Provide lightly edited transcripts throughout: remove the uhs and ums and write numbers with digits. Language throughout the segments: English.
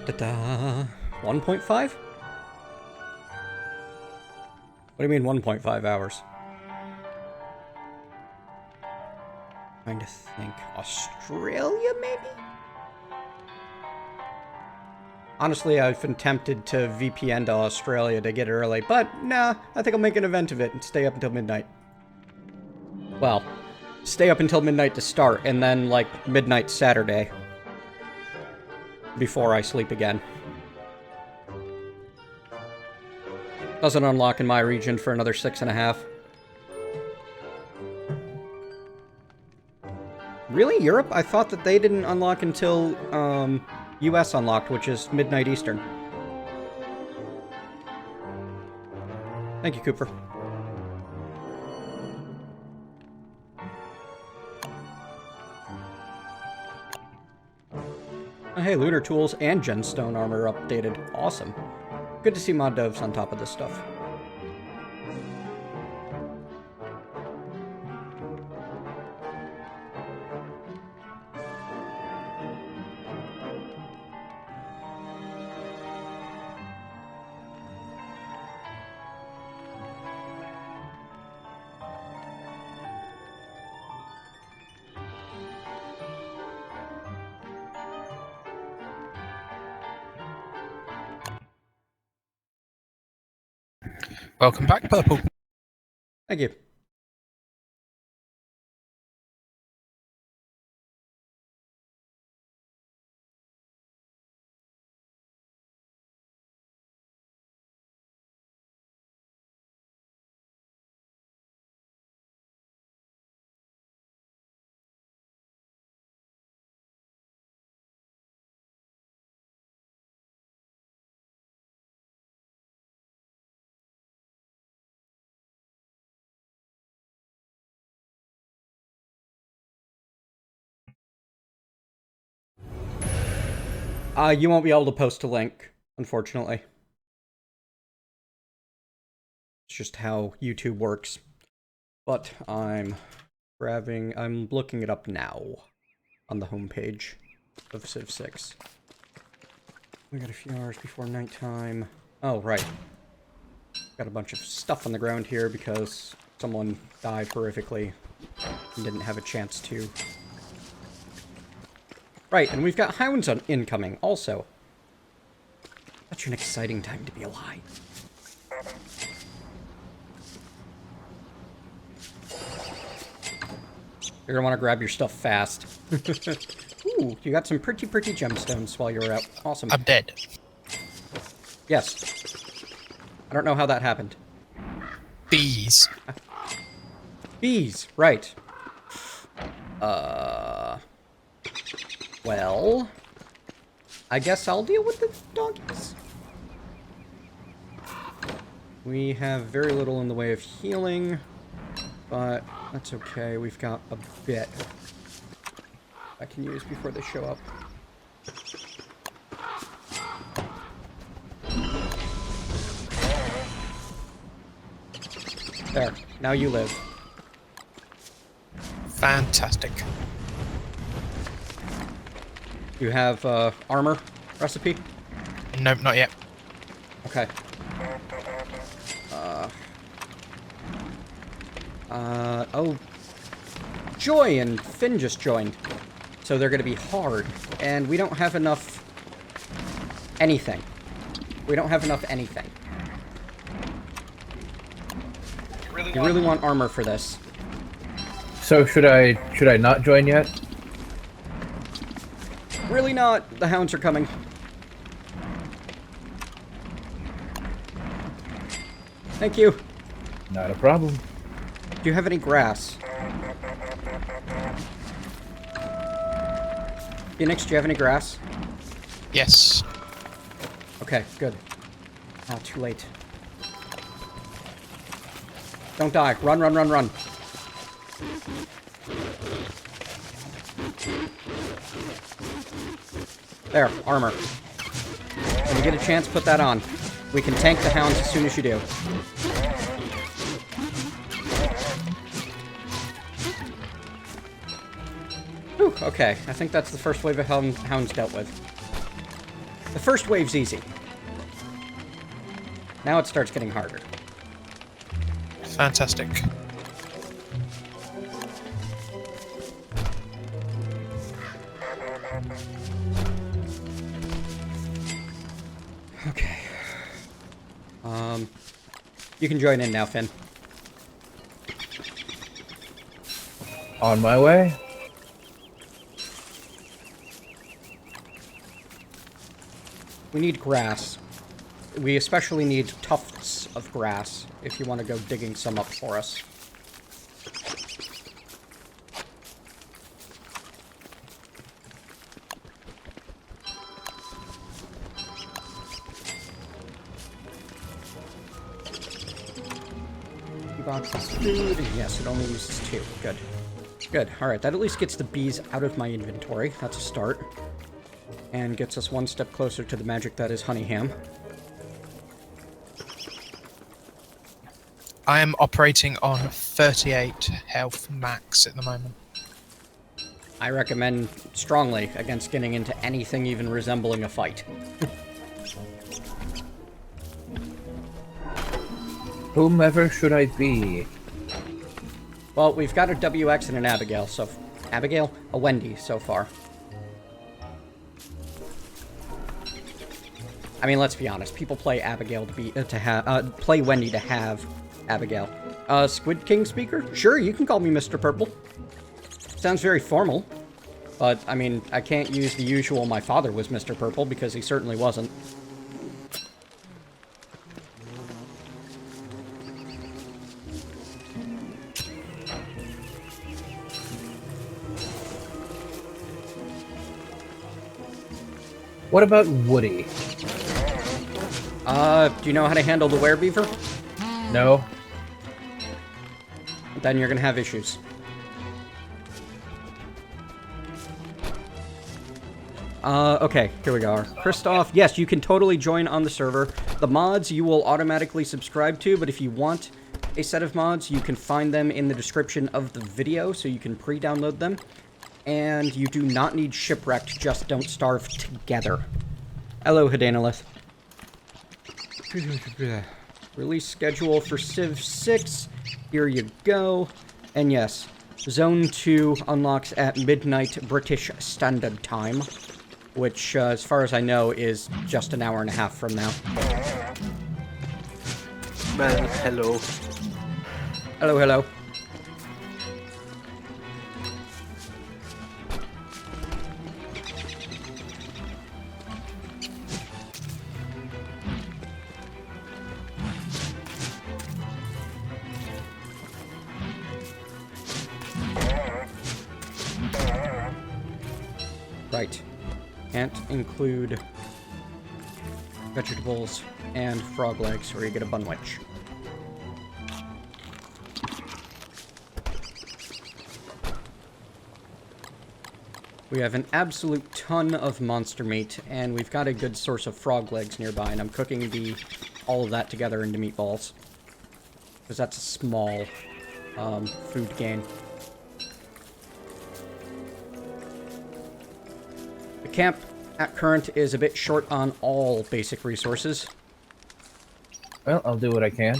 Da-da-da. 1.5? What do you mean 1.5 hours? Trying to think. Australia, maybe? Honestly, I've been tempted to VPN to Australia to get it early, but nah, I think I'll make an event of it and stay up until midnight. Well, stay up until midnight to start, and then, like, midnight Saturday. Before I sleep again. Doesn't unlock in my region for another 6.5. Really? Europe? I thought that they didn't unlock until, US unlocked, which is midnight Eastern. Thank you, Cooper. Oh, hey, Lunar Tools and Gemstone Armor updated. Awesome. Good to see mod devs on top of this stuff. Welcome back, Purple. Thank you. You won't be able to post a link, unfortunately. It's just how YouTube works. But I'm looking it up now on the homepage of Civ 6. We got a few hours before nighttime. Oh, right. Got a bunch of stuff on the ground here because someone died horrifically and didn't have a chance to. Right, and we've got hounds incoming, also. Such an exciting time to be alive. You're gonna want to grab your stuff fast. Ooh, you got some pretty gemstones while you were out. Awesome. I'm dead. Yes. I don't know how that happened. Bees. Bees, right. Well, I guess I'll deal with the doggies. We have very little in the way of healing, but that's okay. We've got a bit I can use before they show up. There. Now you live. Fantastic. You have armor recipe? Nope, not yet. Okay. Oh. Joy and Finn just joined. So they're gonna be hard. And we don't have enough anything. We don't have enough anything. You really want armor for this. So should I not join yet? Really not. The hounds are coming. Thank you. Not a problem. Do you have any grass? Phoenix, do you have any grass? Yes. Okay, good. Oh, too late. Don't die. Run, run, run, run. There, armor. When you get a chance, put that on. We can tank the hounds as soon as you do. Whew, okay, I think that's the first wave of hounds dealt with. The first wave's easy. Now it starts getting harder. Fantastic. Okay. You can join in now, Finn. On my way. We need grass. We especially need tufts of grass if you want to go digging some up for us. Boxes of food, and yes, it only uses 2. Good. Good. Alright, that at least gets the bees out of my inventory. That's a start. And gets us one step closer to the magic that is honey ham. I am operating on 38 health max at the moment. I recommend strongly against getting into anything even resembling a fight. Whomever should I be? Well, we've got a WX and an Abigail, so... Abigail? A Wendy so far. I mean, let's be honest. People play Abigail to be... play Wendy to have Abigail. Squid King speaker? Sure, you can call me Mr. Purple. Sounds very formal. But, I mean, I can't use the usual my father was Mr. Purple, because he certainly wasn't. What about Woody? Do you know how to handle the werebeaver? No. Then you're gonna have issues. Okay, here we go. Christoph, yes, you can totally join on the server. The mods you will automatically subscribe to, but if you want a set of mods, you can find them in the description of the video, so you can pre-download them. And you do not need Shipwrecked, just don't starve together. Hello, Hidanolith. Release schedule for Civ 6. Here you go. And yes, Zone 2 unlocks at midnight British Standard Time, which, as far as I know, is just an hour and a half from now. Man, hello. Hello, hello. Right. Can't include vegetables and frog legs, or you get a bunwich. We have an absolute ton of monster meat, and we've got a good source of frog legs nearby, and I'm cooking all of that together into meatballs. Because that's a small food gain. The camp at current is a bit short on all basic resources. Well, I'll do what I can.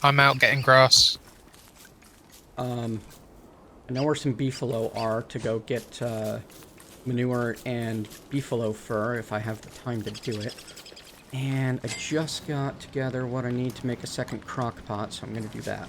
I'm out getting grass. I know where some beefalo are to go get manure and beefalo fur if I have the time to do it. And I just got together what I need to make a second crock pot, so I'm going to do that.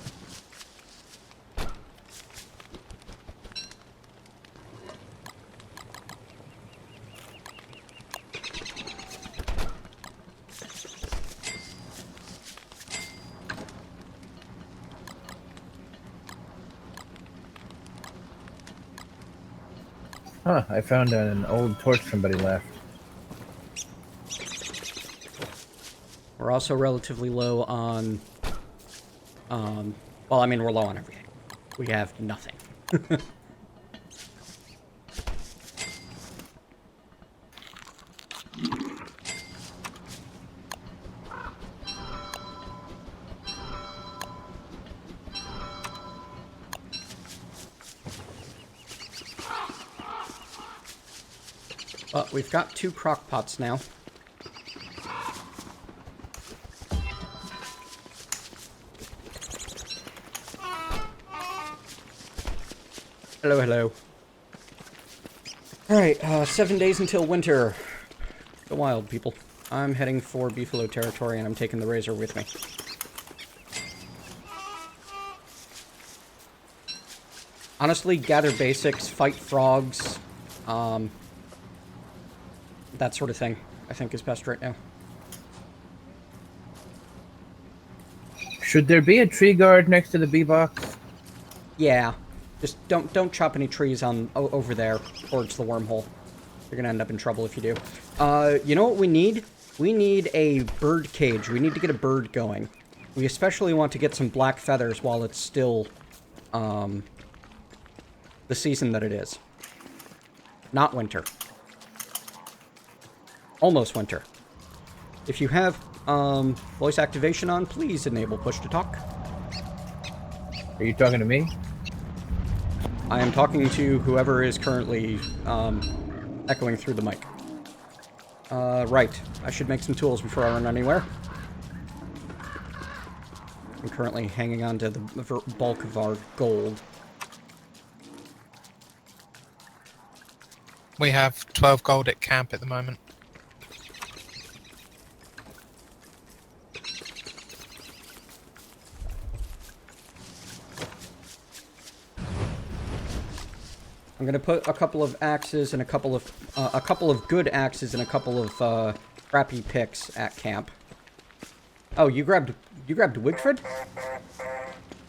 Huh, I found an old torch somebody left. We're also relatively low on, well, I mean, we're low on everything. We have nothing. But we've got 2 crock pots now. Hello, hello. Alright, 7 days until winter. The wild, people. I'm heading for Beefalo territory, and I'm taking the razor with me. Honestly, gather basics, fight frogs, that sort of thing, I think is best right now. Should there be a tree guard next to the bee box? Yeah. Just don't chop any trees on over there towards the wormhole. You're gonna end up in trouble if you do. You know what we need? We need a bird cage. We need to get a bird going. We especially want to get some black feathers while it's still, the season that it is. Not winter. Almost winter. If you have, voice activation on, please enable push to talk. Are you talking to me? I am talking to whoever is currently, echoing through the mic. Right. I should make some tools before I run anywhere. I'm currently hanging on to the bulk of our gold. We have 12 gold at camp at the moment. I'm gonna put a couple of axes and a couple of good axes and a couple of crappy picks at camp. Oh, you grabbed Wigfrid?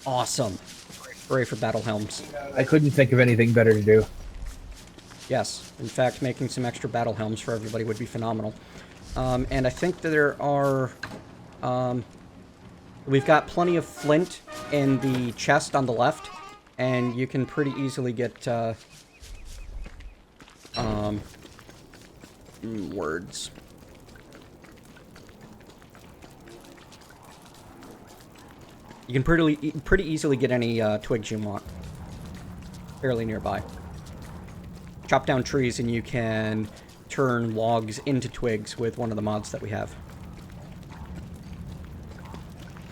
Awesome. Hooray for battle helms. I couldn't think of anything better to do. Yes, in fact, making some extra battle helms for everybody would be phenomenal. And I think that there are, we've got plenty of flint in the chest on the left, and you can pretty easily get, words. You can pretty easily get any, twigs you want. Fairly nearby. Chop down trees and you can turn logs into twigs with one of the mods that we have.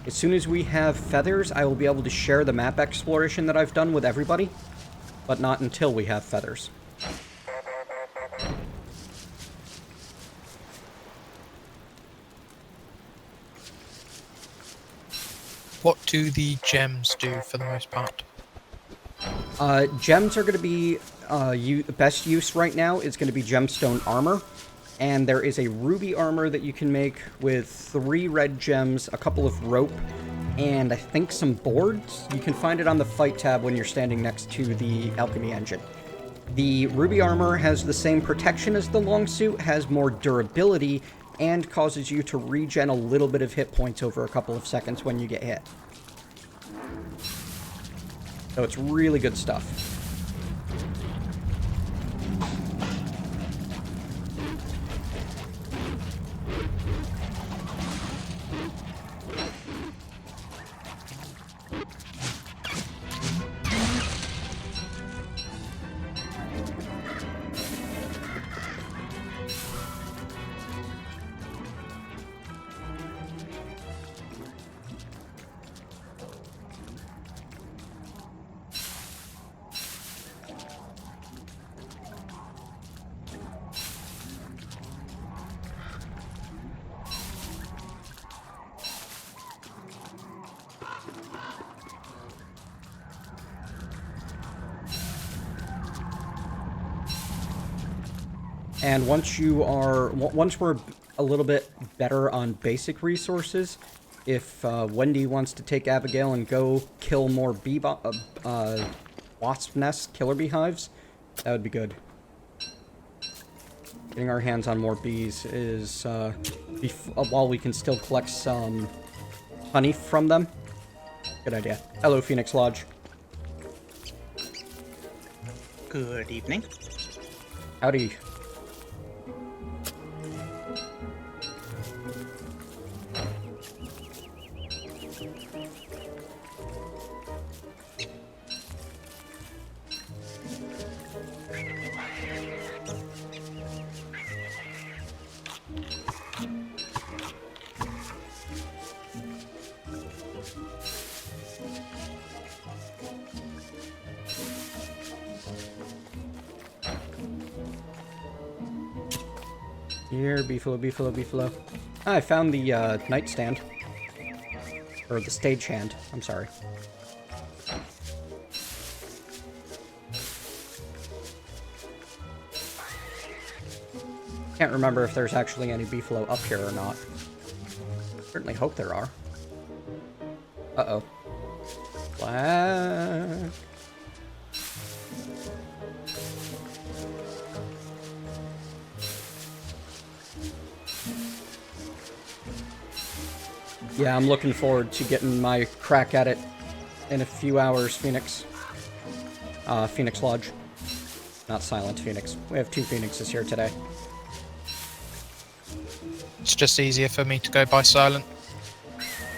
As soon as we have feathers, I will be able to share the map exploration that I've done with everybody, but not until we have feathers. What do the gems do for the most part? Gems are going to be, the best use right now is going to be gemstone armor. And there is a ruby armor that you can make with 3 red gems, a couple of rope, and I think some boards. You can find it on the fight tab when you're standing next to the alchemy engine. The ruby armor has the same protection as the long suit, has more durability, and causes you to regen a little bit of hit points over a couple of seconds when you get hit. So it's really good stuff. And once we're a little bit better on basic resources, if Wendy wants to take Abigail and go kill more wasp nests, killer beehives, that would be good. Getting our hands on more bees is, while we can still collect some honey from them. Good idea. Hello, Phoenix Lodge. Good evening. Howdy. Here, beefalo, beefalo, beefalo. Ah, I found the nightstand. Or the stagehand, I'm sorry. Can't remember if there's actually any beefalo up here or not. Certainly hope there are. Uh-oh. Black. Yeah, I'm looking forward to getting my crack at it in a few hours, Phoenix. Phoenix Lodge. Not Silent Phoenix. We have 2 Phoenixes here today. It's just easier for me to go by silent.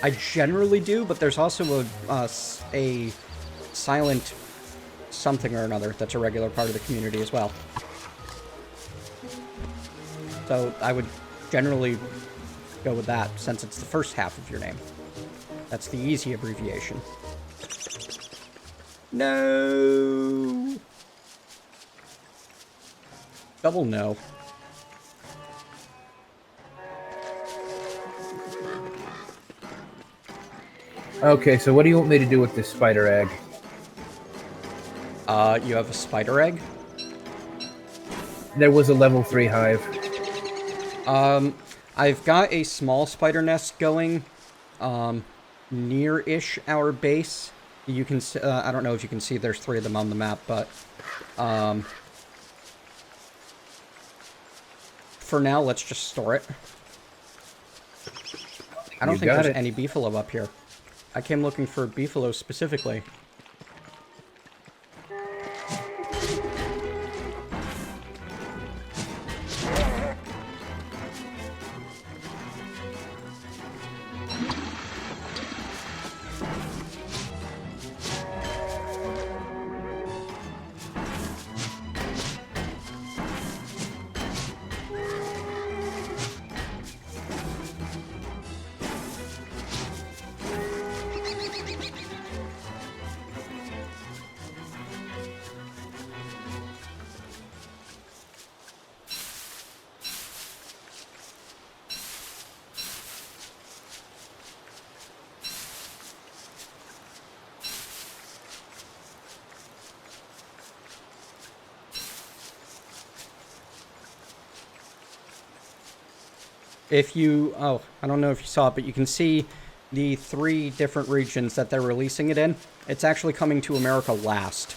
I generally do, but there's also a silent something or another that's a regular part of the community as well. So I would generally go with that, since it's the first half of your name. That's the easy abbreviation. No! Double no. Okay, so what do you want me to do with this spider egg? You have a spider egg? There was a level 3 hive. I've got a small spider nest going, near-ish our base. You can, I don't know if you can see, there's 3 of them on the map, but, for now, let's just store it. I don't think there's any beefalo up here. I came looking for beefalo specifically. If you, oh, I don't know if you saw it, but you can see the 3 different regions that they're releasing it in. It's actually coming to America last.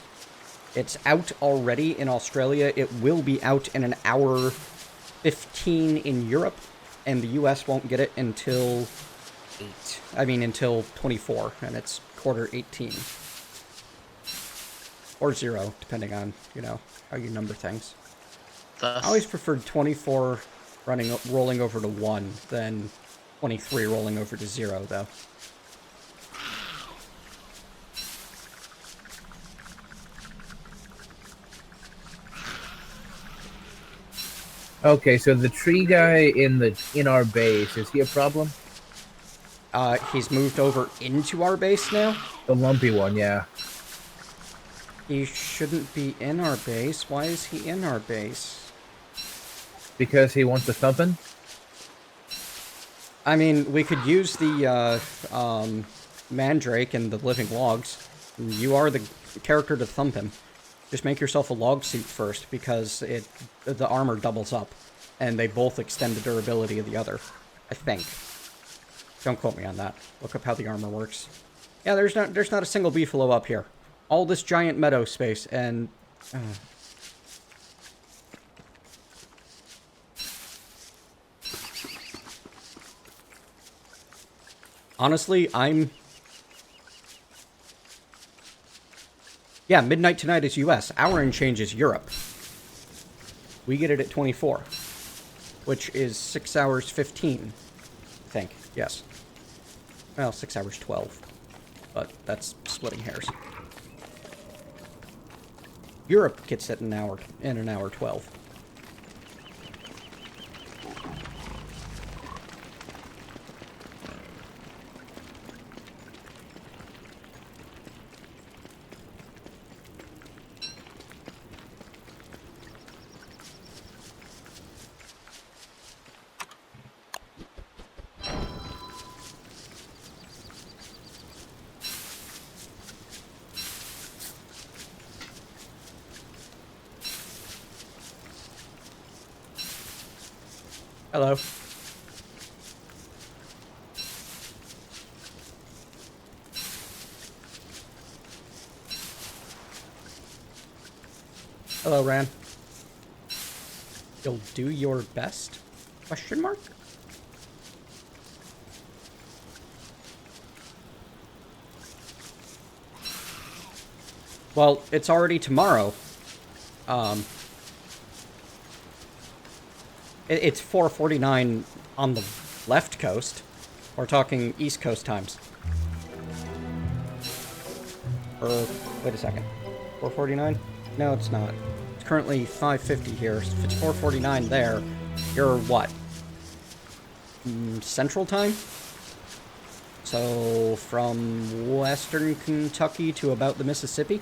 It's out already in Australia. It will be out in an hour 15 in Europe, and the US won't get it until until 24, and it's quarter 18. Or 0, depending on, you know, how you number things. I always preferred 24 rolling over to 1 than 23 rolling over to 0, though. Okay, so the tree guy in our base, is he a problem? He's moved over into our base now? The lumpy one, yeah. He shouldn't be in our base. Why is he in our base? Because he wants a thumping? I mean, we could use the, Mandrake and the living logs. You are the character to thump him. Just make yourself a log suit first, because the armor doubles up, and they both extend the durability of the other. I think. Don't quote me on that. Look up how the armor works. Yeah, there's not a single beefalo up here. All this giant meadow space, and... Honestly, yeah, midnight tonight is US. Hour and change is Europe. We get it at 24. Which is 6 hours 15, I think. Yes. Well, 6 hours 12. But that's splitting hairs. Europe gets it in an hour 12. Hello. Hello, Ran. You'll do your best? Question mark? Well, it's already tomorrow. It's 4:49 on the left coast. We're talking East Coast times. Wait a second. 4:49? No, it's not. It's currently 5:50 here. So if it's 4:49 there, you're what? Central time? So from western Kentucky to about the Mississippi?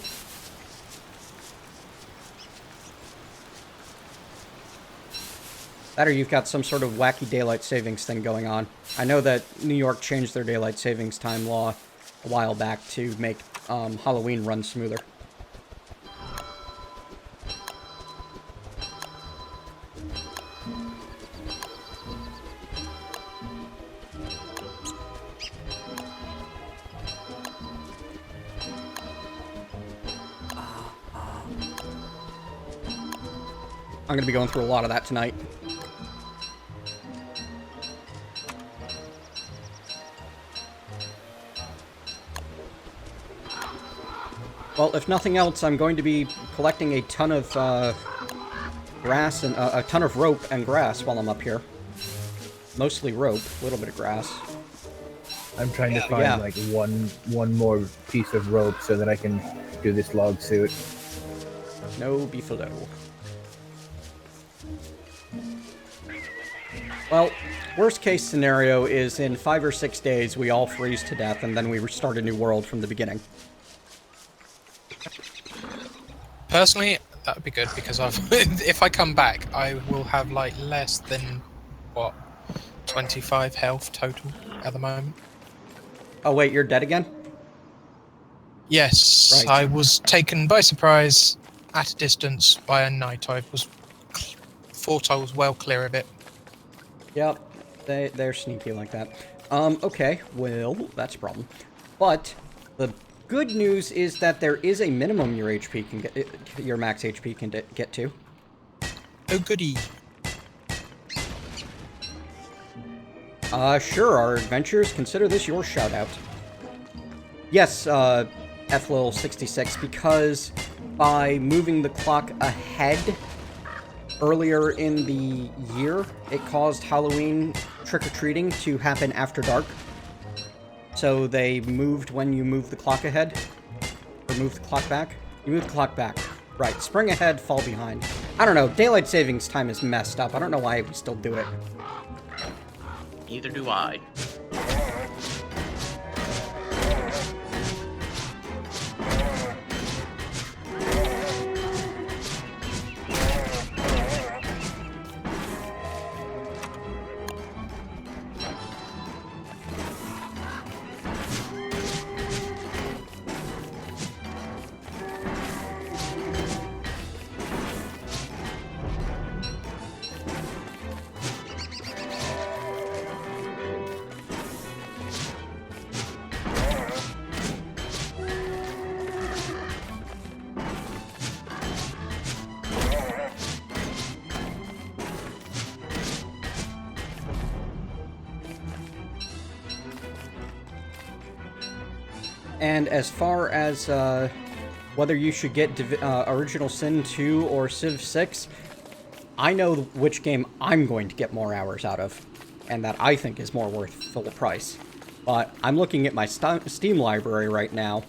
That or you've got some sort of wacky daylight savings thing going on. I know that New York changed their daylight savings time law a while back to make Halloween run smoother. I'm gonna be going through a lot of that tonight. Well, if nothing else, I'm going to be collecting a ton of grass and a ton of rope and grass while I'm up here. Mostly rope, a little bit of grass. I'm trying to find like one more piece of rope so that I can do this log suit. No beefalo. Well, worst case scenario is in 5 or 6 days we all freeze to death and then we restart a new world from the beginning. Personally, that would be good because if I come back, I will have like less than what 25 health total at the moment. Oh wait, you're dead again? Yes, Right. I was taken by surprise at a distance by a knight. Thought I was well clear of it. Yep, they're sneaky like that. Okay, well, that's a problem. But the good news is that there is a minimum your HP can get, your max HP can get to. Oh goody. Sure, our adventures, consider this your shout-out. Yes, FLil66, because by moving the clock ahead earlier in the year, it caused Halloween trick-or-treating to happen after dark. So they moved when you move the clock ahead. Or move the clock back. You move the clock back. Right, spring ahead, fall behind. I don't know, daylight savings time is messed up. I don't know why we still do it. Neither do I. And as far as whether you should get Original Sin 2 or Civ 6, I know which game I'm going to get more hours out of, and that I think is more worth full price. But I'm looking at my Steam library right now,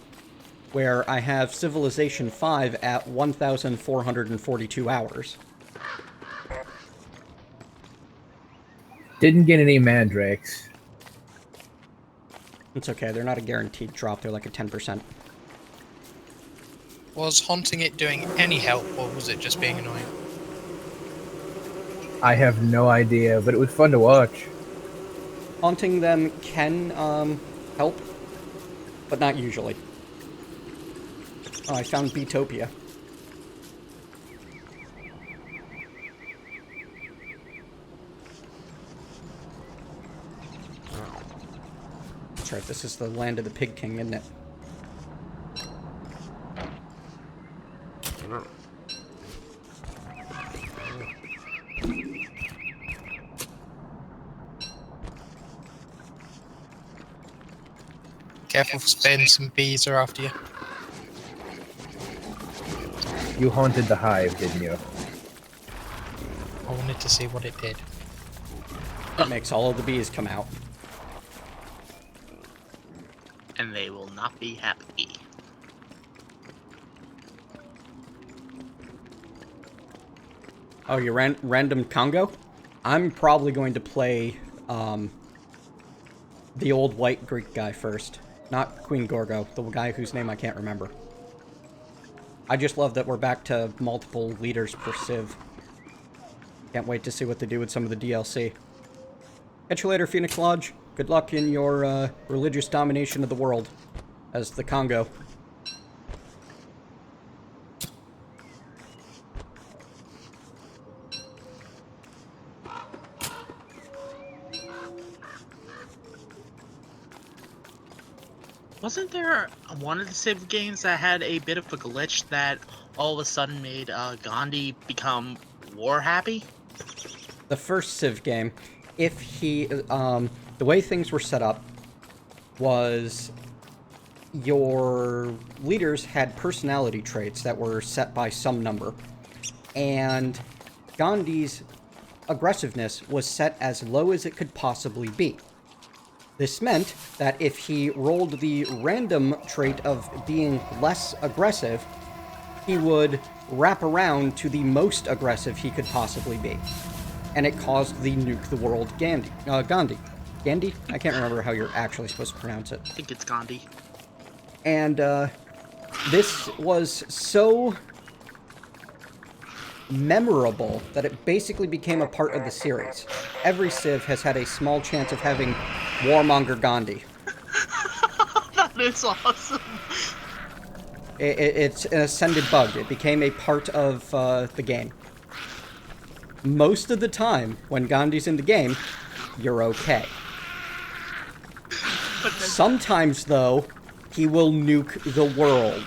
where I have Civilization 5 at 1,442 hours. Didn't get any mandrakes. It's okay, they're not a guaranteed drop, they're like a 10%. Was haunting it doing any help, or was it just being annoying? I have no idea, but it was fun to watch. Haunting them can help, but not usually. Oh, I found Beatopia. That's right, this is the land of the Pig King, isn't it? Careful for spin, some bees are after you. You haunted the hive, didn't you? I wanted to see what it did. It makes all of the bees come out. And they will not be happy. Oh, you random Congo? I'm probably going to play the old white Greek guy first. Not Queen Gorgo, the guy whose name I can't remember. I just love that we're back to multiple leaders per civ. Can't wait to see what they do with some of the DLC. Catch you later, Phoenix Lodge. Good luck in your religious domination of the world as the Congo. Wasn't there one of the Civ games that had a bit of a glitch that all of a sudden made Gandhi become war happy? The first Civ game, if he, the way things were set up was your leaders had personality traits that were set by some number, and Gandhi's aggressiveness was set as low as it could possibly be. This meant that if he rolled the random trait of being less aggressive, he would wrap around to the most aggressive he could possibly be. And it caused the nuke the world Gandhi. Gandhi? I can't remember how you're actually supposed to pronounce it. I think it's Gandhi. And this was so memorable that it basically became a part of the series. Every Civ has had a small chance of having Warmonger Gandhi. That is awesome. It's an ascended bug. It became a part of the game. Most of the time, when Gandhi's in the game, you're okay. Sometimes, though, he will nuke the world,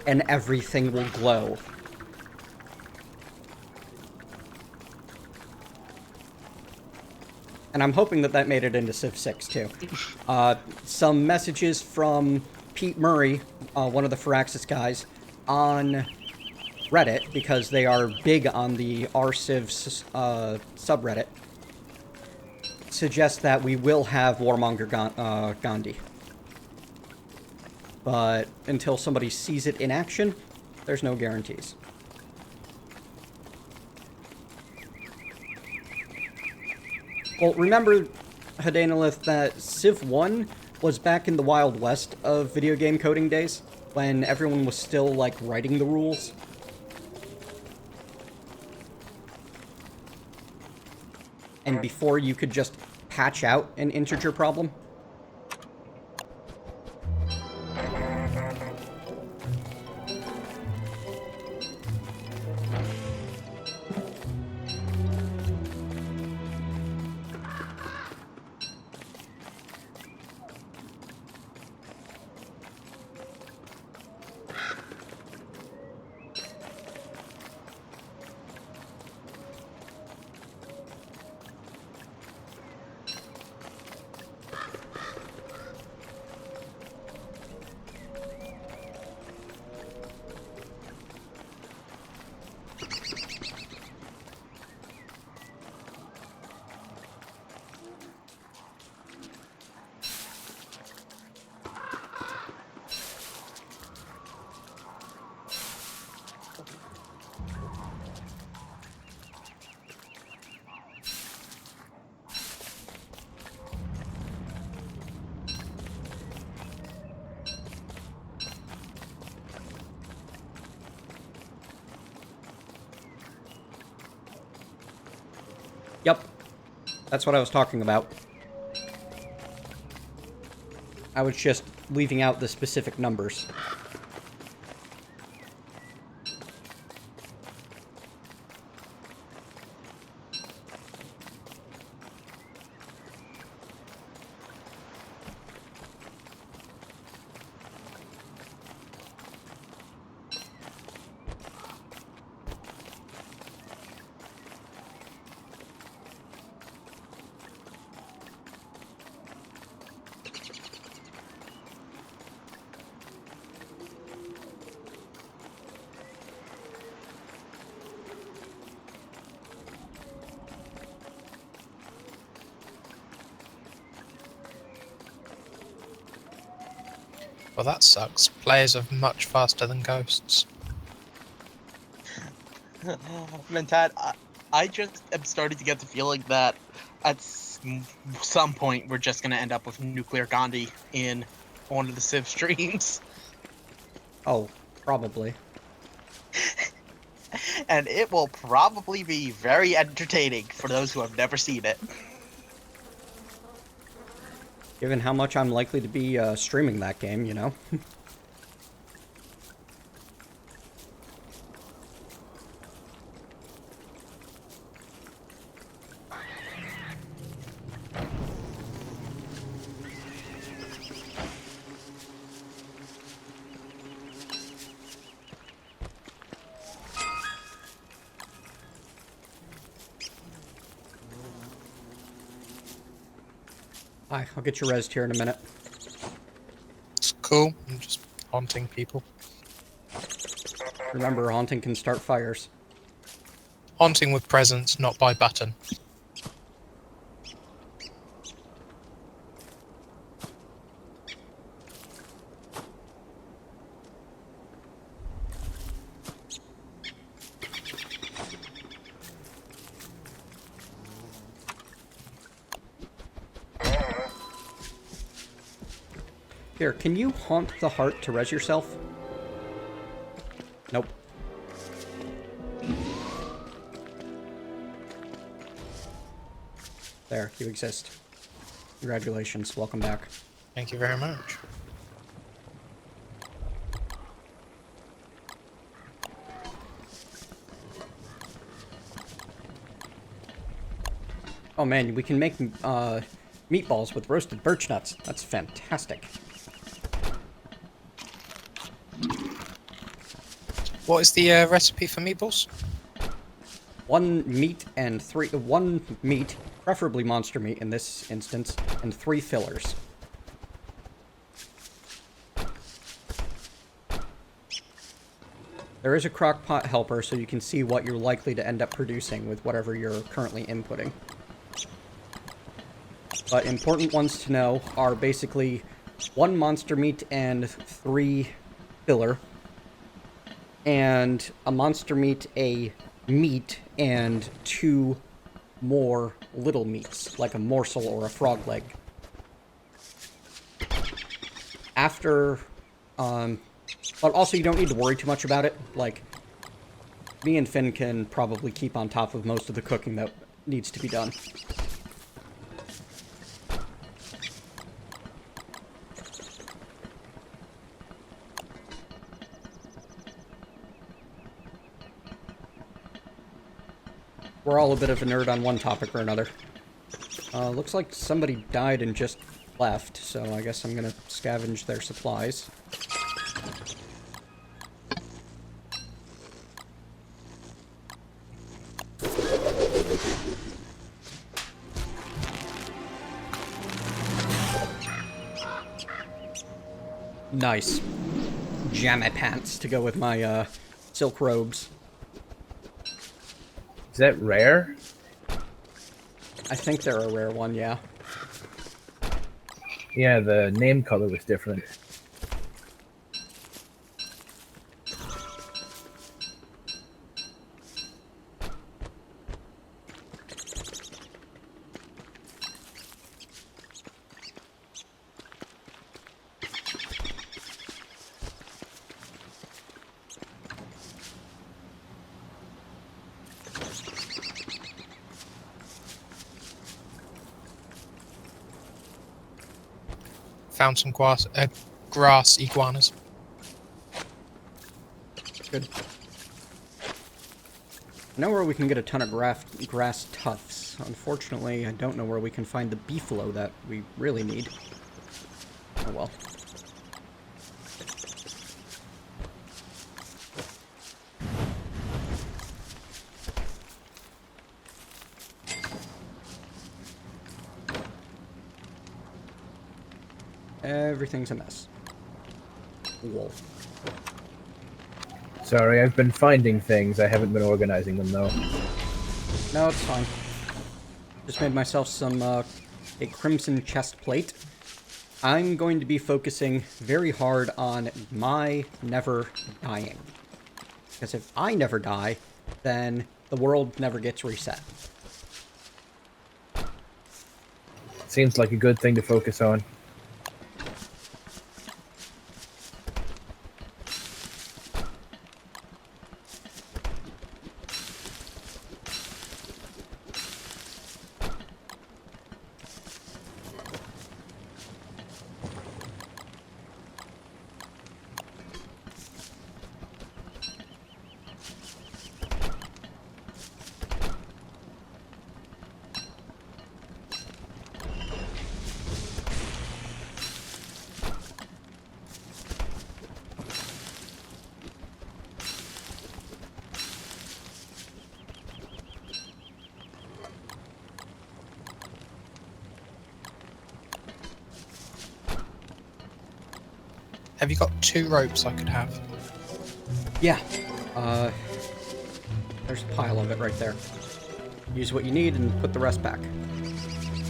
and everything will glow. And I'm hoping that that made it into Civ 6, too. Some messages from Pete Murray, one of the Firaxis guys, on Reddit, because they are big on the rciv subreddit, suggest that we will have Warmonger Gandhi. But until somebody sees it in action, there's no guarantees. Well, remember, Hadanalith, that Civ 1 was back in the Wild West of video game coding days, when everyone was still, like, writing the rules? And before you could just patch out an integer problem? Yep. That's what I was talking about. I was just leaving out the specific numbers. Well, that sucks. Players are much faster than ghosts. Mentat, I just am starting to get the feeling that at some point we're just going to end up with nuclear Gandhi in one of the Civ streams. Oh, probably. And it will probably be very entertaining for those who have never seen it. Given how much I'm likely to be streaming that game, you know? Hi, I'll get you rezzed here in a minute. It's cool. I'm just haunting people. Remember, haunting can start fires. Haunting with presence, not by button. Here, can you haunt the heart to res yourself? Nope. There, you exist. Congratulations, welcome back. Thank you very much. Oh man, we can make meatballs with roasted birch nuts. That's fantastic. What is the recipe for meatballs? One meat, preferably monster meat in this instance, and 3 fillers. There is a crock pot helper, so you can see what you're likely to end up producing with whatever you're currently inputting. But important ones to know are basically 1 monster meat and 3 filler, and a monster meat, a meat, and 2 more little meats, like a morsel or a frog leg. After, but also you don't need to worry too much about it. Like, me and Finn can probably keep on top of most of the cooking that needs to be done. We're all a bit of a nerd on one topic or another. Looks like somebody died and just left, so I guess I'm gonna scavenge their supplies. Nice. Jammy pants to go with my, silk robes. Is that rare? I think they're a rare one, yeah. Yeah, the name color was different. Found some grass iguanas. Good. I know where we can get a ton of grass tufts. Unfortunately, I don't know where we can find the beefalo that we really need. Oh well. Everything's a mess. Wool. Sorry, I've been finding things. I haven't been organizing them, though. No, it's fine. Just made myself some, a crimson chest plate. I'm going to be focusing very hard on my never dying. Because if I never die, then the world never gets reset. Seems like a good thing to focus on. Have you got 2 ropes I could have? Yeah. There's a pile of it right there. Use what you need and put the rest back.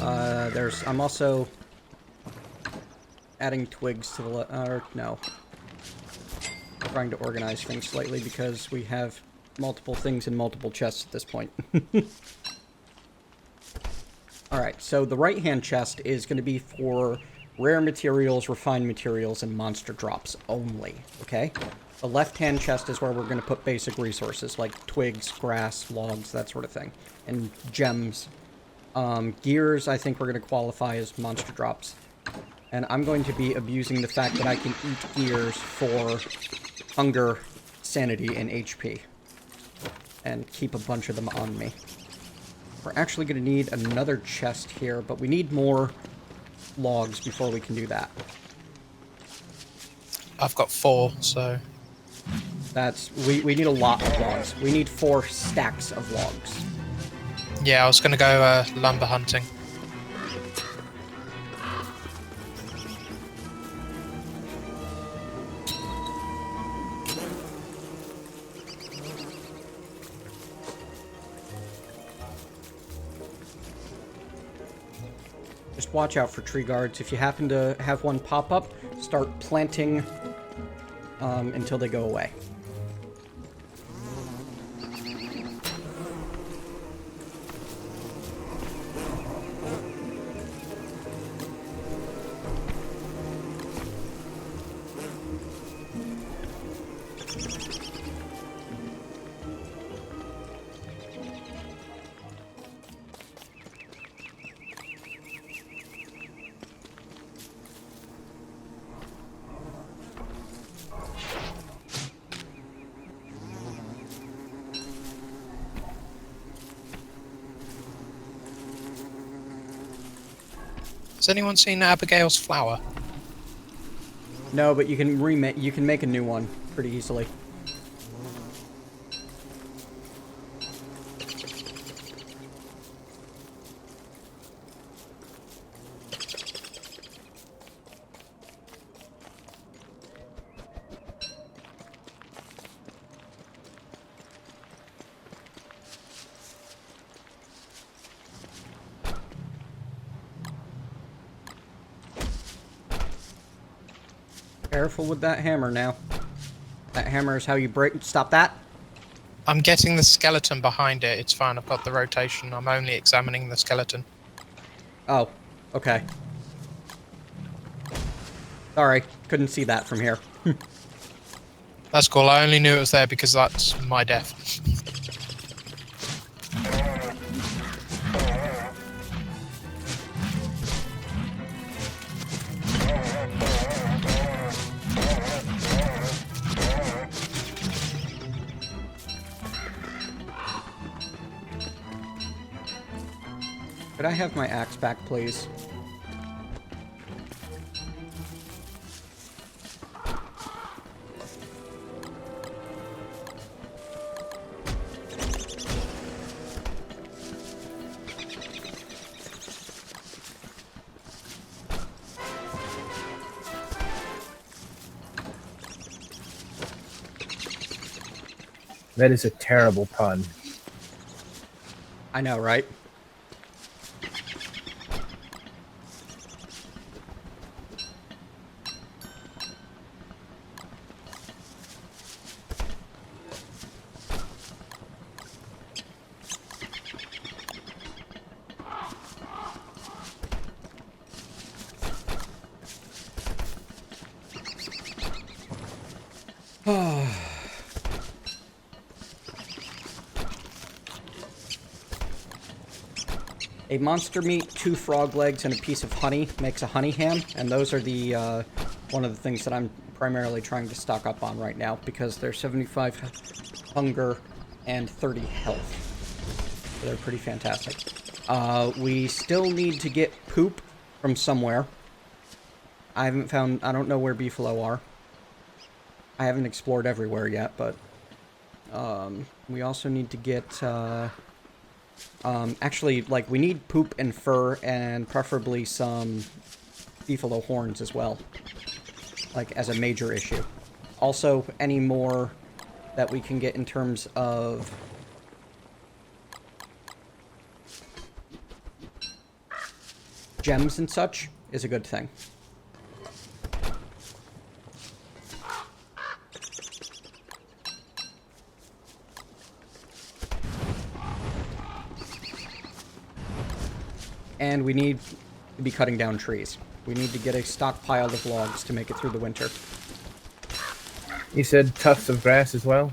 I'm also adding twigs to the no. Trying to organize things slightly because we have multiple things in multiple chests at this point. Alright, so the right-hand chest is going to be for rare materials, refined materials, and monster drops only, okay? The left-hand chest is where we're going to put basic resources, like twigs, grass, logs, that sort of thing, and gems. Gears, I think we're going to qualify as monster drops. And I'm going to be abusing the fact that I can eat gears for hunger, sanity, and HP. And keep a bunch of them on me. We're actually going to need another chest here, but we need more logs before we can do that. I've got 4, so... We need a lot of logs. We need 4 stacks of logs. Yeah, I was going to go lumber hunting. Just watch out for tree guards. If you happen to have one pop up, start planting until they go away. Has anyone seen Abigail's flower? No, but you can make a new one pretty easily. Careful with that hammer now. That hammer is how you break. Stop that. I'm getting the skeleton behind it. It's fine. I've got the rotation. I'm only examining the skeleton. Oh, okay. Sorry, couldn't see that from here. That's cool. I only knew it was there because that's my death. Could I have my axe back, please? That is a terrible pun. I know, right? A monster meat, 2 frog legs, and a piece of honey makes a honey ham, and those are the one of the things that I'm primarily trying to stock up on right now, because they're 75 hunger and 30 health. So they're pretty fantastic. We still need to get poop from somewhere. I don't know where beefalo are. I haven't explored everywhere yet, but we also need to get actually, like, we need poop and fur, and preferably some beefalo horns as well, like, as a major issue. Also, any more that we can get in terms of gems and such is a good thing. And we need to be cutting down trees. We need to get a stockpile of logs to make it through the winter. You said tufts of grass as well?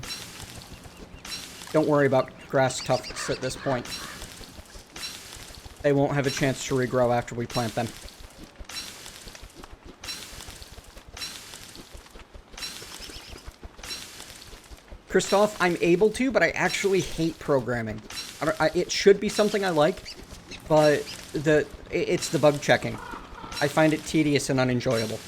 Don't worry about grass tufts at this point. They won't have a chance to regrow after we plant them. Christoph, I'm able to, but I actually hate programming. It should be something I like, but it's the bug checking. I find it tedious and unenjoyable.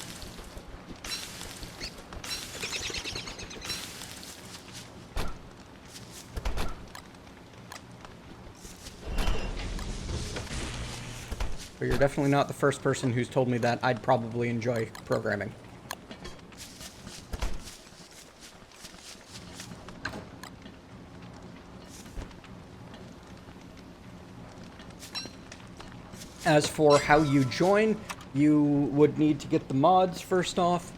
But you're definitely not the first person who's told me that I'd probably enjoy programming. As for how you join, you would need to get the mods first off.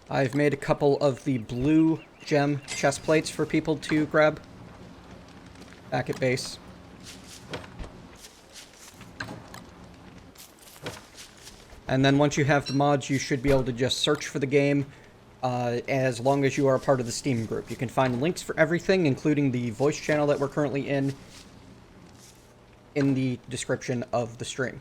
I've made a couple of the blue gem chest plates for people to grab back at base. And then once you have the mods, you should be able to just search for the game as long as you are a part of the Steam group. You can find links for everything, including the voice channel that we're currently in the description of the stream.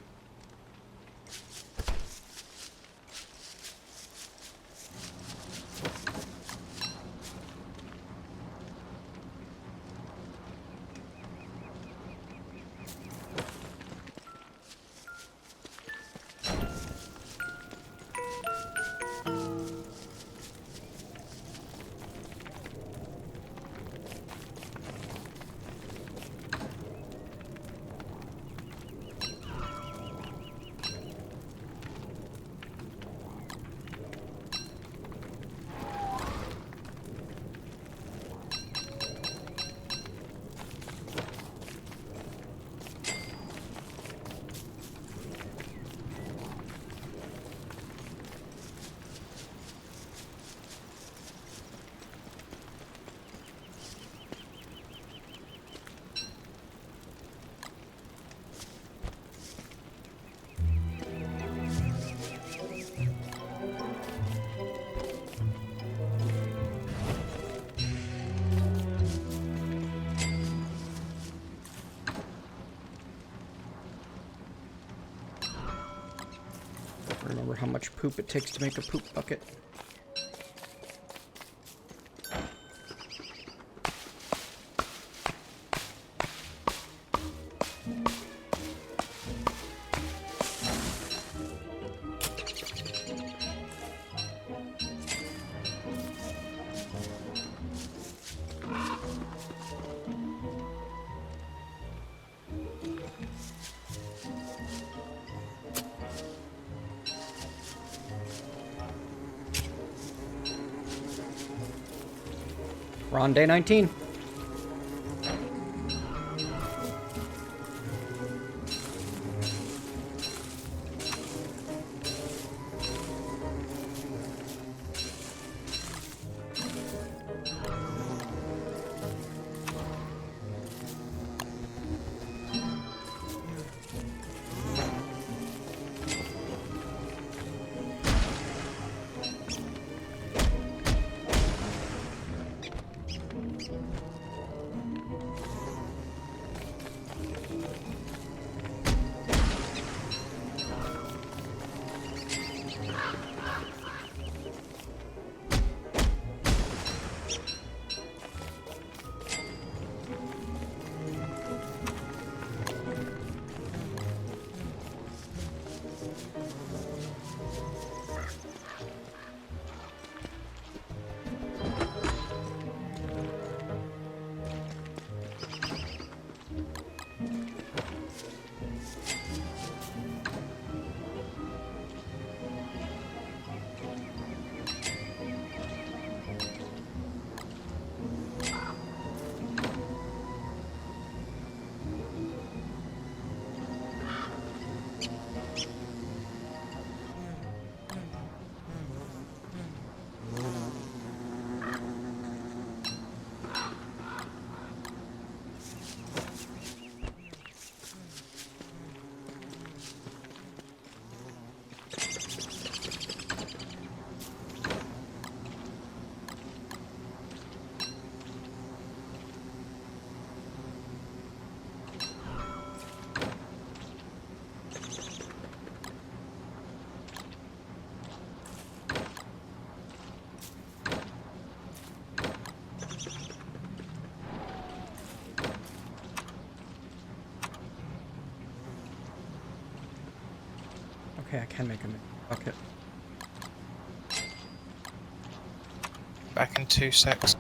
Remember how much poop it takes to make a poop bucket. We're on day 19. Okay, I can make a bucket. Back in 2 secs.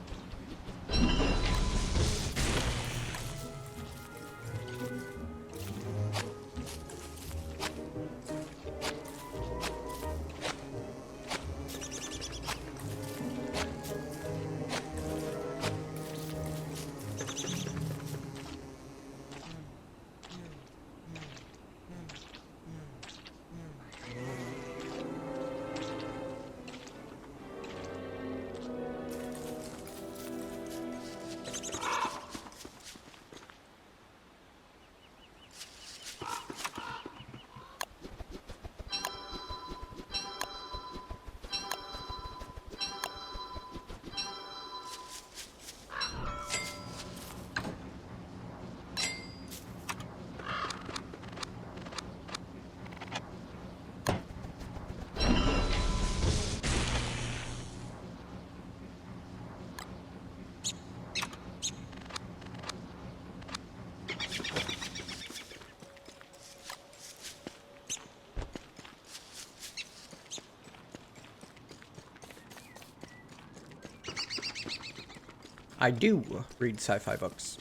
I do read sci-fi books.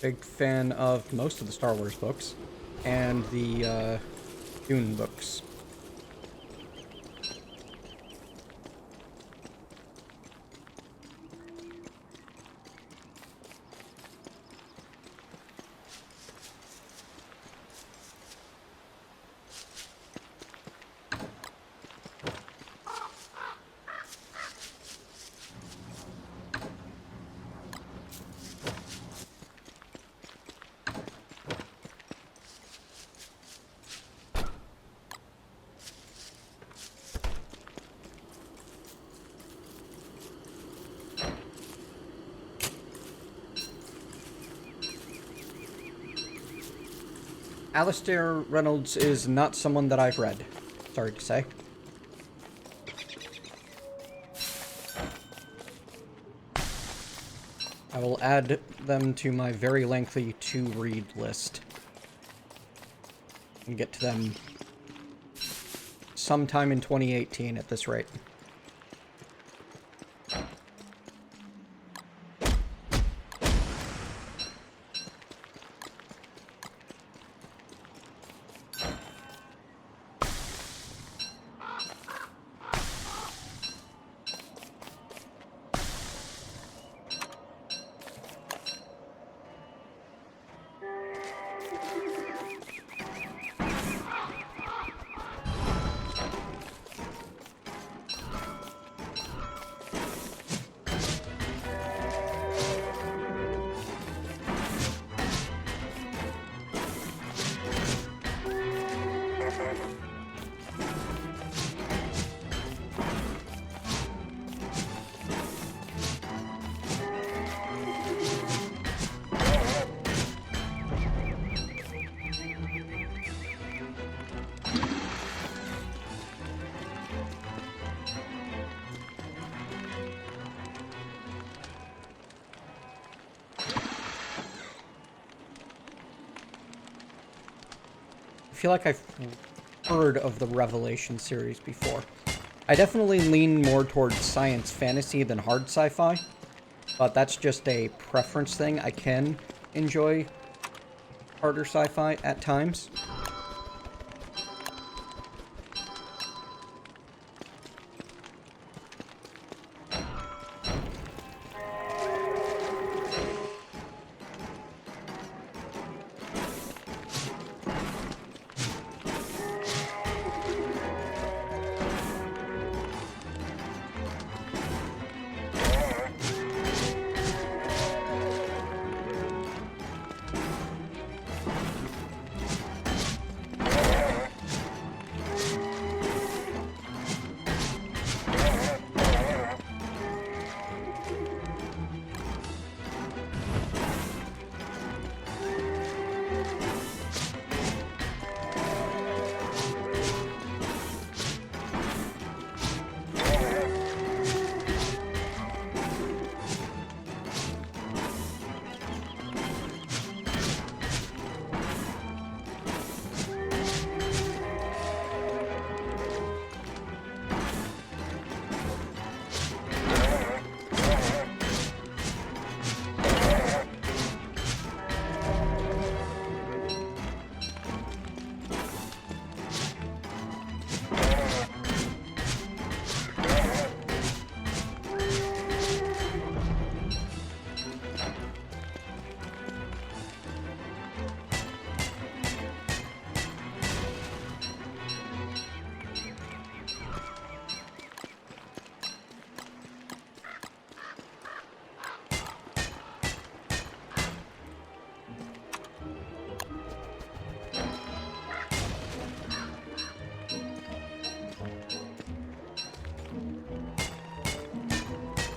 Big fan of most of the Star Wars books and the Dune books. Alistair Reynolds is not someone that I've read. Sorry to say. I will add them to my very lengthy to-read list. And get to them sometime in 2018 at this rate. I feel like I've heard of the Revelation series before. I definitely lean more towards science fantasy than hard sci-fi, but that's just a preference thing. I can enjoy harder sci-fi at times.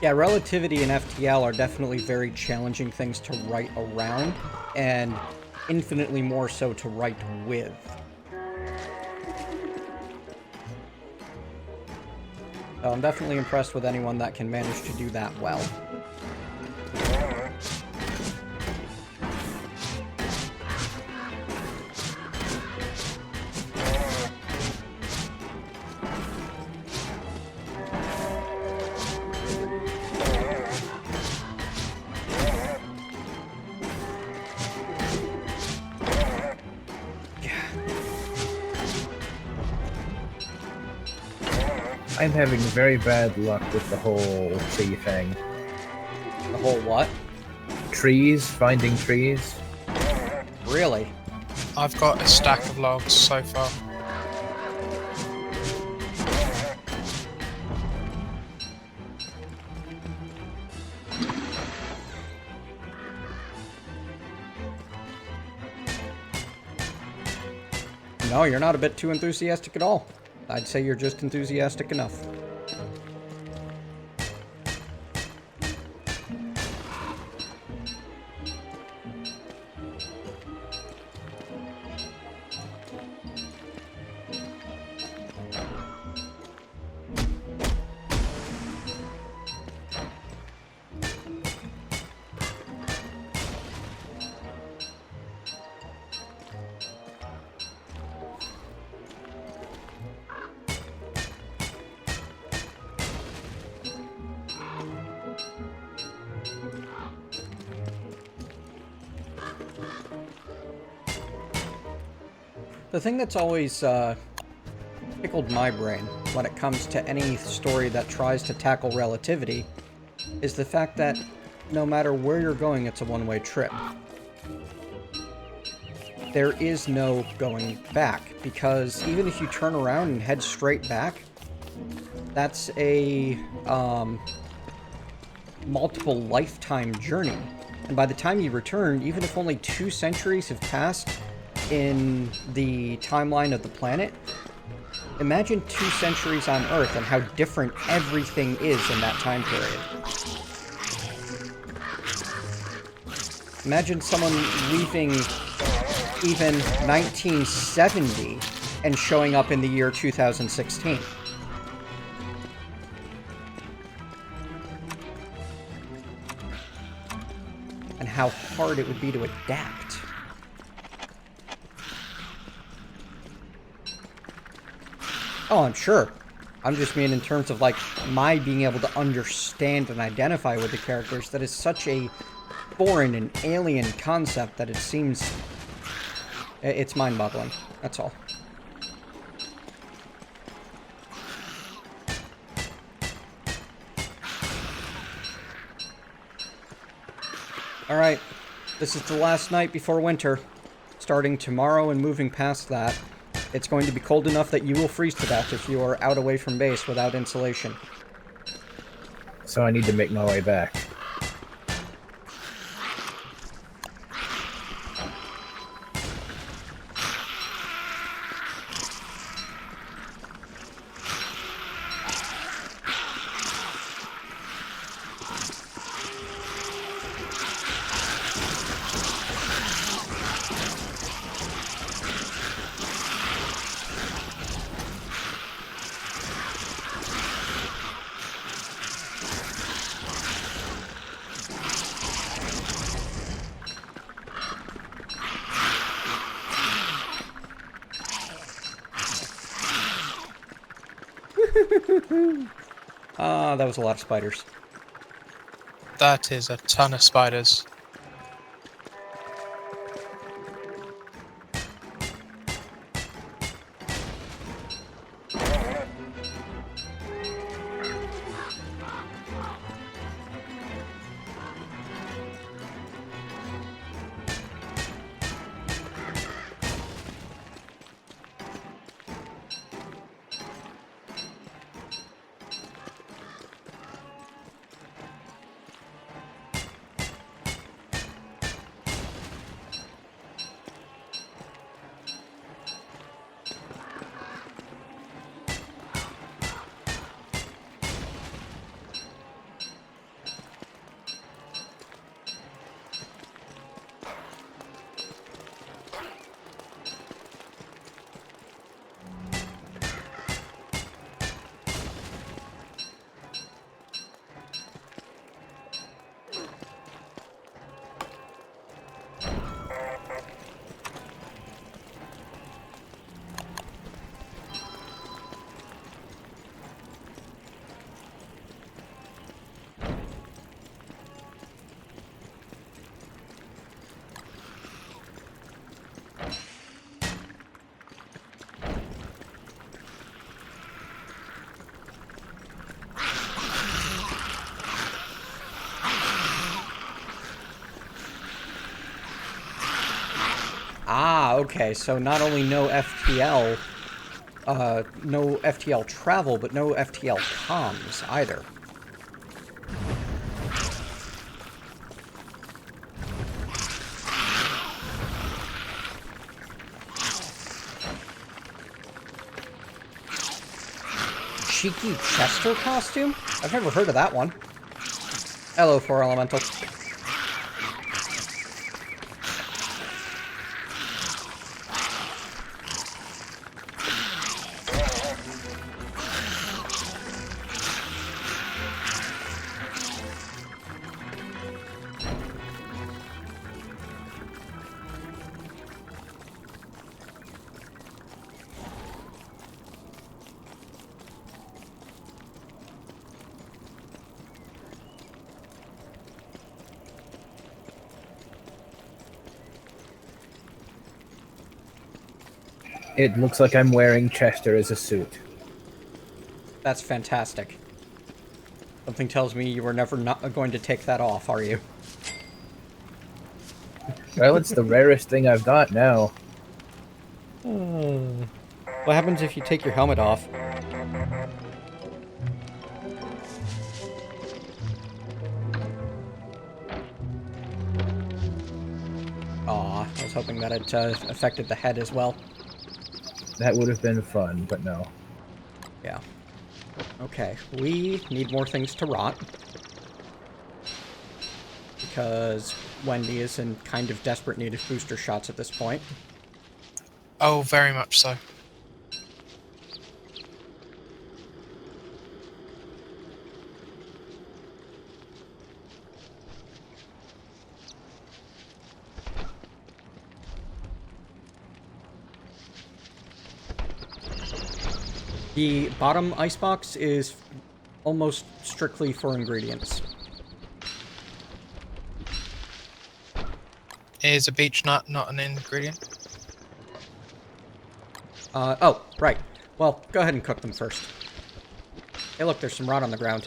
Yeah, relativity and FTL are definitely very challenging things to write around, and infinitely more so to write with. So I'm definitely impressed with anyone that can manage to do that well. I'm having very bad luck with the whole tree thing. The whole what? Trees, finding trees. Really? I've got a stack of logs so far. No, you're not a bit too enthusiastic at all. I'd say you're just enthusiastic enough. The thing that's always tickled my brain when it comes to any story that tries to tackle relativity is the fact that no matter where you're going, it's a one-way trip. There is no going back, because even if you turn around and head straight back, that's a multiple lifetime journey. And by the time you return, even if only 2 centuries have passed in the timeline of the planet, imagine 2 centuries on Earth and how different everything is in that time period. Imagine someone leaving even 1970 and showing up in the year 2016. And how hard it would be to adapt. Oh, I'm sure. I'm just mean in terms of, like, my being able to understand and identify with the characters. That is such a foreign and alien concept that it seems... It's mind-boggling. That's all. Alright. This is the last night before winter. Starting tomorrow and moving past that, it's going to be cold enough that you will freeze to death if you are out away from base without insulation. So I need to make my way back. That was a lot of spiders. That is a ton of spiders. Okay, so not only no FTL, no FTL travel, but no FTL comms either. Cheeky Chester costume? I've never heard of that one. Hello, 4 Elemental. It looks like I'm wearing Chester as a suit. That's fantastic. Something tells me you were never not going to take that off, are you? Well, it's the rarest thing I've got now. What happens if you take your helmet off? Aw, I was hoping that it affected the head as well. That would have been fun, but no. Yeah. Okay, we need more things to rot. Because Wendy is in kind of desperate need of booster shots at this point. Oh, very much so. The bottom icebox is almost strictly for ingredients. Is a beech nut not an ingredient? Oh, right. Well, go ahead and cook them first. Hey, look, there's some rot on the ground.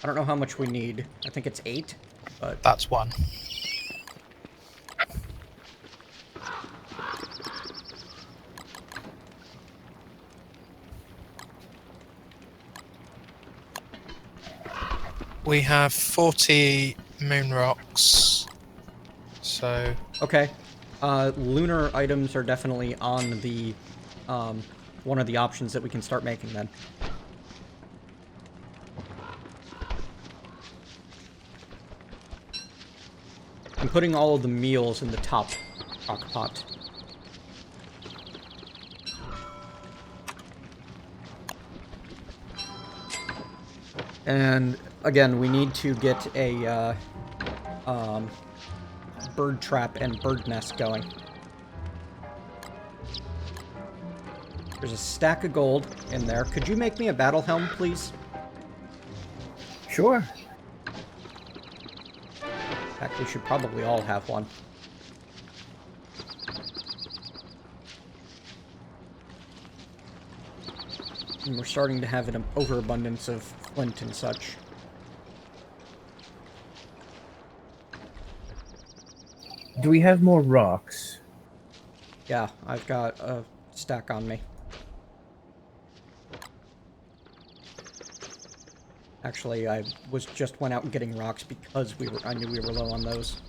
I don't know how much we need. I think it's 8, but... That's 1. We have 40 moon rocks, so... Okay. Lunar items are definitely on the, one of the options that we can start making then. I'm putting all of the meals in the top crock pot. And again, we need to get a bird trap and bird nest going. There's a stack of gold in there. Could you make me a battle helm, please? Sure. In fact, we should probably all have one. And we're starting to have an overabundance of flint and such. Do we have more rocks? Yeah, I've got a stack on me. Actually, I just went out and getting rocks because I knew we were low on those.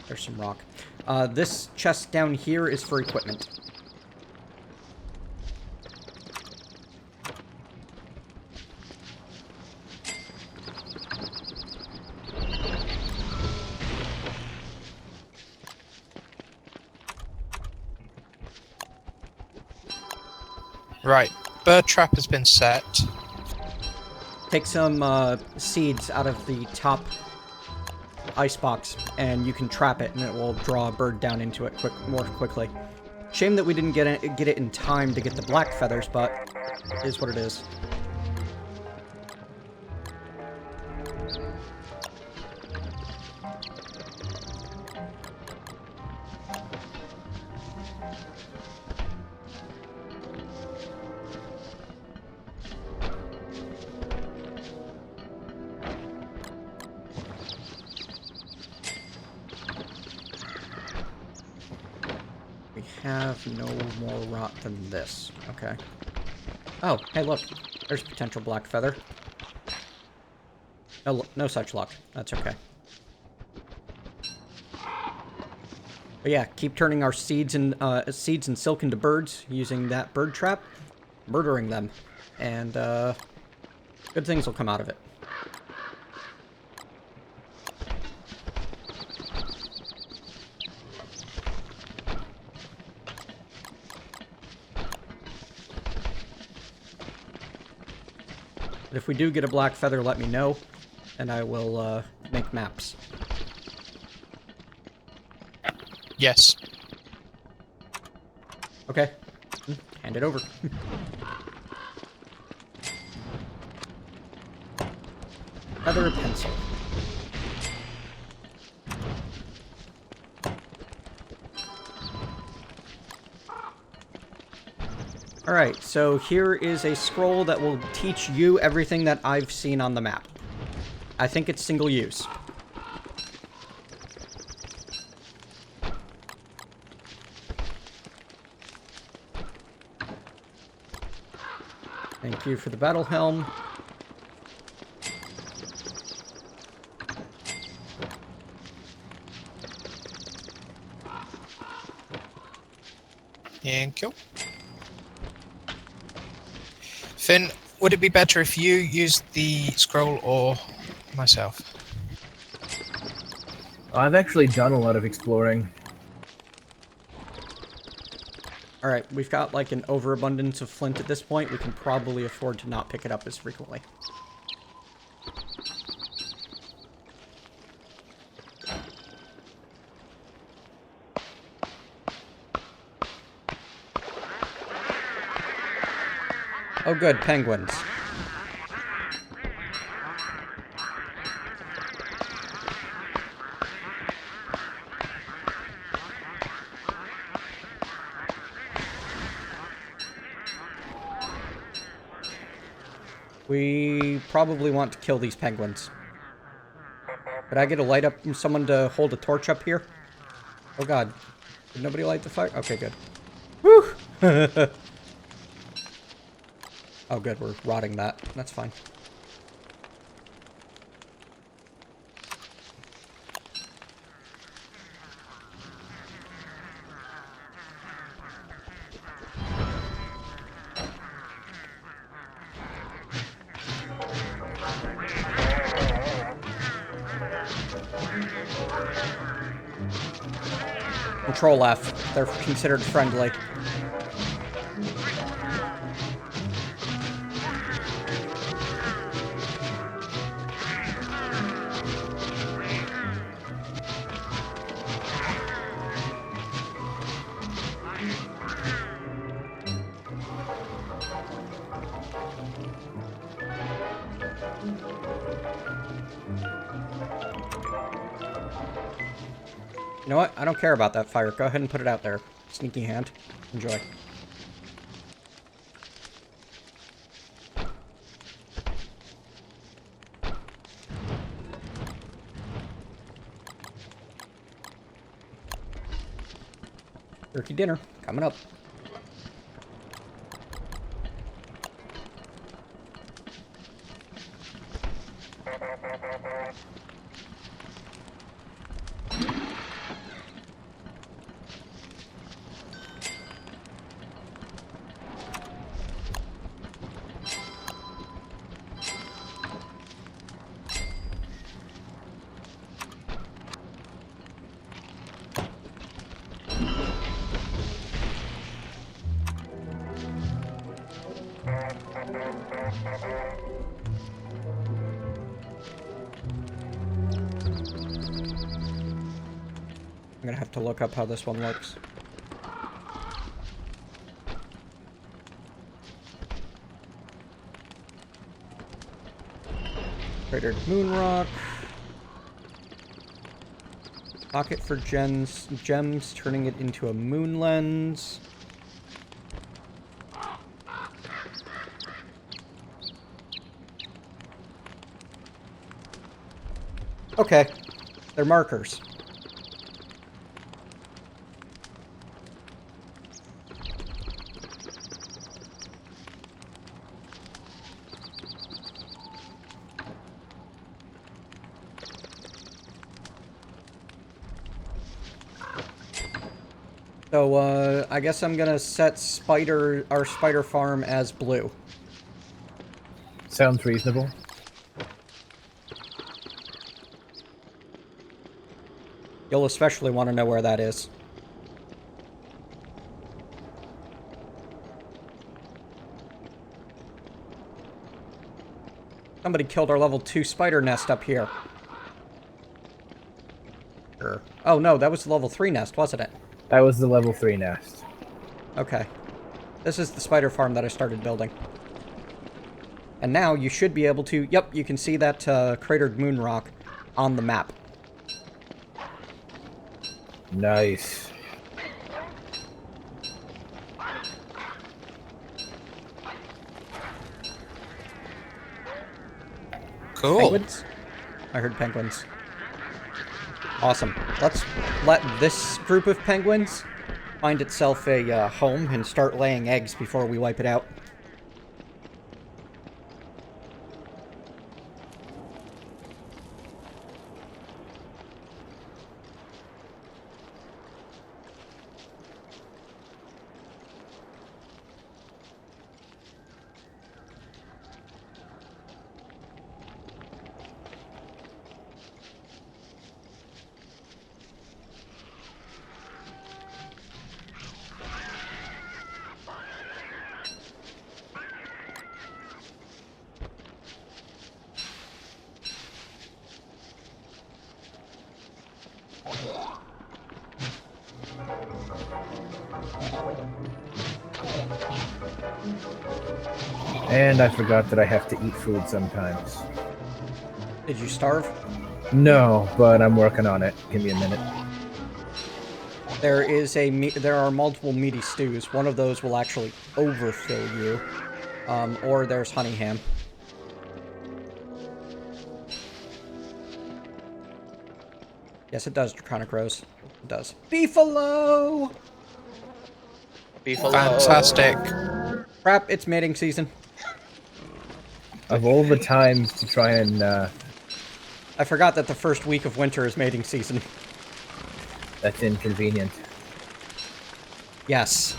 There's some rock. This chest down here is for equipment. Right, bird trap has been set. Take some seeds out of the top icebox, and you can trap it, and it will draw a bird down into it more quickly. Shame that we didn't get it in time to get the black feathers, but it is what it is. We have no more rot than this. Okay. Oh, hey, look. There's potential black feather. No such luck. That's okay. But yeah, keep turning our seeds and silk into birds using that bird trap, murdering them, and good things will come out of it. But if we do get a black feather, let me know, and I will make maps. Yes. Okay. Hand it over. Another pencil. Alright, so here is a scroll that will teach you everything that I've seen on the map. I think it's single use. Thank you for the battle helm. Thank you. Finn, would it be better if you used the scroll or myself? I've actually done a lot of exploring. Alright, we've got like an overabundance of flint at this point. We can probably afford to not pick it up as frequently. Oh good, penguins. We probably want to kill these penguins. Could I get a light up from someone to hold a torch up here? Oh god. Did nobody light the fire? Okay, good. Whew! Oh good, we're rotting that. That's fine. Control F. They're considered friendly. You know what? I don't care about that fire. Go ahead and put it out there. Sneaky hand. Enjoy. Turkey dinner. Coming up. I'm gonna have to look up how this one works. Cratered moon rock. Pocket for gems, turning it into a moon lens. Okay, they're markers. So, I guess I'm gonna set our spider farm as blue. Sounds reasonable. You'll especially want to know where that is. Somebody killed our level 2 spider nest up here. Sure. Oh no, that was the level 3 nest, wasn't it? That was the level 3 nest. Okay. This is the spider farm that I started building. And now you should be able to... Yep, you can see that cratered moon rock on the map. Nice. Cool. Penguins? I heard penguins. Awesome. Let's let this group of penguins find itself a home and start laying eggs before we wipe it out. And I forgot that I have to eat food sometimes. Did you starve? No, but I'm working on it. Give me a minute. There are multiple meaty stews. One of those will actually overfill you. Or there's honey ham. Yes, it does, Draconic Rose. It does. Beefalo! Beefalo. Fantastic. Crap, it's mating season. Of all the times to try and, I forgot that the first week of winter is mating season. that's inconvenient. Yes.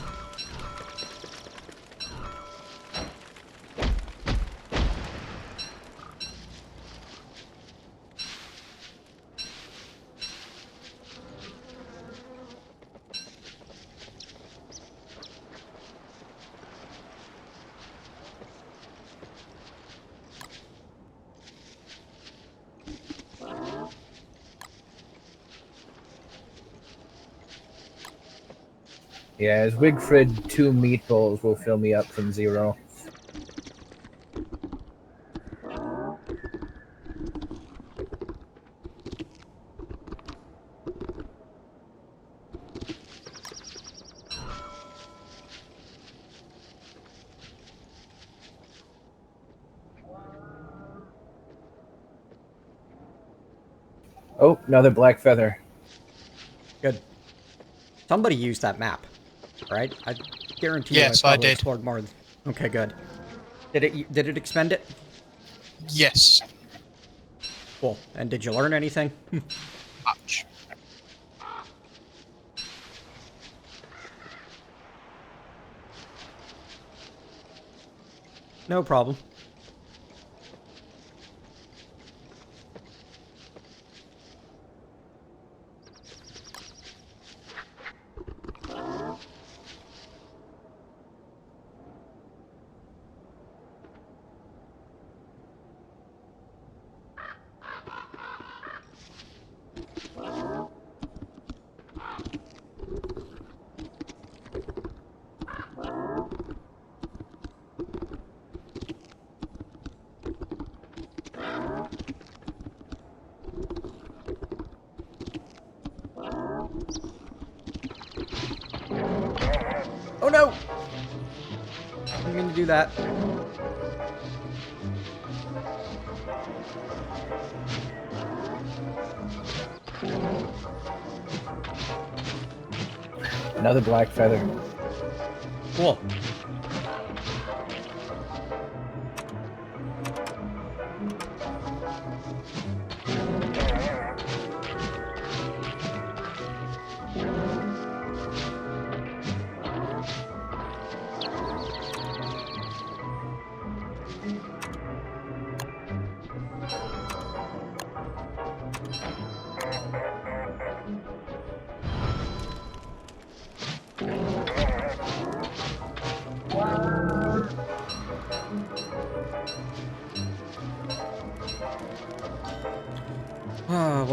Yeah, as Wigfrid, 2 meatballs will fill me up from 0. Oh, another black feather. Good. Somebody used that map, right? I guarantee Yes, you I I probably did. explored more. Okay, good. Did it expend it? Yes. Cool. And did you learn anything? Much. No problem. Oh no! Didn't mean to do that. Another black feather. Cool.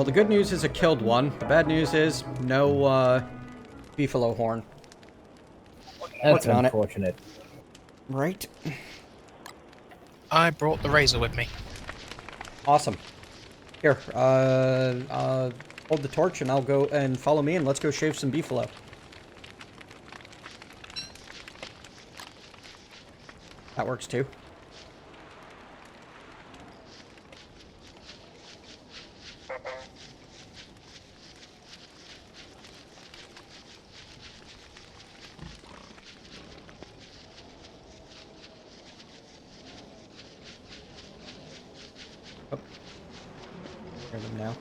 Well, the good news is it killed one. The bad news is no, beefalo horn. That's Working on it. unfortunate. Right? I brought the razor with me. Awesome. Here, hold the torch and I'll go and follow me and let's go shave some beefalo. That works too. Oh. Hear them now.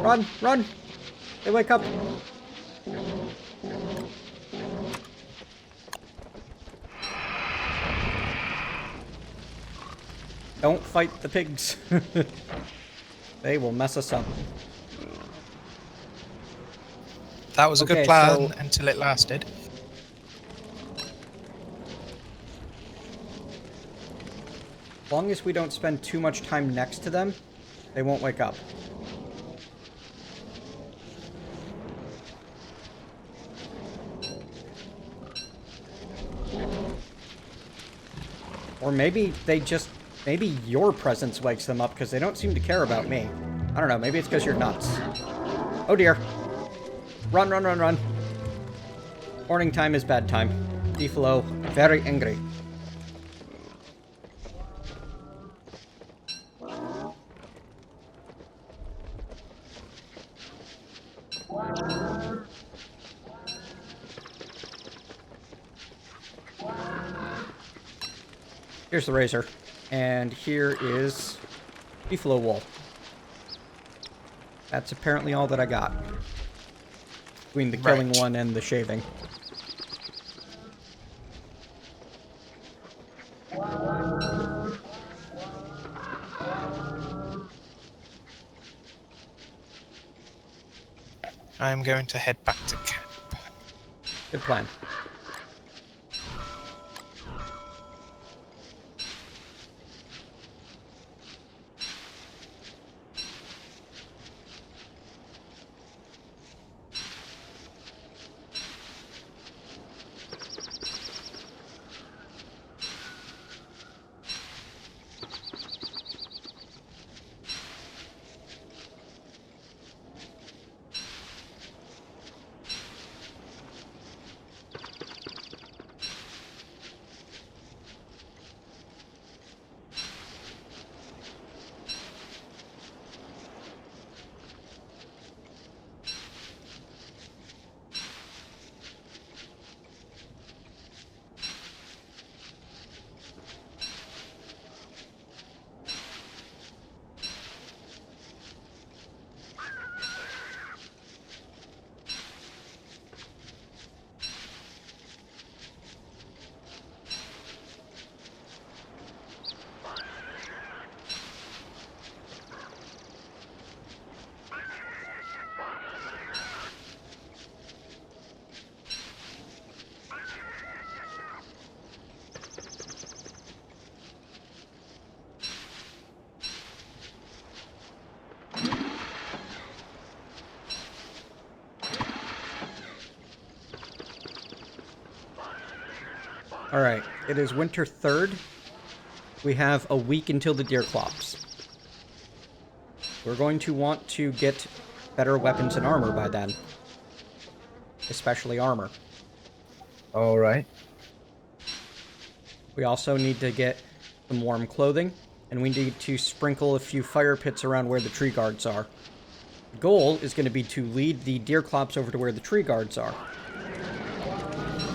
Run! Run! They wake up! Don't fight the pigs. They will mess us up. That was a Okay, good plan so- until it lasted. As long as we don't spend too much time next to them, they won't wake up. Or maybe they just... Maybe your presence wakes them up because they don't seem to care about me. I don't know, maybe it's because you're nuts. Oh dear. Run, run, run, run. Morning time is bad time. Beefalo, very angry. Here's the razor. And here is beefalo wool. That's apparently all that I got. Between the killing Right. one and the shaving. I'm going to head back to camp. Good plan. Alright, it is winter 3rd. We have a week until the deer clops. We're going to want to get better weapons and armor by then. Especially armor. Alright. We also need to get some warm clothing, and we need to sprinkle a few fire pits around where the tree guards are. The goal is going to be to lead the deer clops over to where the tree guards are.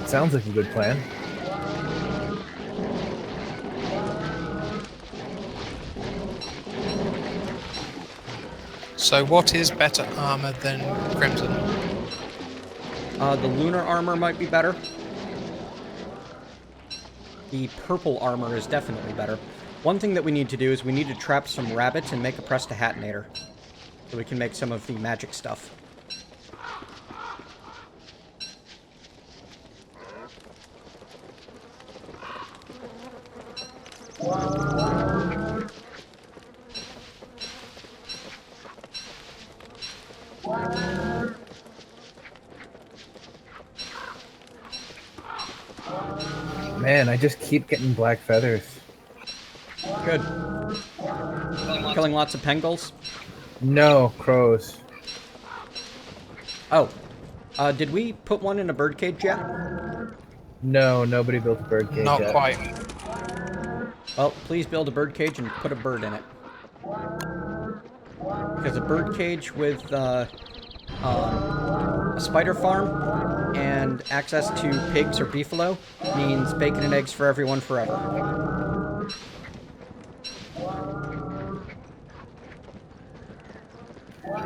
Sounds like a good plan. So what is better armor than Crimson? The lunar armor might be better. The purple armor is definitely better. One thing that we need to do is we need to trap some rabbits and make a Prestihatinator. So we can make some of the magic stuff. Man, I just keep getting black feathers. Good. Killing lots of pengulls? No, crows. Oh. Did we put one in a birdcage yet? No, nobody built a bird cage Not yet. quite. Well, please build a birdcage and put a bird in it. Because a birdcage with a spider farm and access to pigs or beefalo means bacon and eggs for everyone forever.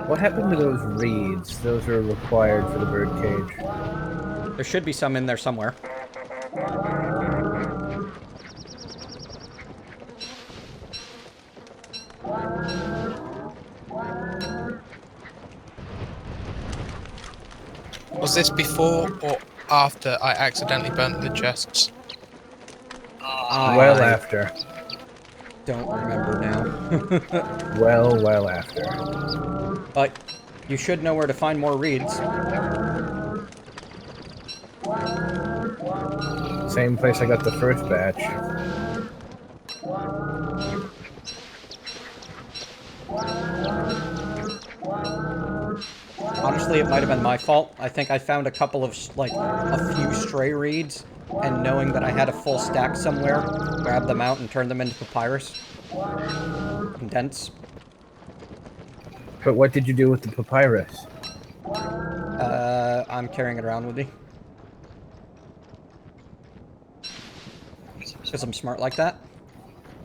What happened to those reeds? Those are required for the bird cage. There should be some in there somewhere. Was this before or after I accidentally burnt the chests? Well after. Don't remember now. Well after. But you should know where to find more reeds. Same place I got the first batch. Honestly, it might have been my fault. I think I found a couple of, like, a few stray reeds, and knowing that I had a full stack somewhere, grabbed them out and turned them into papyrus. Condense. But what did you do with the papyrus? I'm carrying it around with me. Because I'm smart like that.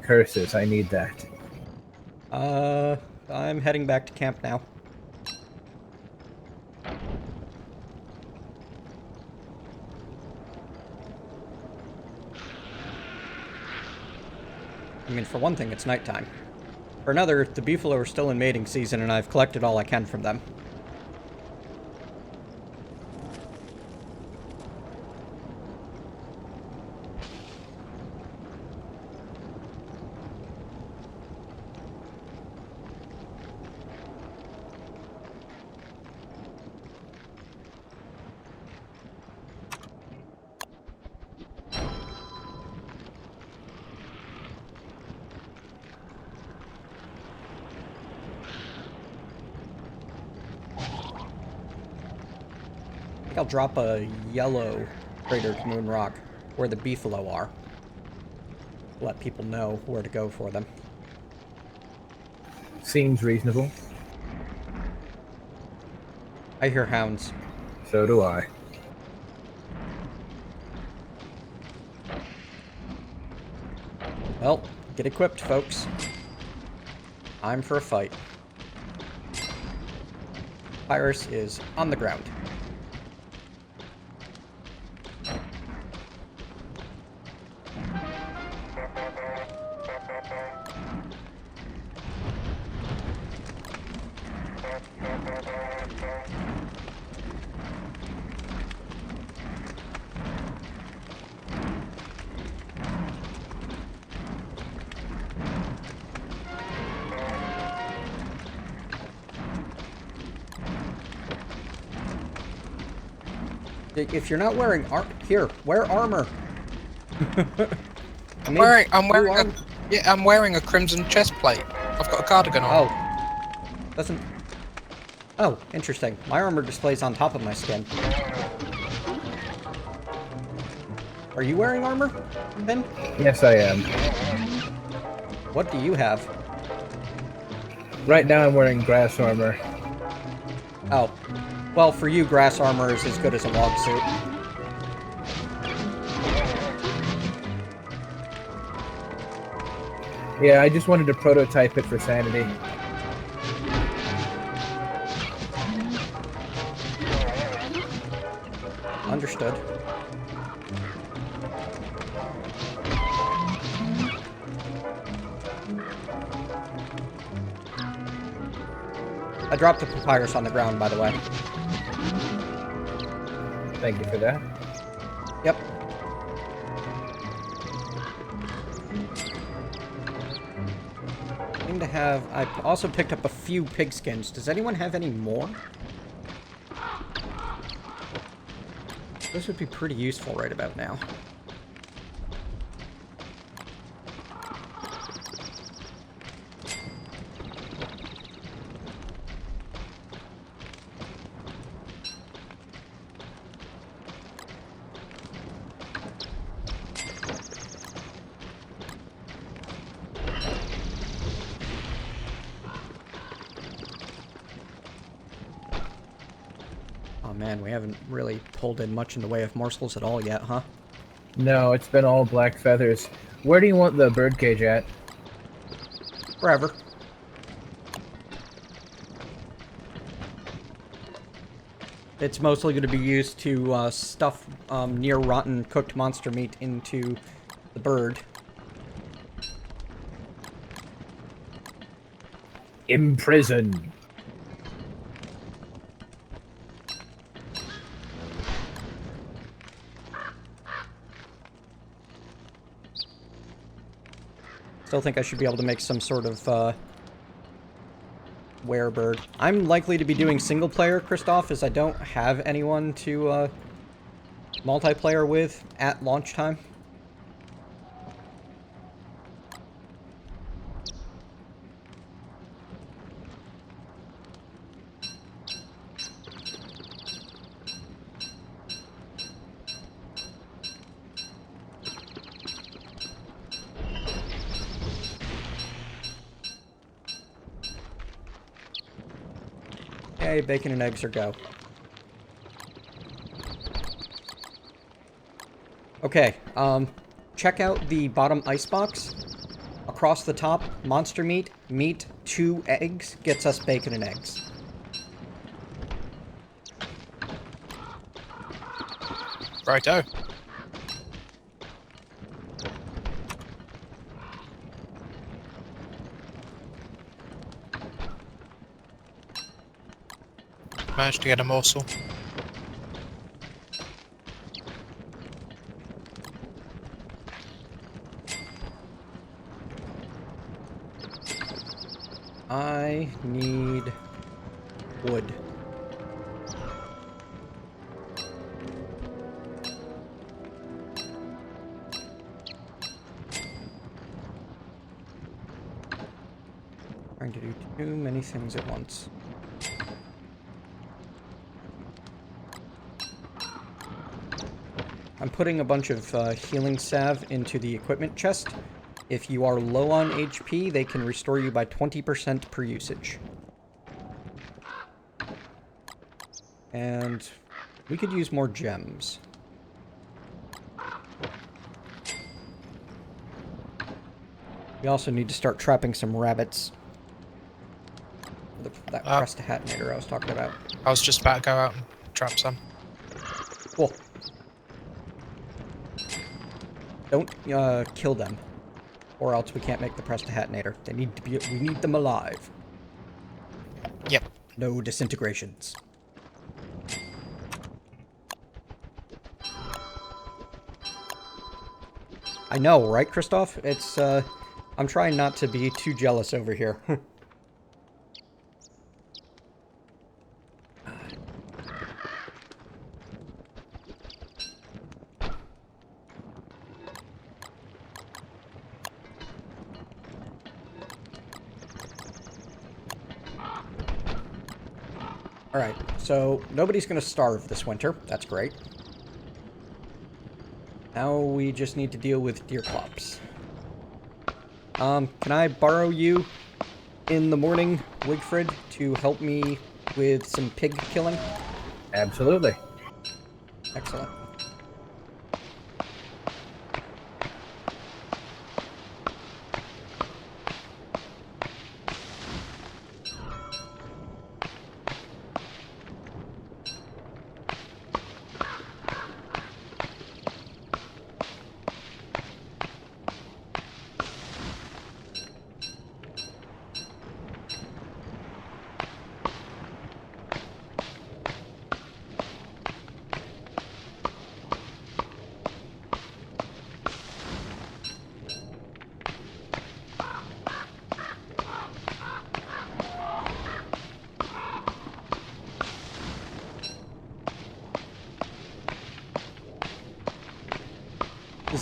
Curses, I need that. I'm heading back to camp now. I mean, for one thing, it's nighttime. For another, the beefalo are still in mating season, and I've collected all I can from them. I think I'll drop a yellow cratered moon rock where the beefalo are. Let people know where to go for them. Seems reasonable. I hear hounds. So do I. Well, get equipped, folks. Time for a fight. Pyrus is on the ground. If you're not wearing wear armor. I'm wearing a crimson chest plate. I've got a cardigan on. Oh. Doesn't... Oh, interesting. My armor displays on top of my skin. Are you wearing armor, Ben? Yes, I am. What do you have? Right now I'm wearing grass armor. Oh. Well, for you, grass armor is as good as a log suit. Yeah, I just wanted to prototype it for sanity. Understood. I dropped the papyrus on the ground, by the way. Thank you for that. Yep. seem to have... I also picked up a few pig skins. Does anyone have any more? This would be pretty useful right about now. Oh man, we haven't really pulled in much in the way of morsels at all yet, huh? No, it's been all black feathers. Where do you want the birdcage at? Wherever. It's mostly going to be used to stuff near rotten cooked monster meat into the bird. Imprison. Still think I should be able to make some sort of werebird. I'm likely to be doing single player, Christoph, as I don't have anyone to multiplayer with at launch time. Okay, bacon and eggs are go. Okay, check out the bottom icebox. Across the top, monster meat, meat, 2 eggs, gets us bacon and eggs. Righto. Managed to get a morsel. I need wood. Trying to do too many things at once. I'm putting a bunch of healing salve into the equipment chest. If you are low on HP, they can restore you by 20% per usage. And we could use more gems. We also need to start trapping some rabbits. That Prestihatinator I was talking about. I was just about to go out and trap some. Cool. Don't kill them, or else we can't make the Prestihatinator. They need to be. We need them alive. Yep. No disintegrations. I know, right, Christoph? It's I'm trying not to be too jealous over here. Alright, so nobody's gonna starve this winter. That's great. Now we just need to deal with deer clops. Can I borrow you in the morning, Wigfrid, to help me with some pig killing? Absolutely. Excellent.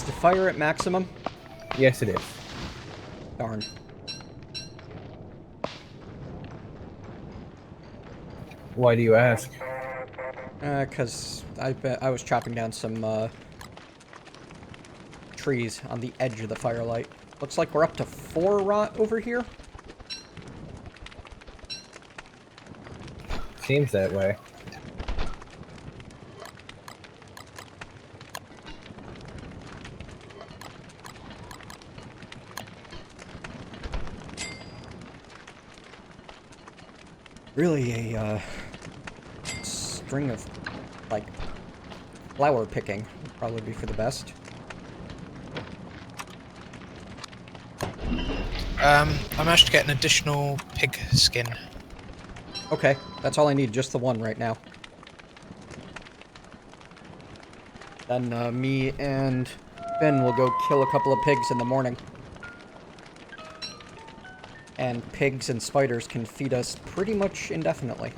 the fire at maximum? Yes, it is. Darn. Why do you ask? Because I was chopping down some trees on the edge of the firelight. Looks like we're up to 4 rot over here. Seems that way. Really a string of, like, flower picking would probably be for the best. I managed to get an additional pig skin. Okay, that's all I need, just the one right now. Then me and Finn will go kill a couple of pigs in the morning. And pigs and spiders can feed us pretty much indefinitely.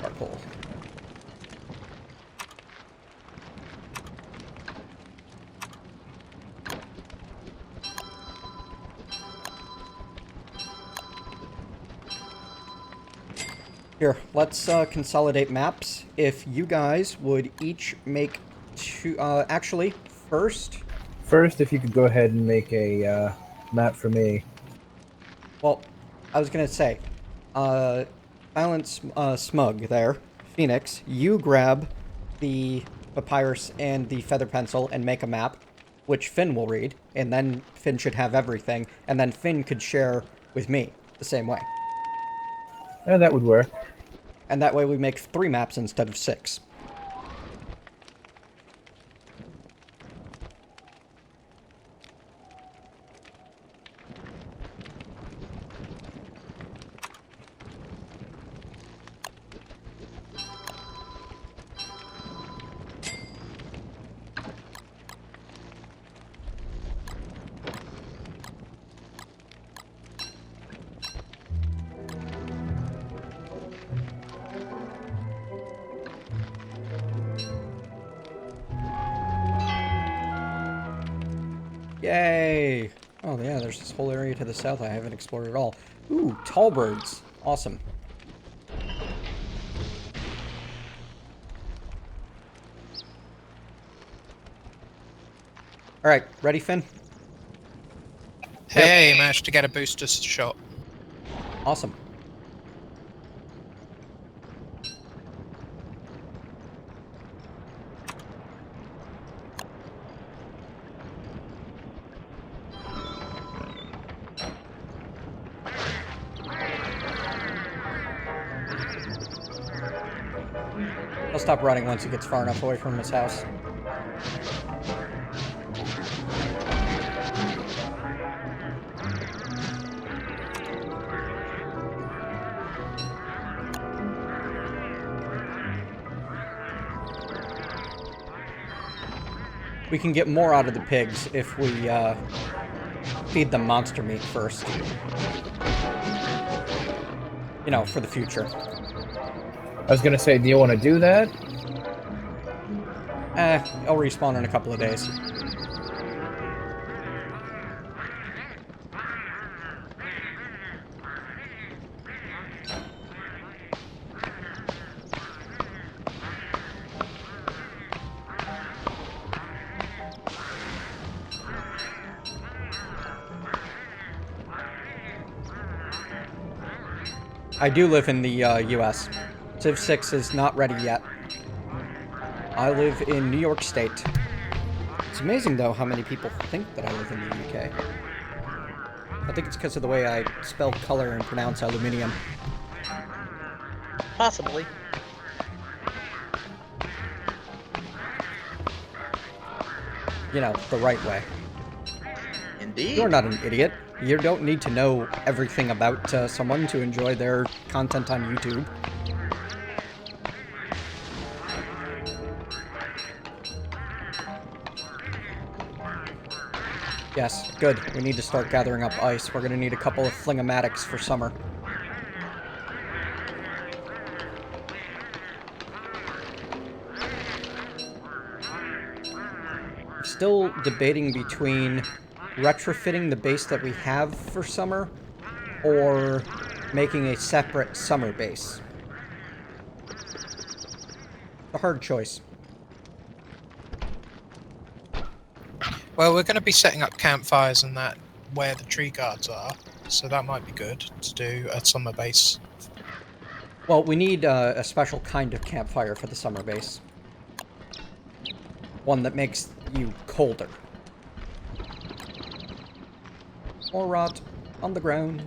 Charcoal. Here, let's consolidate maps. If you guys would each make 2, actually, first... First, if you could go ahead and make a map for me. Well, I was gonna say, Silent Smug there, Phoenix, you grab the papyrus and the feather pencil and make a map, which Finn will read, and then Finn should have everything, and then Finn could share with me the same way. Yeah, that would work. And that way we make 3 maps instead of 6. Yay! Oh yeah, there's this whole area to the south I haven't explored at all. Ooh, tall birds. Awesome. Alright, ready, Finn? Hey, managed to get a booster shot. Awesome. He'll stop running once he gets far enough away from his house. We can get more out of the pigs if we feed them monster meat first. You know, for the future. I was gonna say, do you want to do that? I'll respawn in a couple of days. I do live in the US. Civ 6 is not ready yet. I live in New York State. It's amazing, though, how many people think that I live in the UK. I think it's because of the way I spell color and pronounce aluminium. Possibly. You know, the right way. Indeed. You're not an idiot. You don't need to know everything about someone to enjoy their content on YouTube. Yes, good. We need to start gathering up ice. We're gonna need a couple of flingamatics for summer. still debating between retrofitting the base that we have for summer or making a separate summer base. A hard choice. Well, we're going to be setting up campfires and that where the tree guards are, so that might be good to do at summer base. Well, we need a special kind of campfire for the summer base. One that makes you colder. Or rot on the ground.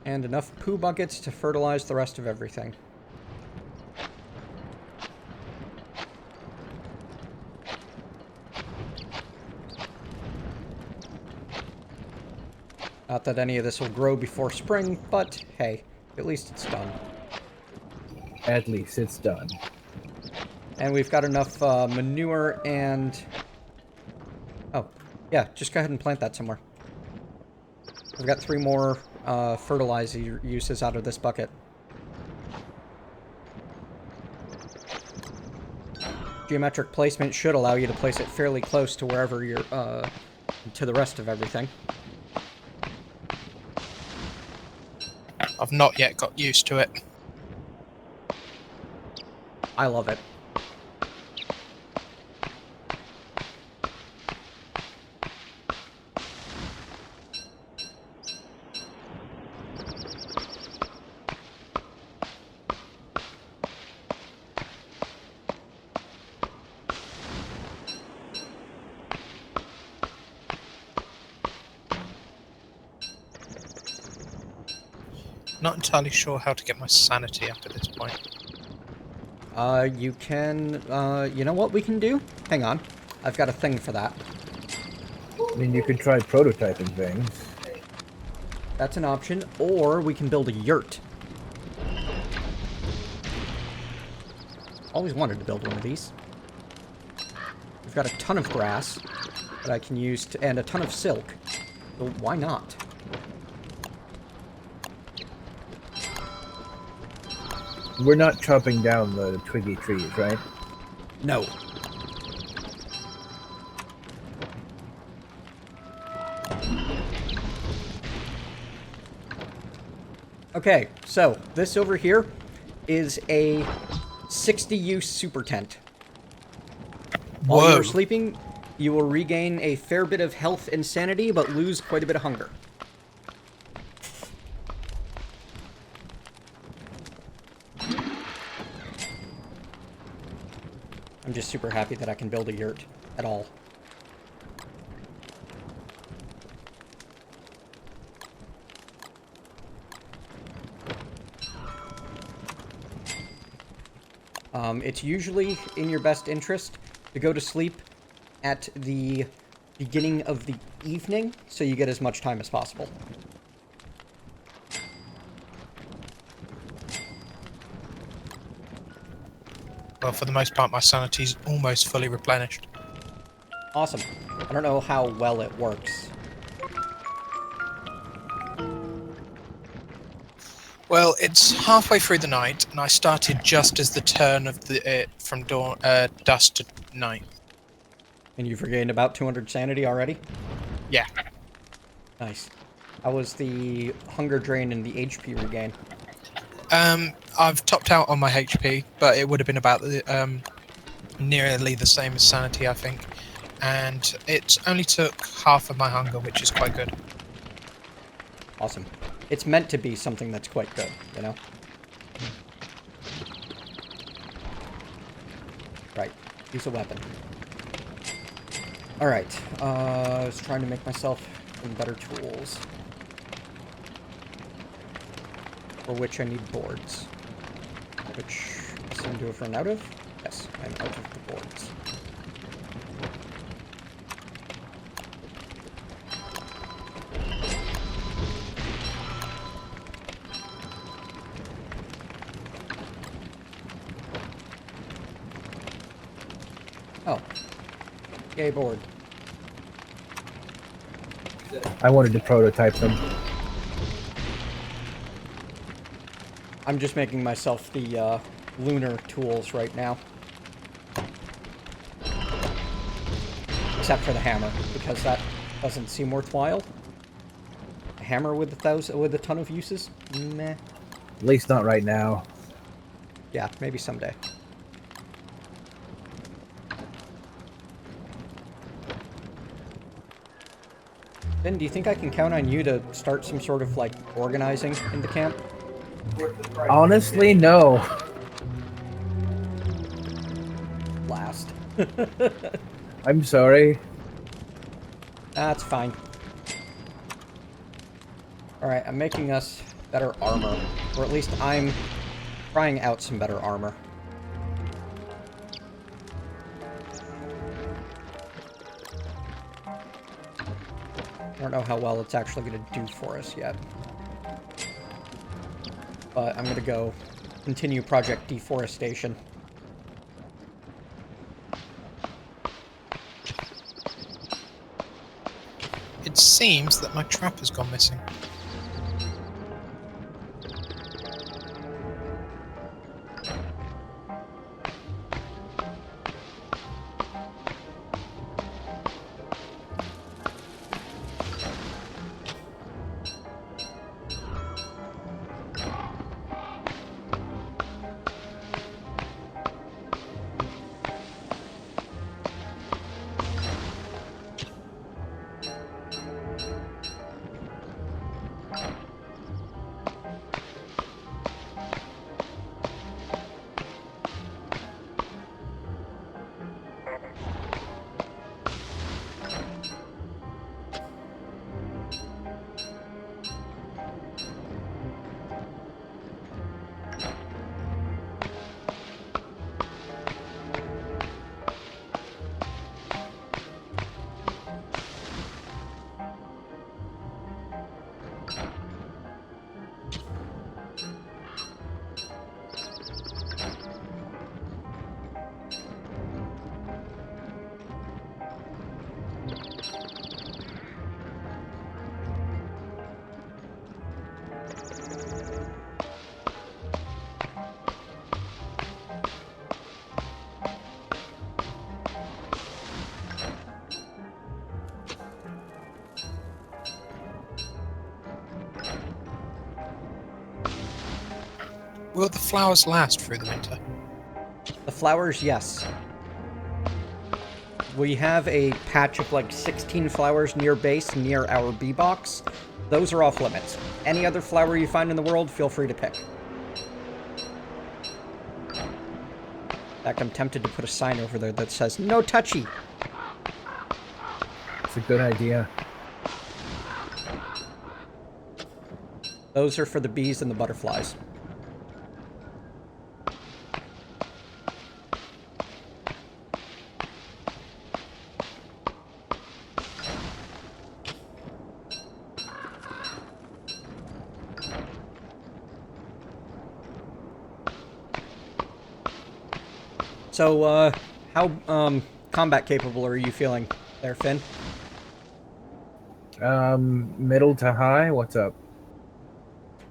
And enough poo buckets to fertilize the rest of everything. Not that any of this will grow before spring, but hey, at least it's done. At least it's done. And we've got enough manure and... Oh, yeah, just go ahead and plant that somewhere. We've got 3 more fertilizer uses out of this bucket. Geometric placement should allow you to place it fairly close to wherever you're, to the rest of everything. I've not yet got used to it. I love it. Not entirely sure how to get my sanity up at this point. You can, you know what we can do? Hang on. I've got a thing for that. I mean, you could try prototyping things. That's an option. Or we can build a yurt. Always wanted to build one of these. We've got a ton of grass that I can use to, and a ton of silk. So why not? We're not chopping down the twiggy trees, right? No. Okay, so this over here is a 60-use super tent. While Whoa. you're sleeping, you will regain a fair bit of health and sanity, but lose quite a bit of hunger. I'm just super happy that I can build a yurt at all. It's usually in your best interest to go to sleep at the beginning of the evening, so you get as much time as possible. Well, for the most part, my sanity's almost fully replenished. Awesome. I don't know how well it works. Well, it's halfway through the night, and I started just as the turn of the from dawn, dusk to night. And you've regained about 200 sanity already? Yeah. Nice. How was the hunger drain and the HP regain? I've topped out on my HP, but it would have been about the, nearly the same as sanity, I think. And it only took half of my hunger, which is quite good. Awesome. It's meant to be something that's quite good, you know? Right. Use a weapon. Alright. I was trying to make myself some better tools. For which I need boards. Which I seem to have run out of. Yes, I'm out of the boards. Oh. Yay, board. I wanted to prototype them. I'm just making myself the lunar tools right now. Except for the hammer, because that doesn't seem worthwhile. A hammer with a ton of uses? Meh. At least not right now. Yeah, maybe someday. Ben, do you think I can count on you to start some sort of, like, organizing in the camp? Honestly, no. Last. I'm sorry. That's fine. Alright, I'm making us better armor. Or at least I'm trying out some better armor. I don't know how well it's actually going to do for us yet. But I'm going to go continue Project Deforestation. It seems that my trap has gone missing. Will the flowers last through the winter? The flowers, yes. We have a patch of like 16 flowers near base, near our bee box. Those are off limits. Any other flower you find in the world, feel free to pick. In fact, I'm tempted to put a sign over there that says, "No touchy." It's a good idea. Those are for the bees and the butterflies. So, how, combat capable are you feeling there, Finn? Middle to high? What's up?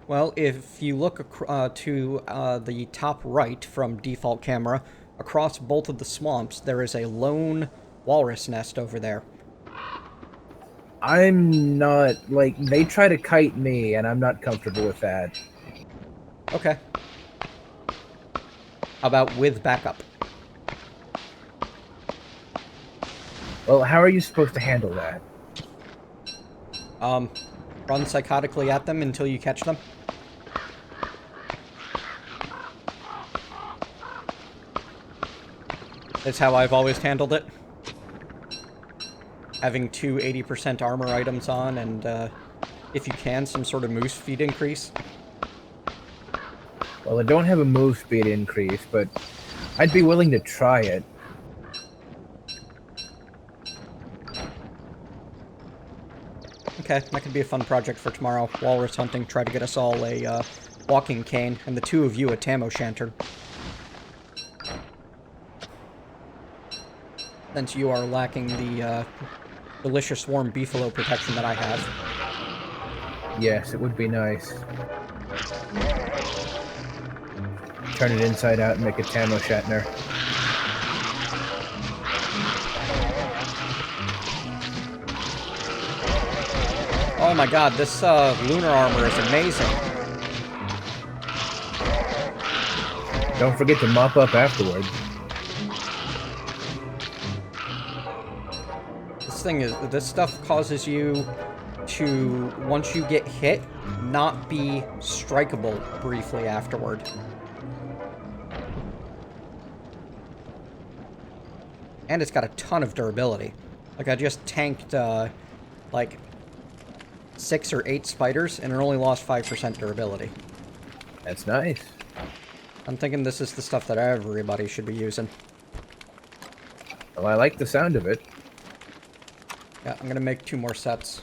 Well, if you look to the top right from default camera, across both of the swamps, there is a lone walrus nest over there. I'm not, like, they try to kite me, and I'm not comfortable with that. Okay. How about with backup? Well, how are you supposed to handle that? Run psychotically at them until you catch them. That's how I've always handled it. Having two 80% armor items on, and, if you can, some sort of moose speed increase. Well, I don't have a move speed increase, but I'd be willing to try it. Okay, that could be a fun project for tomorrow. Walrus hunting, try to get us all a, walking cane, and the two of you a tam o' shanter. Since you are lacking the, delicious warm beefalo protection that I have. Yes, it would be nice. turn it inside out and make a Tamo Shatner. Oh my god, this lunar armor is amazing. Don't forget to mop up afterward. This stuff causes you to, once you get hit, not be strikeable briefly afterward. And it's got a ton of durability. Like, I just tanked, like, 6 or 8 spiders, and it only lost 5% durability. That's nice. I'm thinking this is the stuff that everybody should be using. Well, I like the sound of it. Yeah, I'm gonna make 2 more sets.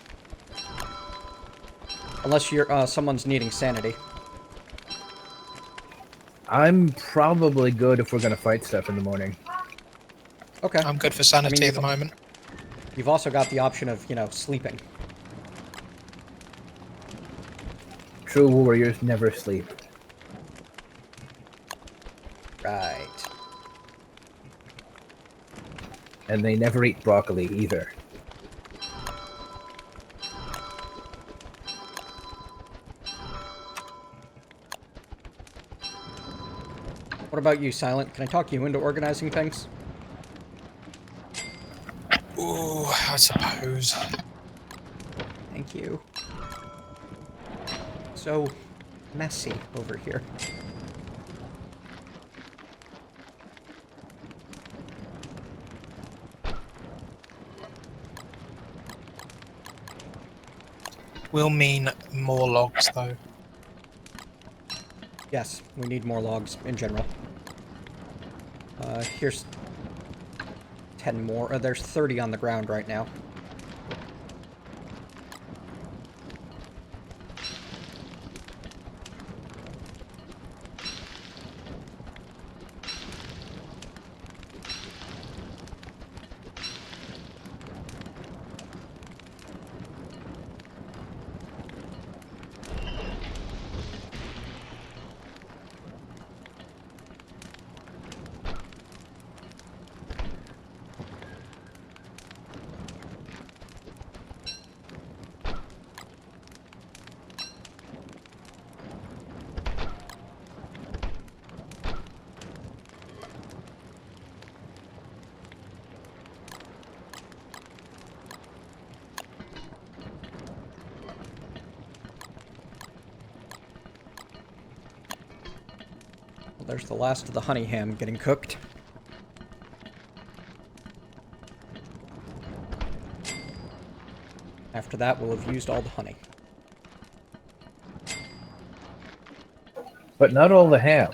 Unless you're, someone's needing sanity. I'm probably good if we're gonna fight stuff in the morning. Okay. I'm good for sanity at the moment. You've also got the option of, you know, sleeping. True warriors never sleep. Right. And they never eat broccoli either. What about you, Silent? Can I talk you into organizing things? Ooh, I suppose. Thank you. So messy over here. Will mean more logs, though. Yes, we need more logs in general. Here's 10 more. There's 30 on the ground right now. There's the last of the honey ham getting cooked. After that, we'll have used all the honey. But not all the ham.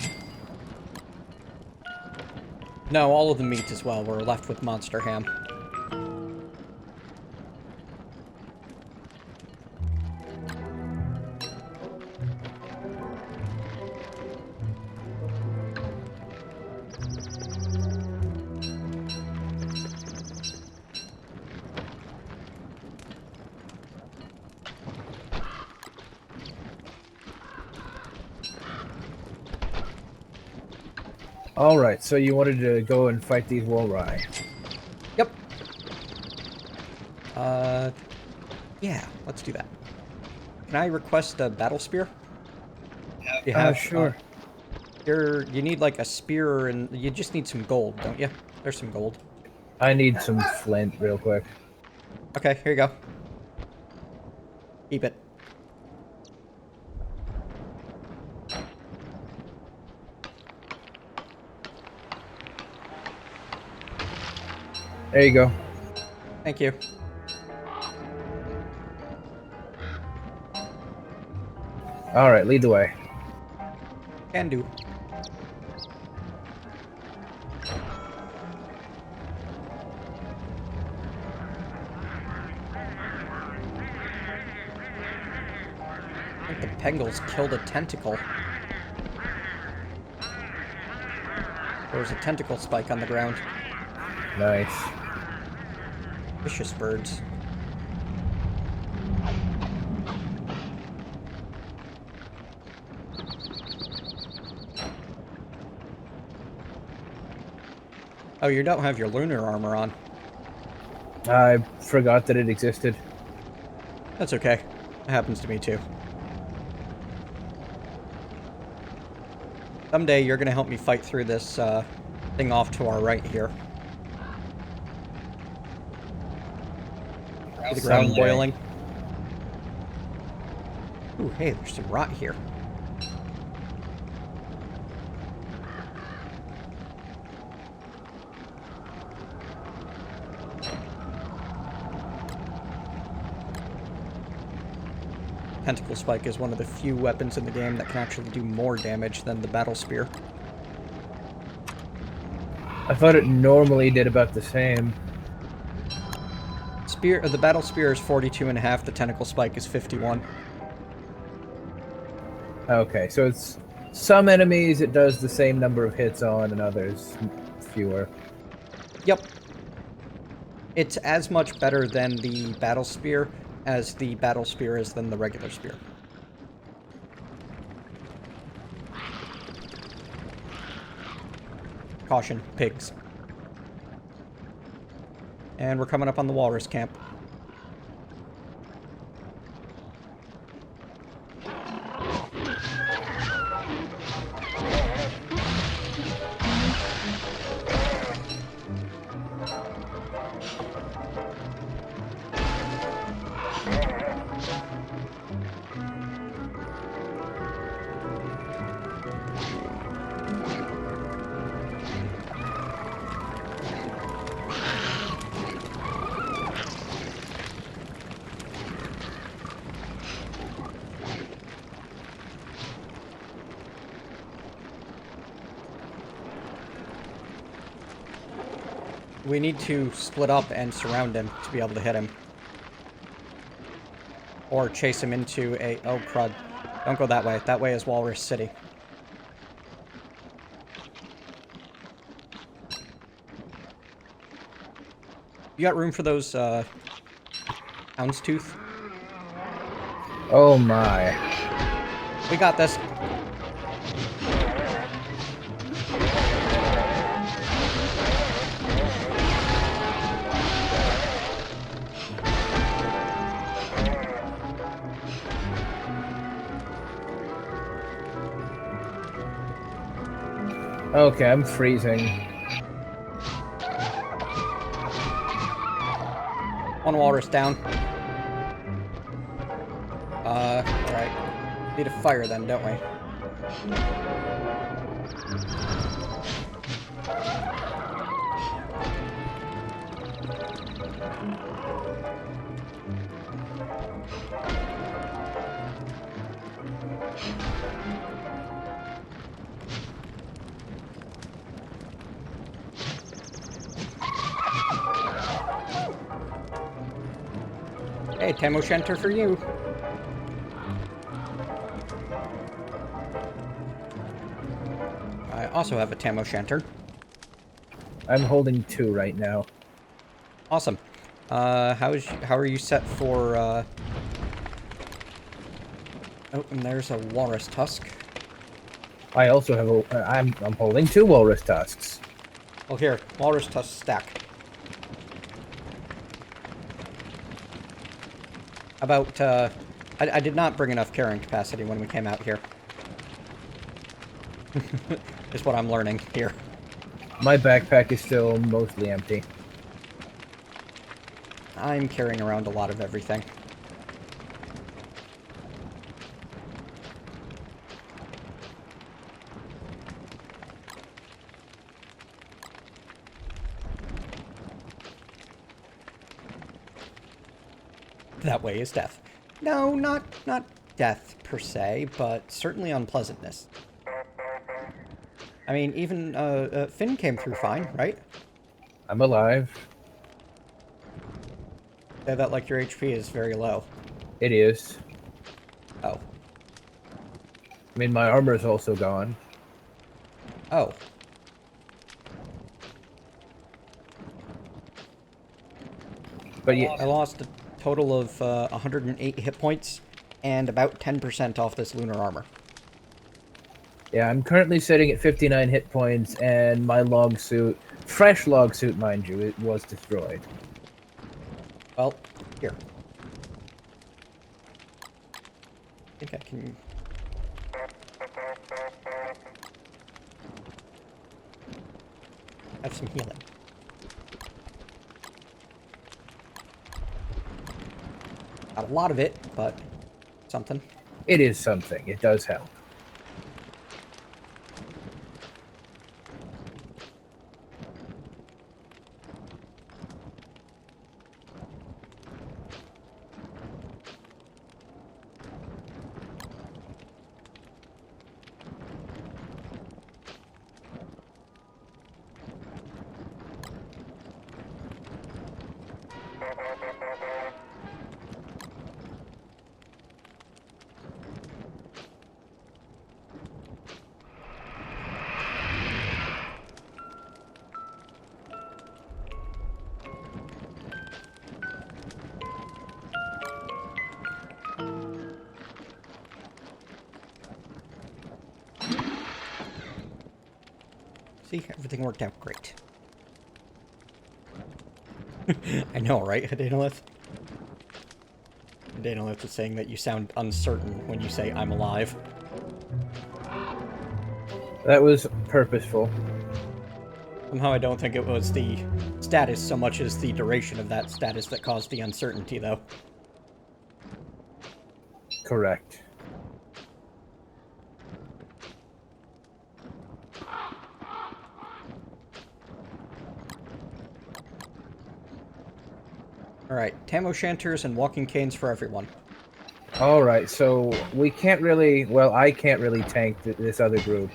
No, all of the meat as well. We're left with monster ham. Alright, so you wanted to go and fight these Wolrai. Yep. Yeah, let's do that. Can I request a battle spear? You have, sure. You need like a spear, and you just need some gold, don't you? There's some gold. I need some flint real quick. Okay, here you go. Keep it. There you go. Thank you. Alright, lead the way. Can do. I think the Pengals killed a tentacle. There was a tentacle spike on the ground. Nice. Vicious birds. Oh, you don't have your lunar armor on. I forgot that it existed. That's okay. It happens to me too. Someday you're gonna help me fight through this thing off to our right here. See the ground Someday. boiling? Ooh, hey, there's some rot here. Tentacle Spike is one of the few weapons in the game that can actually do more damage than the Battle Spear. I thought it normally did about the same. The Battle Spear is 42.5, the Tentacle Spike is 51. Okay, so it's some enemies it does the same number of hits on, and others fewer. Yep. It's as much better than the Battle Spear as the Battle Spear is than the regular spear. Caution, pigs. And we're coming up on the walrus camp. We need to split up and surround him to be able to hit him. Or chase him into a... Oh, crud. Don't go that way. That way is Walrus City. You got room for those, Houndstooth? Oh my. We got this. Okay, I'm freezing. One walrus down. Alright. Need a fire then, don't we? Hey, Tam O'Shanter for you. I also have a Tam O'Shanter. I'm holding 2 right now. Awesome. How are you set for, Oh, and there's a walrus tusk. I also have a... I'm holding 2 walrus tusks. Oh, here. Walrus tusk stack. About, I did not bring enough carrying capacity when we came out here. Is what I'm learning here. My backpack is still mostly empty. I'm carrying around a lot of everything. That way is death. No, not death per se, but certainly unpleasantness. I mean, even Finn came through fine, right? I'm alive. Yeah, that like your HP is very low. It is. Oh. I mean, my armor is also gone. Oh. But yeah, I lost a total of 108 hit points and about 10% off this lunar armor. yeah, I'm currently sitting at 59 hit points, and my log suit fresh log suit, mind you, it was destroyed. Well, here. I think I can... have some healing. Not a lot of it, but something. It is something. It does help. See, everything worked out great. I know, right, Adanolith? Adanolith is saying that you sound uncertain when you say, I'm alive. That was purposeful. Somehow I don't think it was the status so much as the duration of that status that caused the uncertainty, though. Correct. Alright, tam o'shanters and walking canes for everyone. Alright, so we can't really... Well, I can't really tank this other group.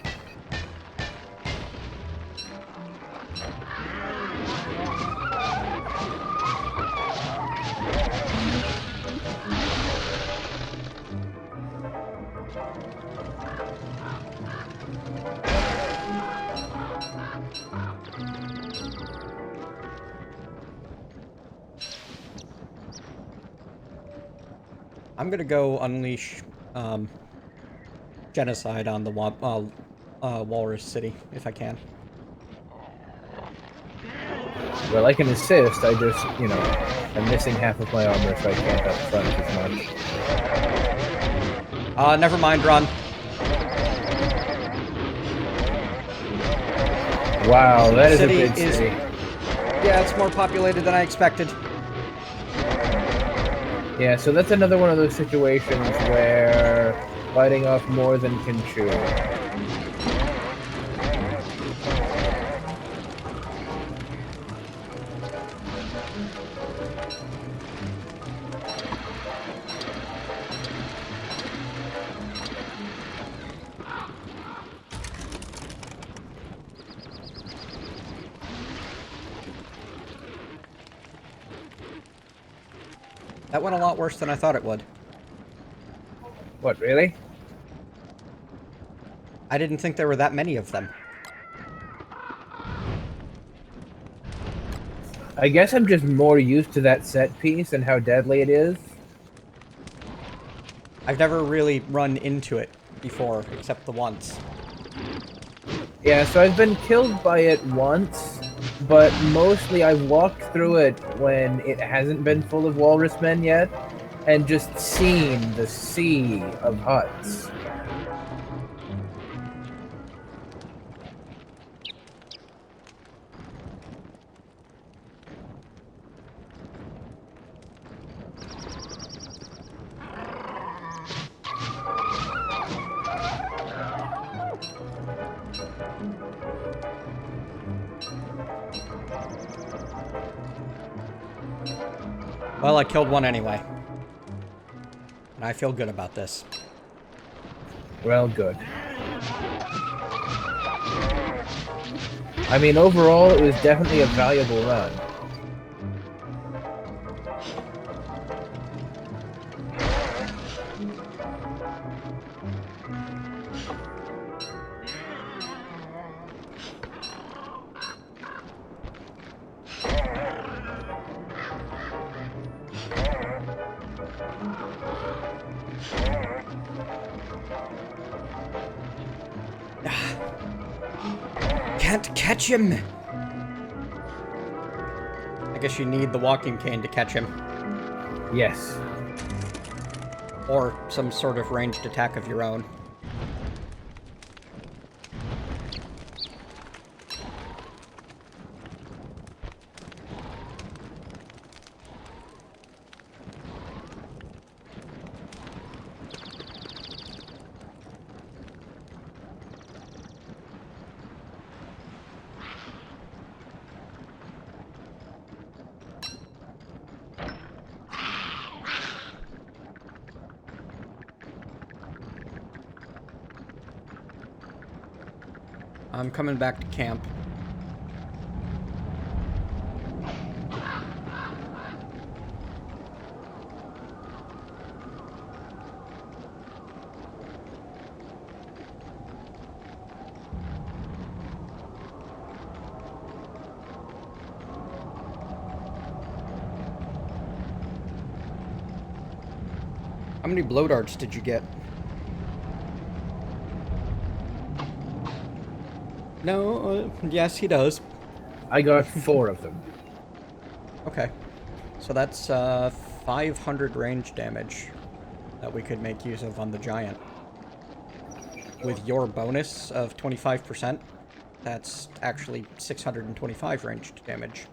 I'm gonna go unleash genocide on the Walrus City, if I can. Well, I can assist, I just, you know, I'm missing half of my armor, so I can't up front as much. Never mind, run. Wow, that is a City big is- city. Yeah, it's more populated than I expected. Yeah, so that's another one of those situations where biting off more than can chew. That went a lot worse than I thought it would. What, really? I didn't think there were that many of them. I guess I'm just more used to that set piece and how deadly it is. I've never really run into it before, except the once. Yeah, so I've been killed by it once, but mostly I've walked through it when it hasn't been full of walrus men yet, and just seen the sea of huts. Well, I killed one anyway. And I feel good about this. Well, good. I mean, overall, it was definitely a valuable run. Can't catch him! I guess you need the walking cane to catch him. Yes. Or some sort of ranged attack of your own. I'm coming back to camp. How many blow darts did you get? No, yes, he does. I got 4 of them. Okay. So that's 500 range damage that we could make use of on the giant. With your bonus of 25%, that's actually 625 ranged damage.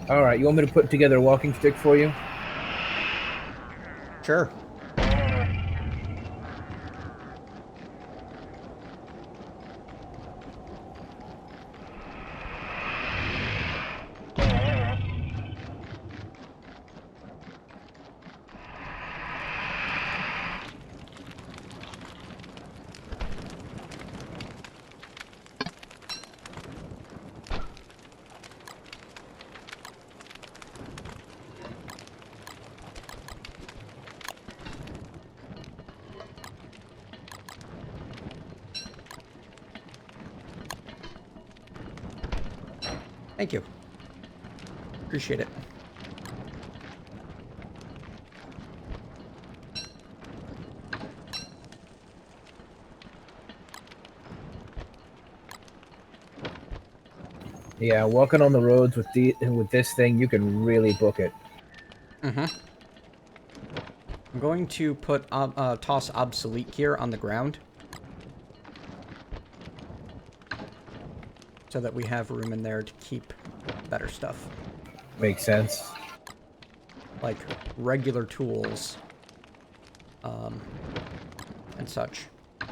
Alright, you want me to put together a walking stick for you? Sure. Thank you. Appreciate it. Yeah, walking on the roads with this thing, you can really book it. Mm-hmm. I'm going to put toss obsolete gear on the ground so that we have room in there to keep better stuff. Makes sense. Like regular tools and such. I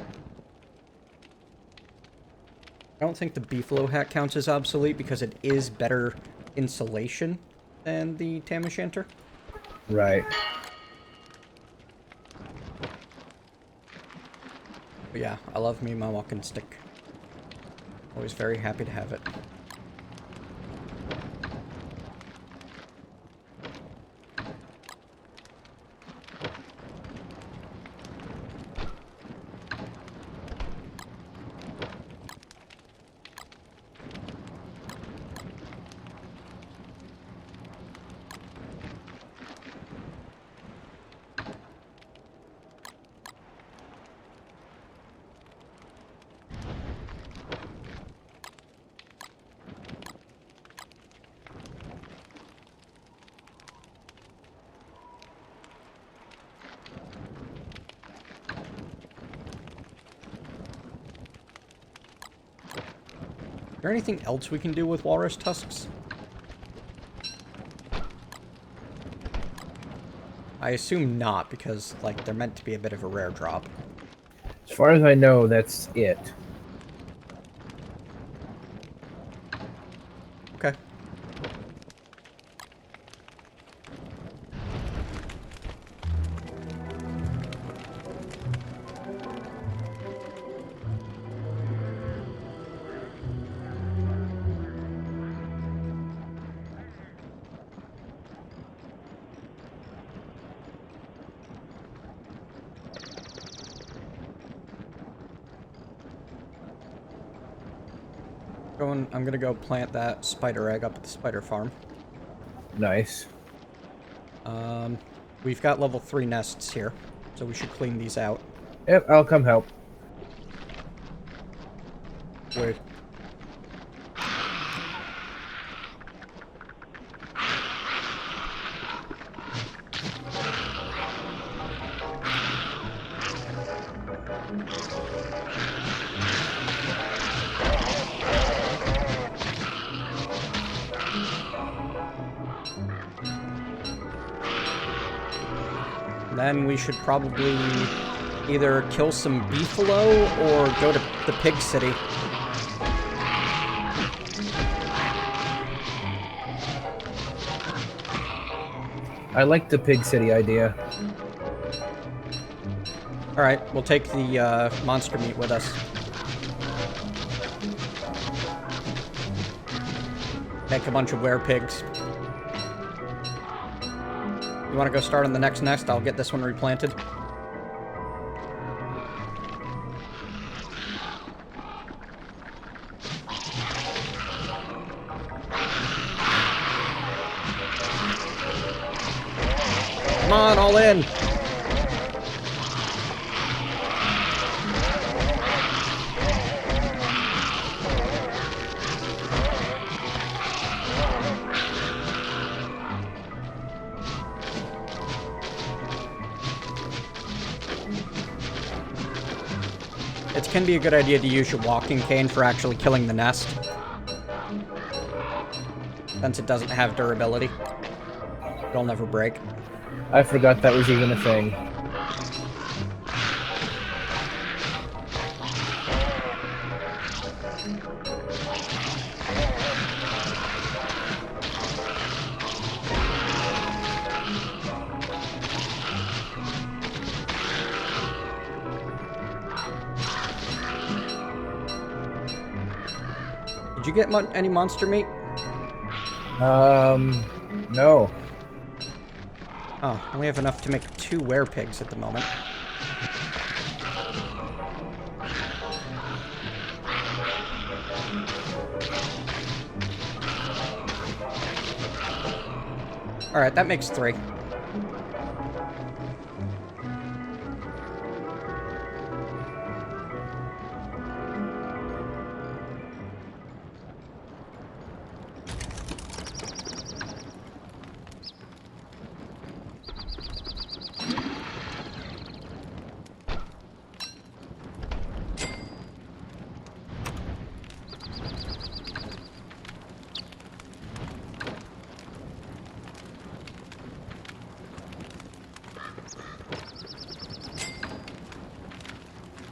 don't think the beefalo hat counts as obsolete because it is better insulation than the tam o'shanter. Right. But yeah, I love me my walking stick. Always very happy to have it. Is there anything else we can do with walrus tusks? I assume not, because, like, they're meant to be a bit of a rare drop. As far as I know, that's it. Okay. I'm gonna go plant that spider egg up at the spider farm. Nice. We've got level 3 nests here, so we should clean these out. Yep, I'll come help. Wait. Then we should probably either kill some beefalo or go to the pig city. I like the pig city idea. Alright, we'll take the monster meat with us. Make a bunch of were-pigs. You want to go start on the next nest? I'll get this one replanted. Come on, all in! It can be a good idea to use your walking cane for actually killing the nest, since it doesn't have durability. It'll never break. I forgot that was even a thing. Did you get any monster meat? No. Oh, we have enough to make 2 were-pigs at the moment. Alright, that makes 3.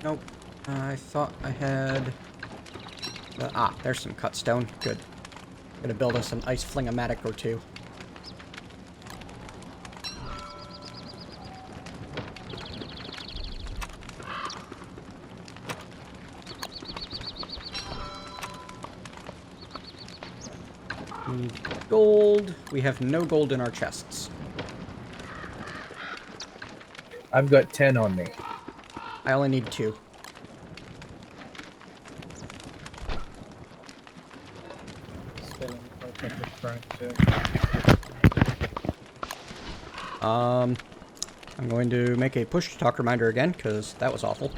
Nope. I thought I had... there's some cut stone. Good. Gonna build us an ice flingomatic or 2. Need gold. We have no gold in our chests. I've got 10 on me. I only need 2. I'm going to make a push-to-talk reminder again, because that was awful.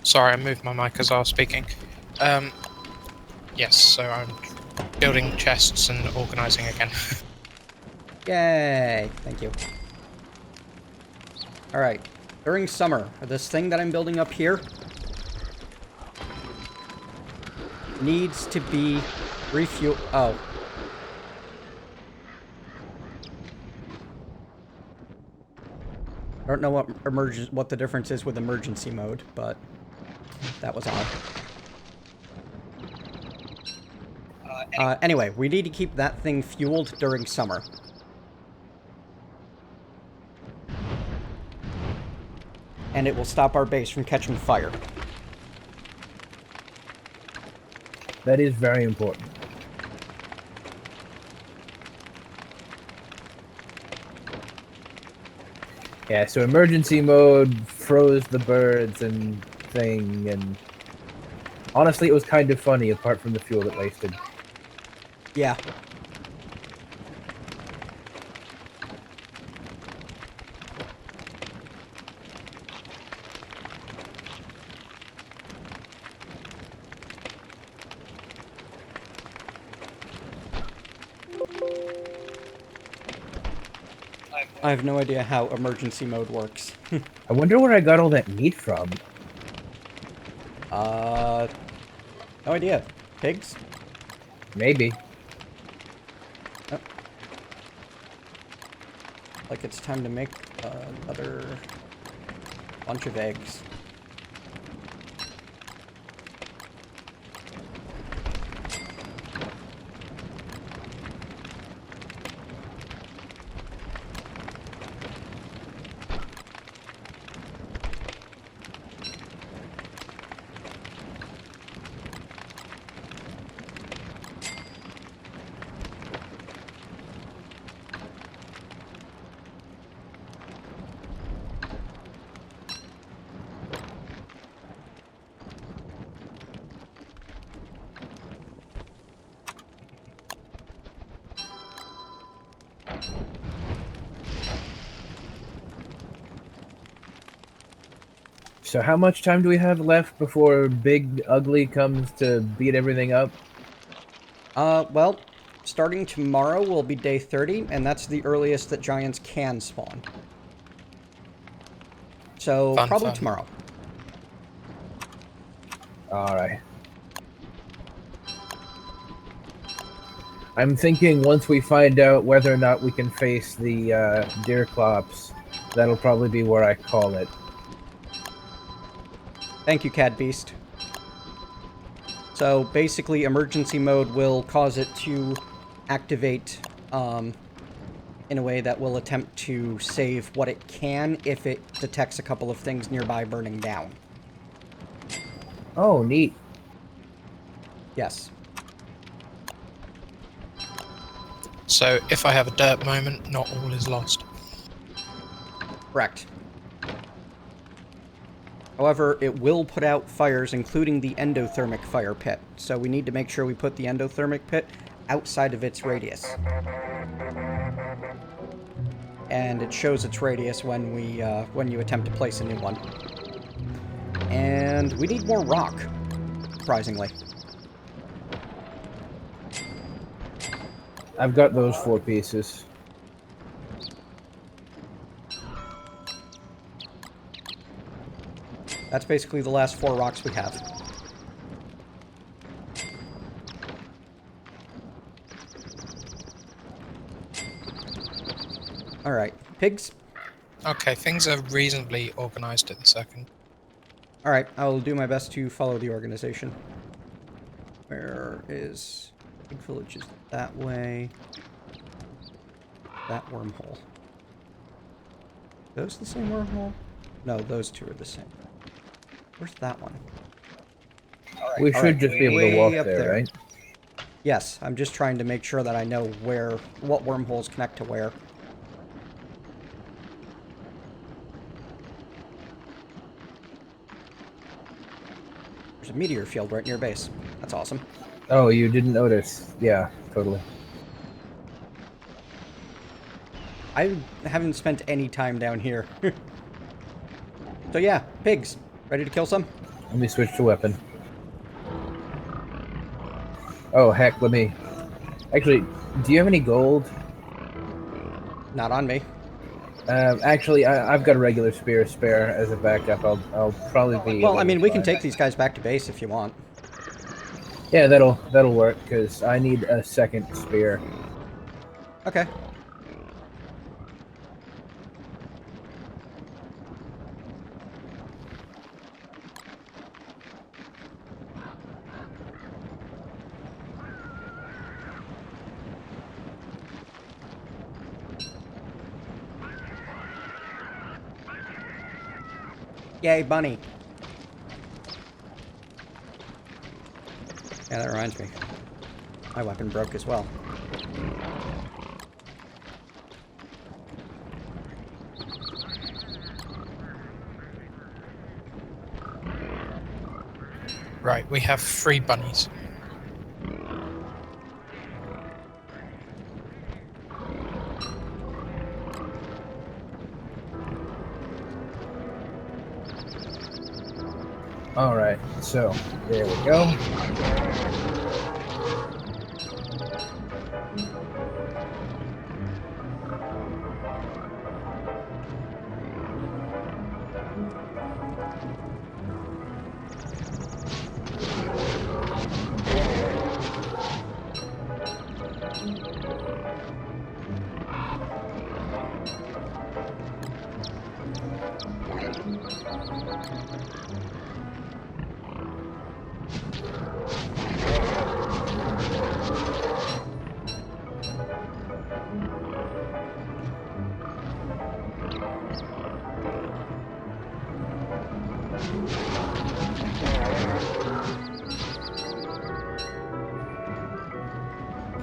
Sorry, I moved my mic as I was speaking. Yes, so I'm building chests and organising again. Yay! Thank you. Alright. During summer, this thing that I'm building up here needs to be refueled. Oh. I don't know what the difference is with emergency mode, but that was odd. Anyway, we need to keep that thing fueled during summer. And it will stop our base from catching fire. That is very important. Yeah, so emergency mode froze the birds and thing, and honestly, it was kind of funny apart from the fuel it wasted. Yeah. I have no idea how emergency mode works. I wonder where I got all that meat from. No idea. Pigs? Maybe. like it's time to make another bunch of eggs. So how much time do we have left before Big Ugly comes to beat everything up? Well, starting tomorrow will be day 30, and that's the earliest that giants can spawn. So, Fun, probably fun. tomorrow. Alright. I'm thinking once we find out whether or not we can face the deer clops, that'll probably be where I call it. Thank you, Cad Beast. So, basically, emergency mode will cause it to activate in a way that will attempt to save what it can if it detects a couple of things nearby burning down. Oh, neat. Yes. So if I have a dirt moment, not all is lost. Correct. However, it will put out fires, including the endothermic fire pit. So we need to make sure we put the endothermic pit outside of its radius. And it shows its radius when you attempt to place a new one. And we need more rock, surprisingly. I've got those 4 pieces. That's basically the last 4 rocks we have. Alright, pigs. Okay, things are reasonably organized at the second. Alright, I will do my best to follow the organization. Where is... Pig Village is that way. That wormhole. Those the same wormhole? No, those two are the same. Where's that one? We should just be able to way walk up there, there. right? Yes, I'm just trying to make sure that I know what wormholes connect to where. There's a meteor field right near base. That's awesome. Oh, you didn't notice. Yeah, totally. I haven't spent any time down here. So yeah, pigs. Ready to kill some? Let me switch to weapon. Oh, heck, let me... Actually, do you have any gold? Not on me. Actually, I've got a regular spear spare as a backup. I'll probably be... Well, I able mean, to we can find- take these guys back to base if you want. Yeah, that'll work, because I need a second spear. Okay. Yay, bunny. Yeah, that reminds me. My weapon broke as well. Right, we have 3 bunnies. Alright, so, there we go.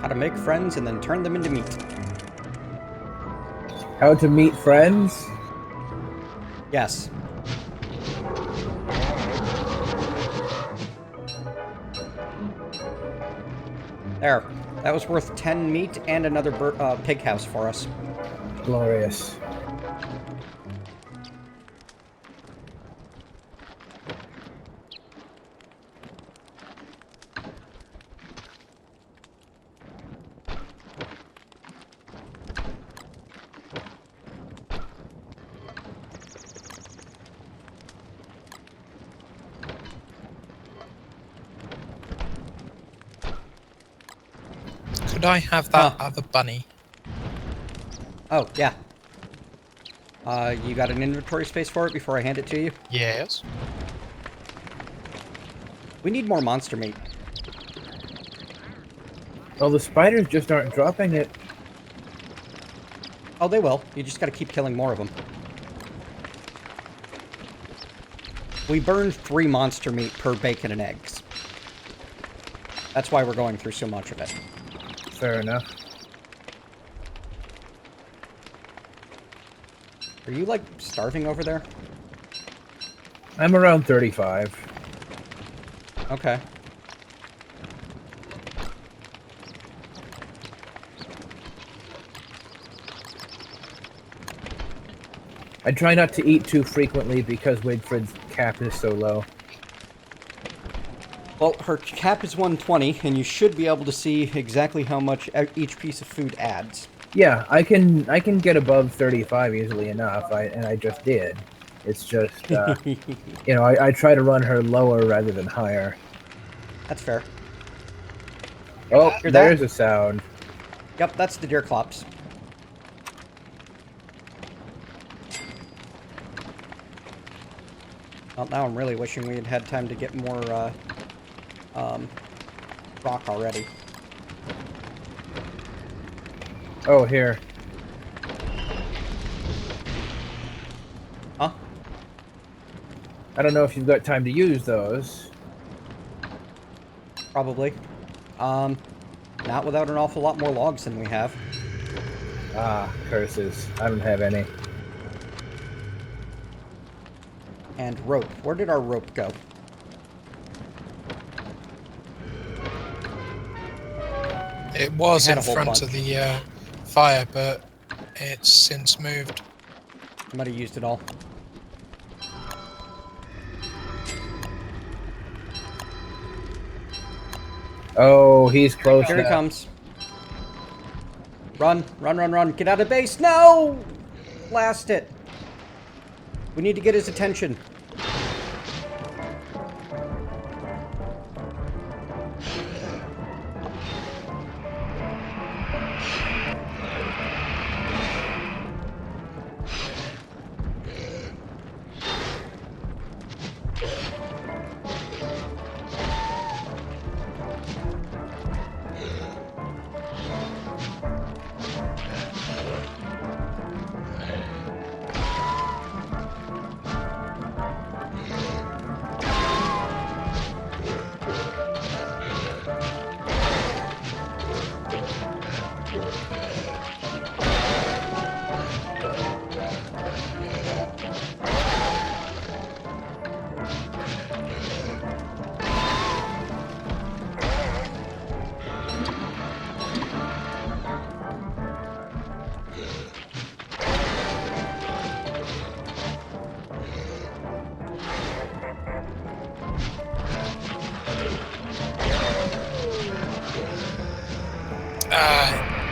How to make friends and then turn them into meat. How to meet friends? Yes. There. That was worth 10 meat and another pig house for us. Glorious. Could I have that other bunny? Oh, yeah. You got an inventory space for it before I hand it to you? Yes. We need more monster meat. Well, the spiders just aren't dropping it. Oh, they will. You just gotta keep killing more of them. We burned 3 monster meat per bacon and eggs. That's why we're going through so much of it. Fair enough. Are you, like, starving over there? I'm around 35. Okay. I try not to eat too frequently because Wigfrid's cap is so low. Well, her cap is 120, and you should be able to see exactly how much each piece of food adds. Yeah, I can get above 35 easily enough, and I just did. It's just, you know, I try to run her lower rather than higher. That's fair. Oh, Hear there's that? a sound. Yep, that's the deer clops. Well, now I'm really wishing we had had time to get more, rock already. Oh, here. Huh? I don't know if you've got time to use those. Probably. Not without an awful lot more logs than we have. Ah, curses. I don't have any. And rope. Where did our rope go? It was We had in a whole front bunch. of the fire, but it's since moved. I might have used it all. Oh, he's close Here he now. comes. Run, run, run, run. Get out of base. No! Blast it. We need to get his attention.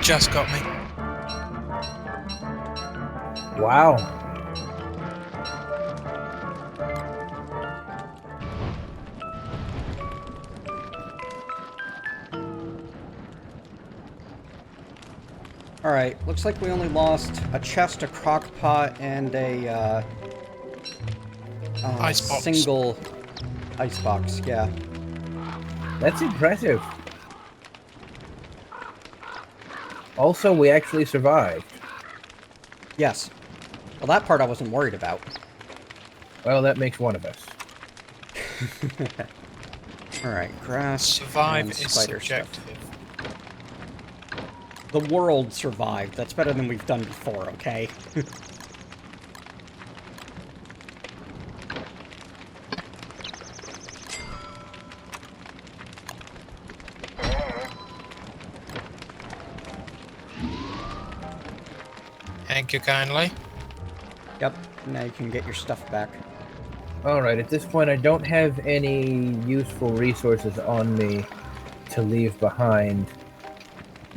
Just got me. Wow. Alright, looks like we only lost a chest, a crock pot, and a, Icebox. single icebox, yeah. That's impressive. Also, we actually survived. Yes. Well, that part I wasn't worried about. Well, that makes one of us. Alright, grass Survive and is spider stuff. subjective. The world survived. That's better than we've done before, okay? Thank you kindly. Yep, now you can get your stuff back. Alright, at this point I don't have any useful resources on me to leave behind.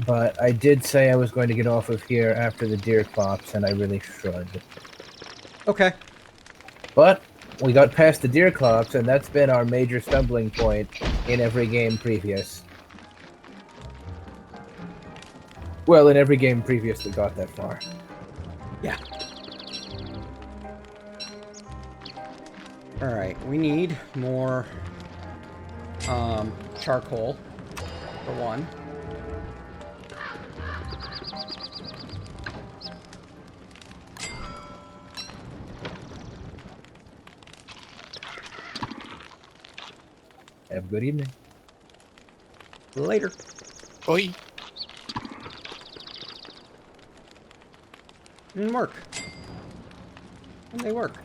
But I did say I was going to get off of here after the deer clops, and I really should. Okay. But we got past the deer clops, and that's been our major stumbling point in every game previous. Well, in every game previous that got that far. Yeah. Alright, we need more charcoal, for one. Have a good evening. Later. Oi. Didn't work. And they work.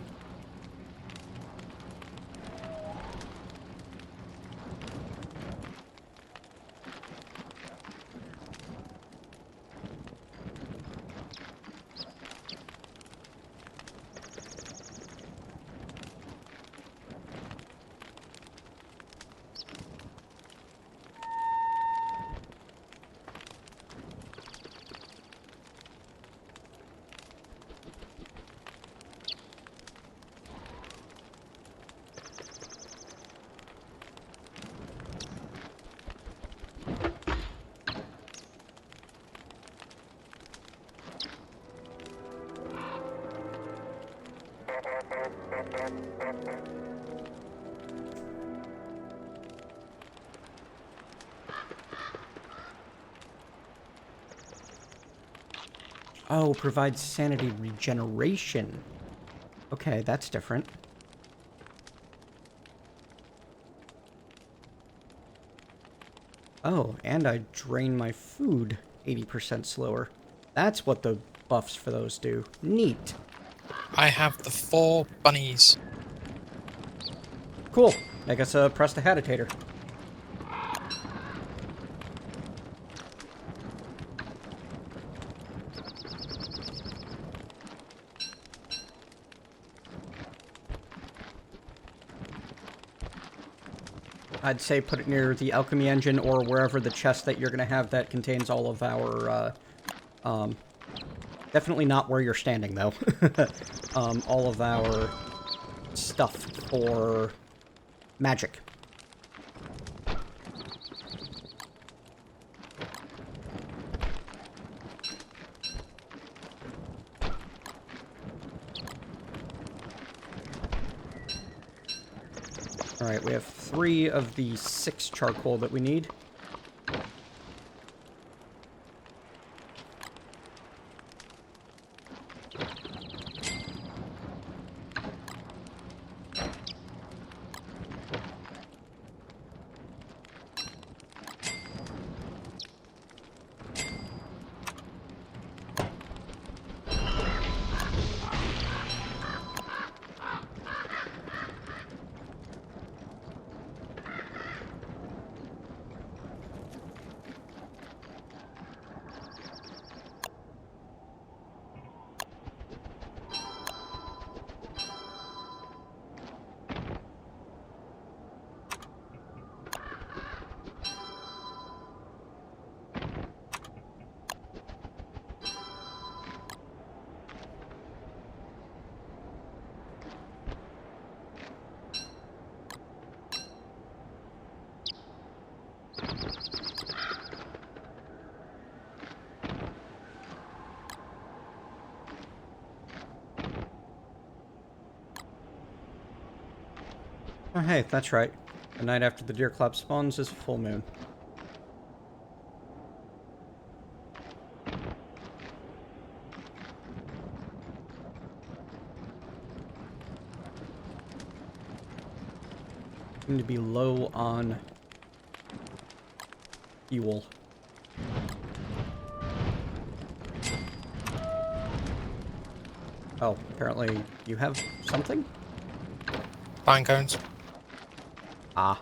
Oh, provides sanity regeneration. Okay, that's different. Oh, and I drain my food 80% slower. That's what the buffs for those do. Neat. I have the 4 bunnies. Cool. Make us a prestidigitator. I'd say put it near the alchemy engine or wherever the chest that you're going to have that contains all of our, definitely not where you're standing, though. All of our stuff for magic. Alright, we have 3 of the 6 charcoal that we need. Oh, hey, that's right. The night after the deer clap spawns is full moon. Seem to be low on fuel. Oh, apparently you have something? Pine cones. Ah.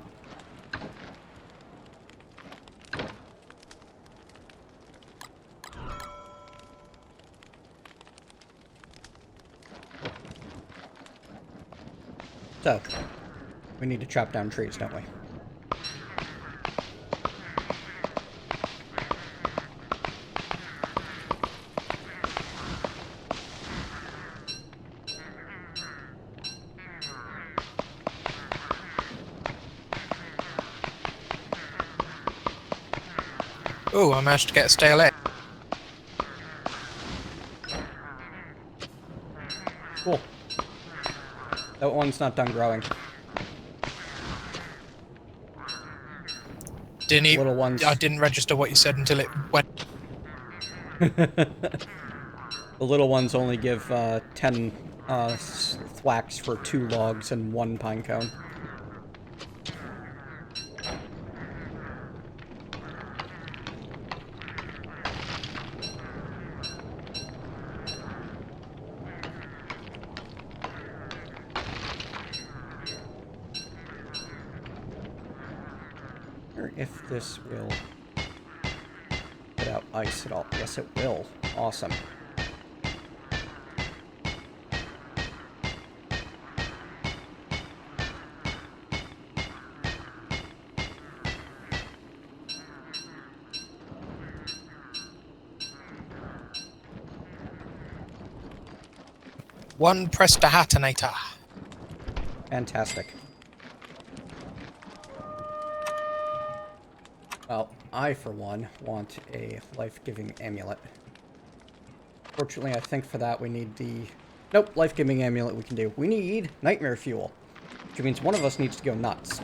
So, we need to chop down trees, don't we? Ooh, I managed to get a stale egg. Cool. That one's not done growing. Little ones. I didn't register what you said until it went. The little ones only give 10 thwacks for 2 logs and 1 pine cone. Or if this will put out ice at all. Yes, it will. Awesome. One Prestahatonator. Fantastic. Well, I, for one, want a life-giving amulet. Fortunately, I think for that we need the... Nope, life-giving amulet we can do. We need nightmare fuel, which means one of us needs to go nuts.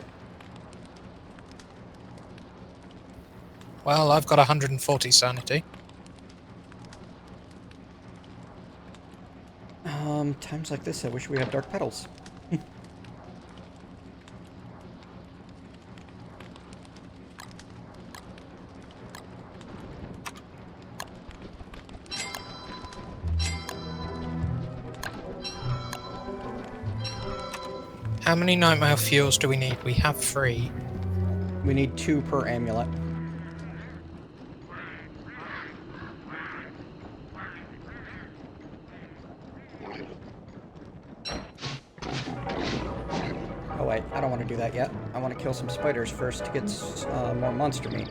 Well, I've got 140 sanity. Times like this, I wish we had dark petals. How many nightmare fuels do we need? We have 3. We need 2 per amulet. Oh wait, I don't want to do that yet. I want to kill some spiders first to get more monster meat.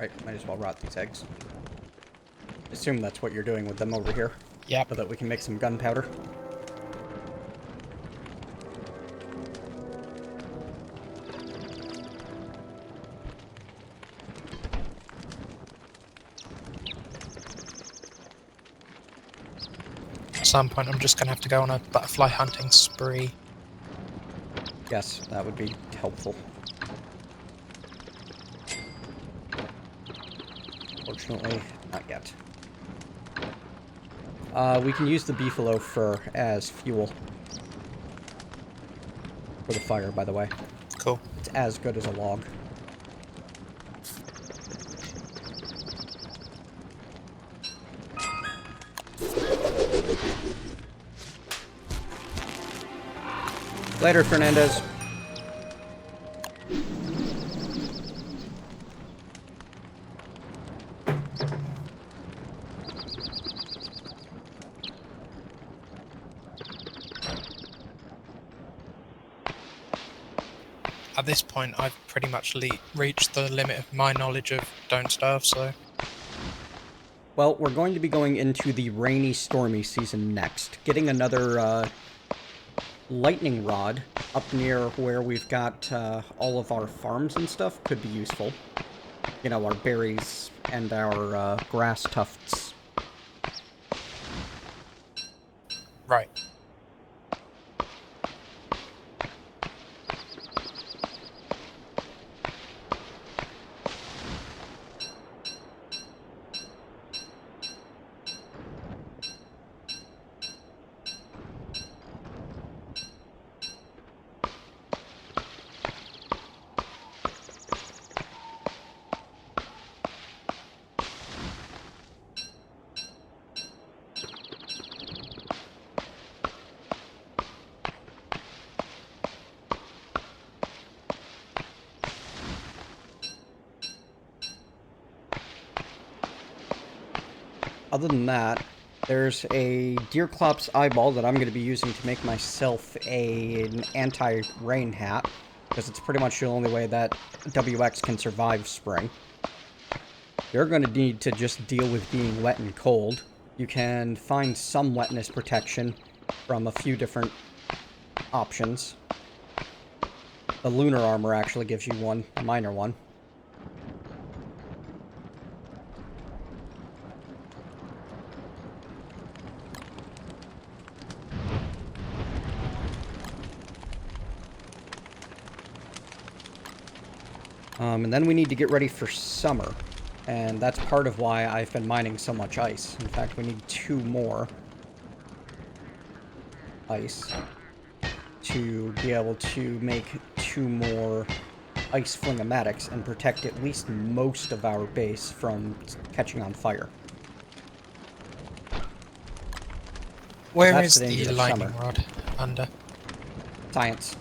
Right, might as well rot these eggs. Assume that's what you're doing with them over here, Yep. so that we can make some gunpowder. At some point, I'm just going to have to go on a butterfly hunting spree. Yes, that would be helpful. Fortunately, not yet. We can use the beefalo fur as fuel. For the fire, by the way. Cool. It's as good as a log. Later, Fernandez. At this point, I've pretty much reached the limit of my knowledge of Don't Starve, so... Well, we're going to be going into the rainy, stormy season next. Getting another, lightning rod up near where we've got, all of our farms and stuff could be useful. You know, our berries and our, grass tufts. Right. Other than that, there's a Deerclops eyeball that I'm going to be using to make myself an anti-rain hat, because it's pretty much the only way that WX can survive spring. You're going to need to just deal with being wet and cold. You can find some wetness protection from a few different options. The lunar armor actually gives you one, a minor one. And then we need to get ready for summer. And that's part of why I've been mining so much ice. In fact, we need 2 more ice to be able to make 2 more ice flingamatics and protect at least most of our base from catching on fire. Where That's is the danger the of lightning summer. rod? Under. Science.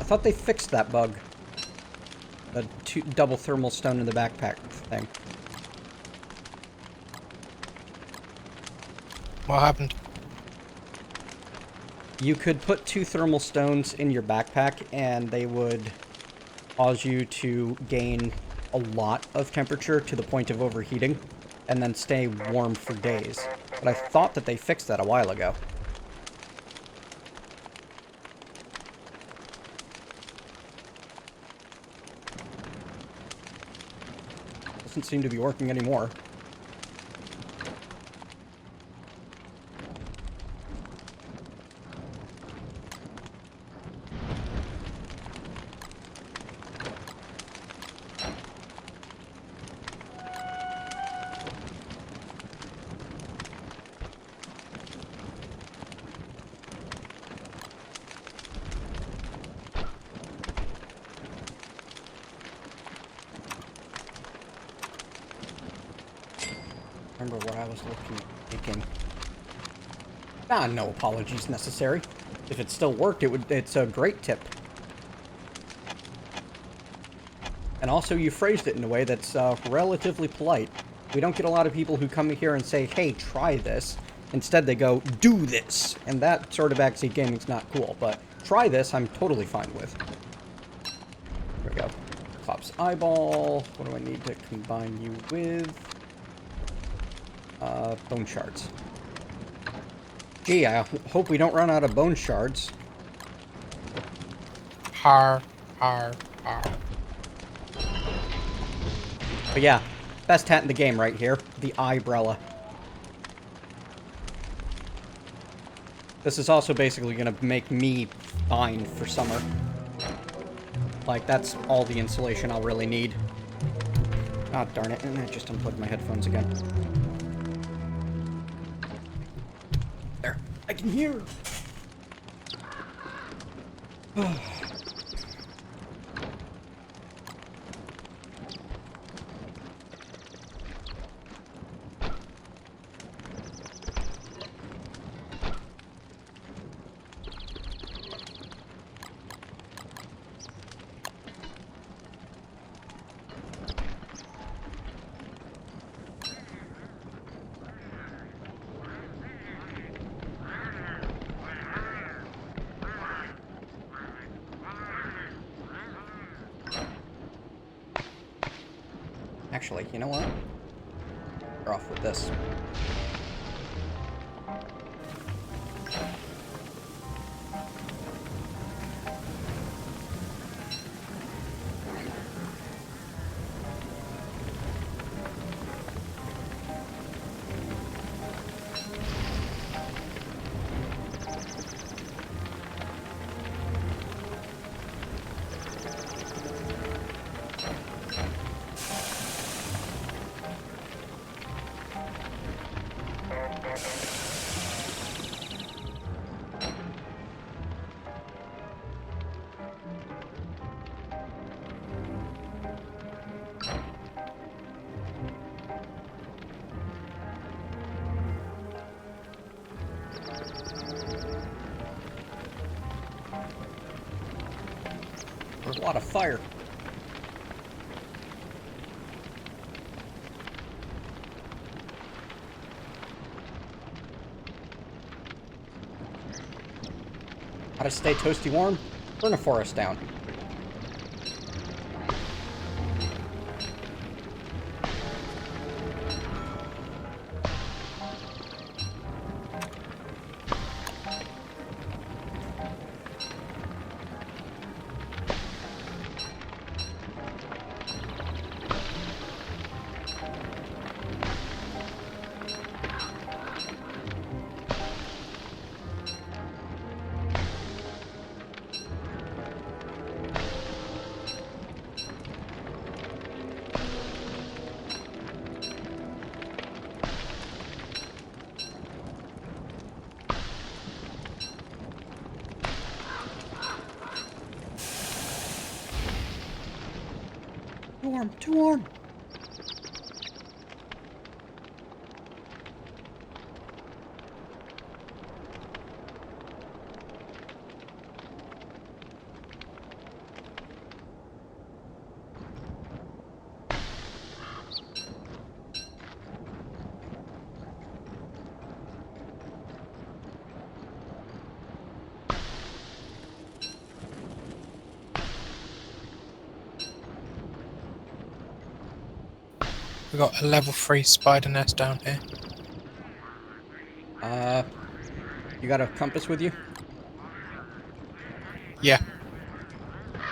I thought they fixed that bug. The double thermal stone in the backpack thing. What happened? You could put 2 thermal stones in your backpack and they would cause you to gain a lot of temperature to the point of overheating and then stay warm for days. But I thought that they fixed that a while ago. Doesn't seem to be working anymore. Remember what I was thinking. Ah, no apologies necessary. If it still worked, it's a great tip. And also, you phrased it in a way that's relatively polite. We don't get a lot of people who come here and say, hey, try this. Instead, they go, do this. And that sort of backseat gaming's not cool, but try this, I'm totally fine with. There we go. Cop's eyeball. What do I need to combine you with? Bone shards. Gee, I hope we don't run out of bone shards. Har, har, har. But yeah, best hat in the game right here. The Eyebrella. This is also basically going to make me fine for summer. Like, that's all the insulation I'll really need. Ah, darn it. And I just unplugged my headphones again. There. I can hear! Actually, you know what? We're off with this. There's a lot of fire. How to stay toasty warm? Burn a forest down. Too warm, too warm. We've got a level 3 spider nest down here. You got a compass with you? Yeah.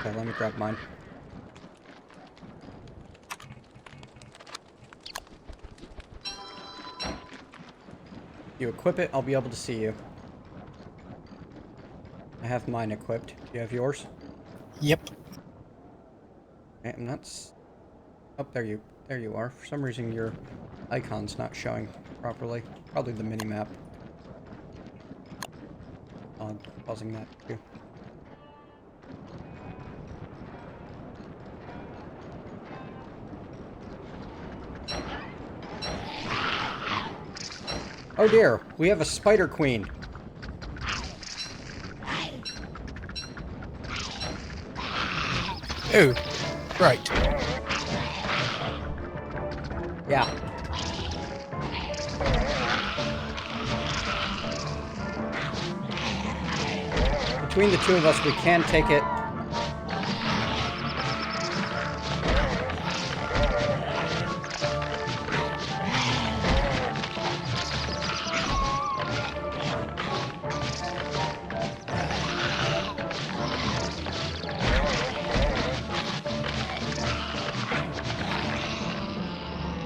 Okay, let me grab mine. You equip it, I'll be able to see you. I have mine equipped. Do you have yours? Yep. Okay, and that's... Oh, there you are. For some reason your icon's not showing properly. Probably the mini-map. Causing that too. Oh dear, we have a spider queen. Ooh, right. Yeah. between the two of us, we can take it.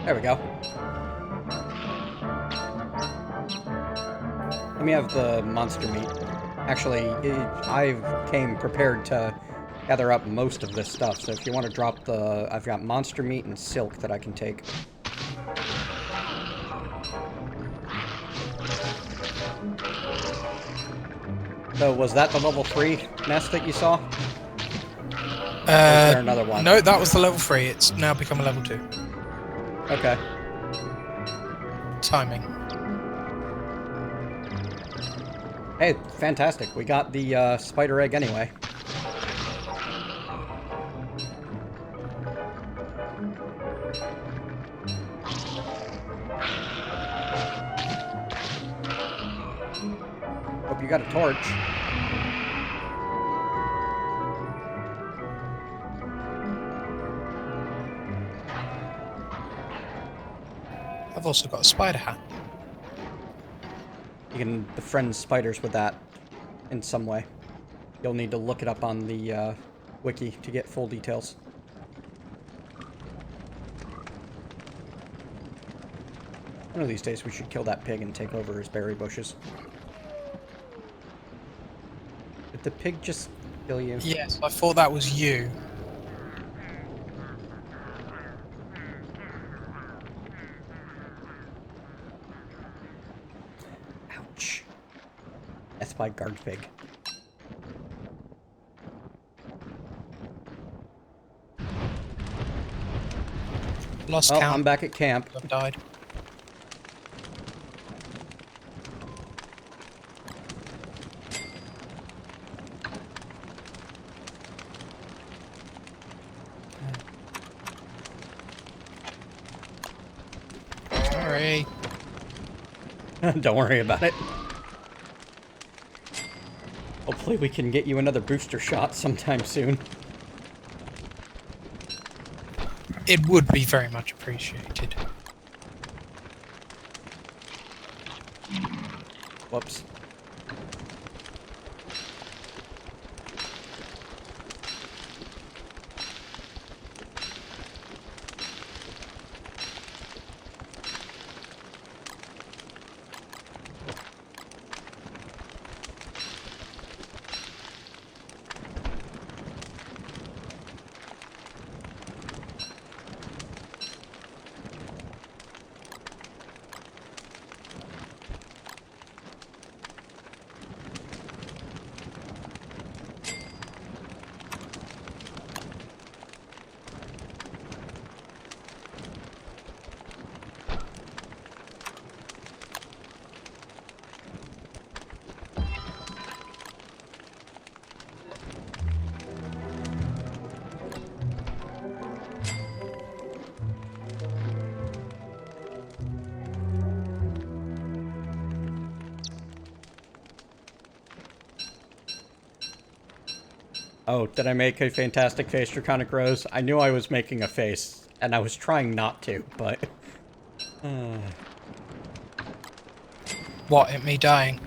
There we go. Let me have the monster meat. Actually, I came prepared to gather up most of this stuff, so if you want to drop the... I've got monster meat and silk that I can take. So, was that the level 3 nest that you saw? Or is there another one? No, that was the level 3. It's now become a level 2. Okay. Timing. Hey, fantastic. We got the spider egg anyway. Hope you got a torch. I've also got a spider hat. You can befriend spiders with that in some way. You'll need to look it up on the wiki to get full details. One of these days we should kill that pig and take over his berry bushes. Did the pig just kill you? Yes, I thought that was you. Ouch. That's my guard pig. Lost Well, count. I'm back at camp. I've died. Sorry. Don't worry about it. Hopefully we can get you another booster shot sometime soon. It would be very much appreciated. Whoops. Oh, did I make a fantastic face, Draconic Rose? I knew I was making a face, and I was trying not to, but... What, at me dying?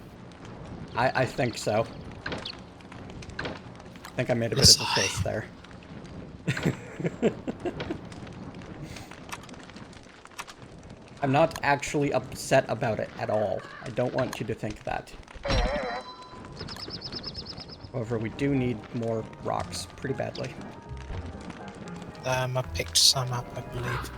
I think so. I think I made a bit of a face there. I'm not actually upset about it at all. I don't want you to think that. However, we do need more rocks pretty badly. I picked some up, I believe.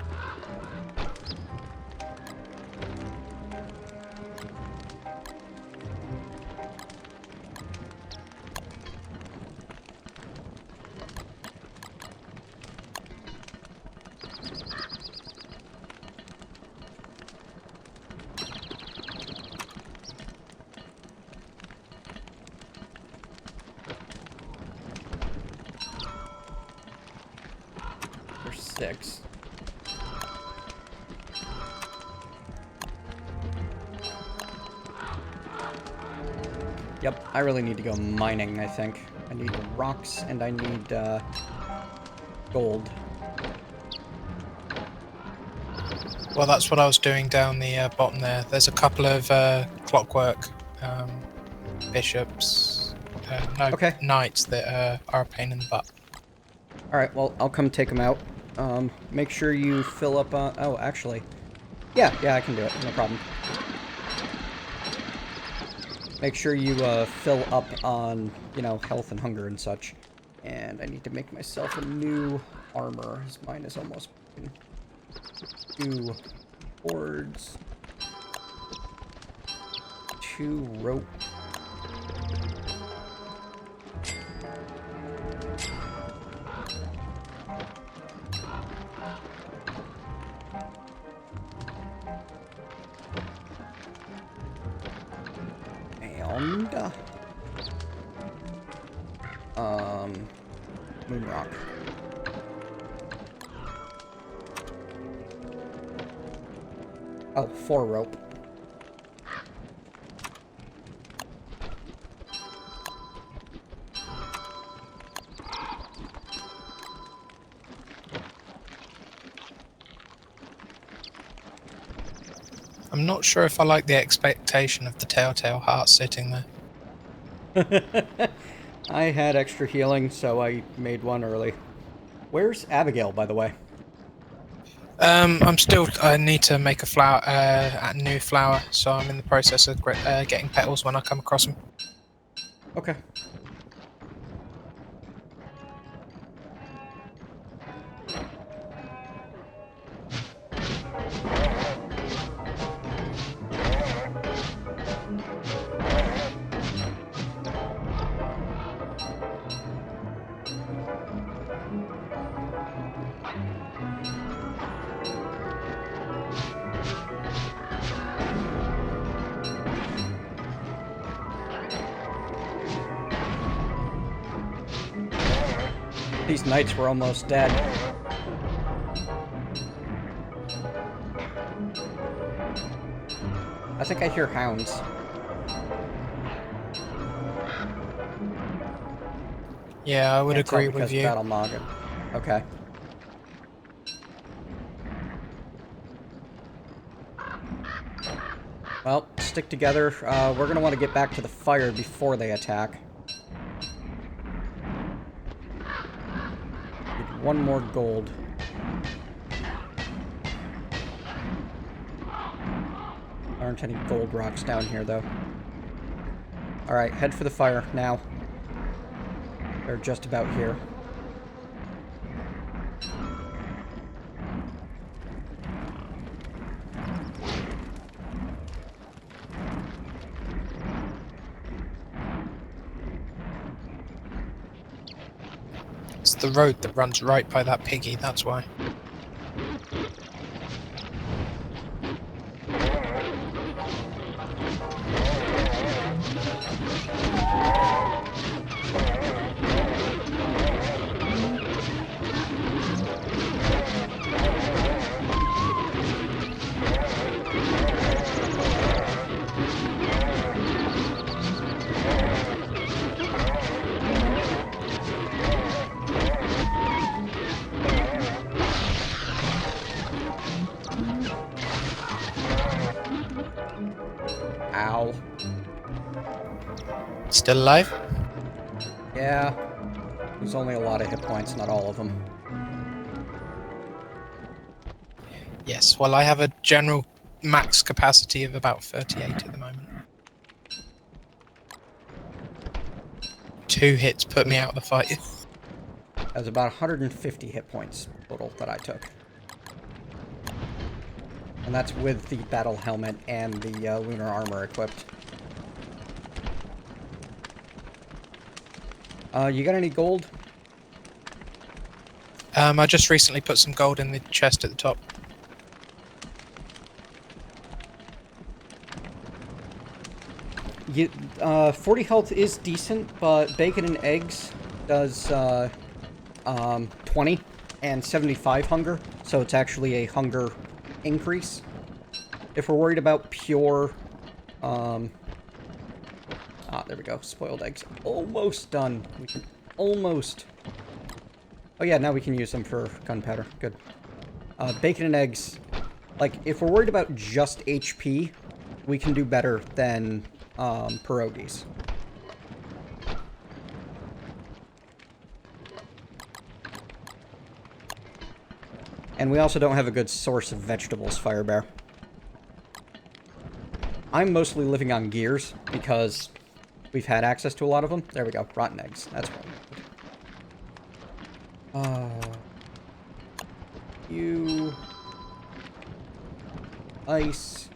There's 6. Yep, I really need to go mining, I think. I need rocks and I need gold. Well, that's what I was doing down the bottom there. There's a couple of clockwork bishops, no, Okay. knights that are a pain in the butt. Alright, well, I'll come take them out. Make sure you fill up on... Oh, actually. Yeah, I can do it. No problem. Make sure you fill up on, you know, health and hunger and such. And I need to make myself a new armor, as mine is almost broken. 2 boards. 2 rope. And moon rock. Oh, 4 rope. I'm not sure if I like the expectation of the telltale heart sitting there. I had extra healing, so I made one early. Where's Abigail, by the way? I need to make a new flower, so I'm in the process of getting petals when I come across them. Okay. These knights were almost dead. I think I hear hounds. Yeah, I would Can't tell agree because with you. Battle Noggin. Okay. Well, stick together. We're gonna want to get back to the fire before they attack. Need 1 more gold. Aren't any gold rocks down here, though. Alright, head for the fire, now. They're just about here. It's the road that runs right by that piggy, that's why. Ow. Still alive? Yeah. There's only a lot of hit points, not all of them. Yes, well I have a general max capacity of about 38 at the moment. 2 hits put me out of the fight. That was about 150 hit points total that I took. And that's with the battle helmet and the lunar armor equipped. You got any gold? I just recently put some gold in the chest at the top. You, 40 health is decent, but bacon and eggs does 20 and 75 hunger, so it's actually a hunger increase. If we're worried about pure There we go. Spoiled eggs. Almost done. We can almost... Oh yeah, now we can use them for gunpowder. Good. Bacon and eggs. Like, if we're worried about just HP, we can do better than pierogies. And we also don't have a good source of vegetables, Firebear. I'm mostly living on gears because we've had access to a lot of them. There we go. Rotten eggs. That's right. You... Ice.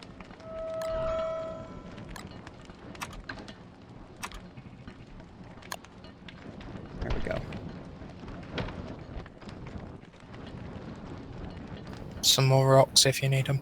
There we go. Some more rocks if you need them.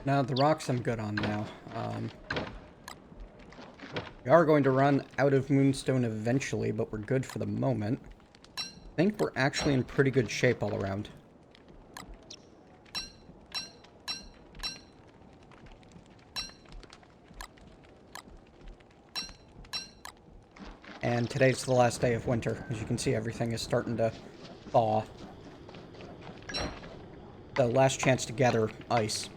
Now, the rocks I'm good on now. We are going to run out of moonstone eventually, but we're good for the moment. I think we're actually in pretty good shape all around. And today's the last day of winter. As you can see, everything is starting to thaw. The last chance to gather ice.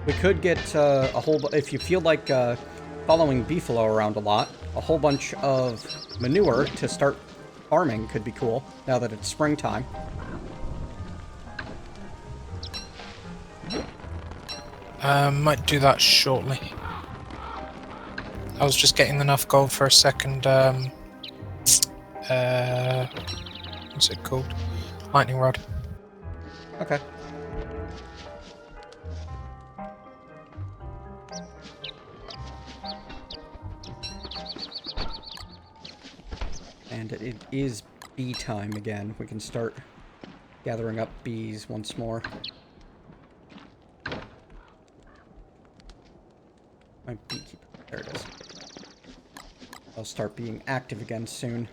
We could get a whole... If you feel like following Beefalo around a lot, a whole bunch of manure to start farming could be cool, now that it's springtime. Might do that shortly. I was just getting enough gold for a second, what's it called? Lightning rod. Okay. And it is bee time again. We can start gathering up bees once more. My beekeeper. There it is. I'll start being active again soon.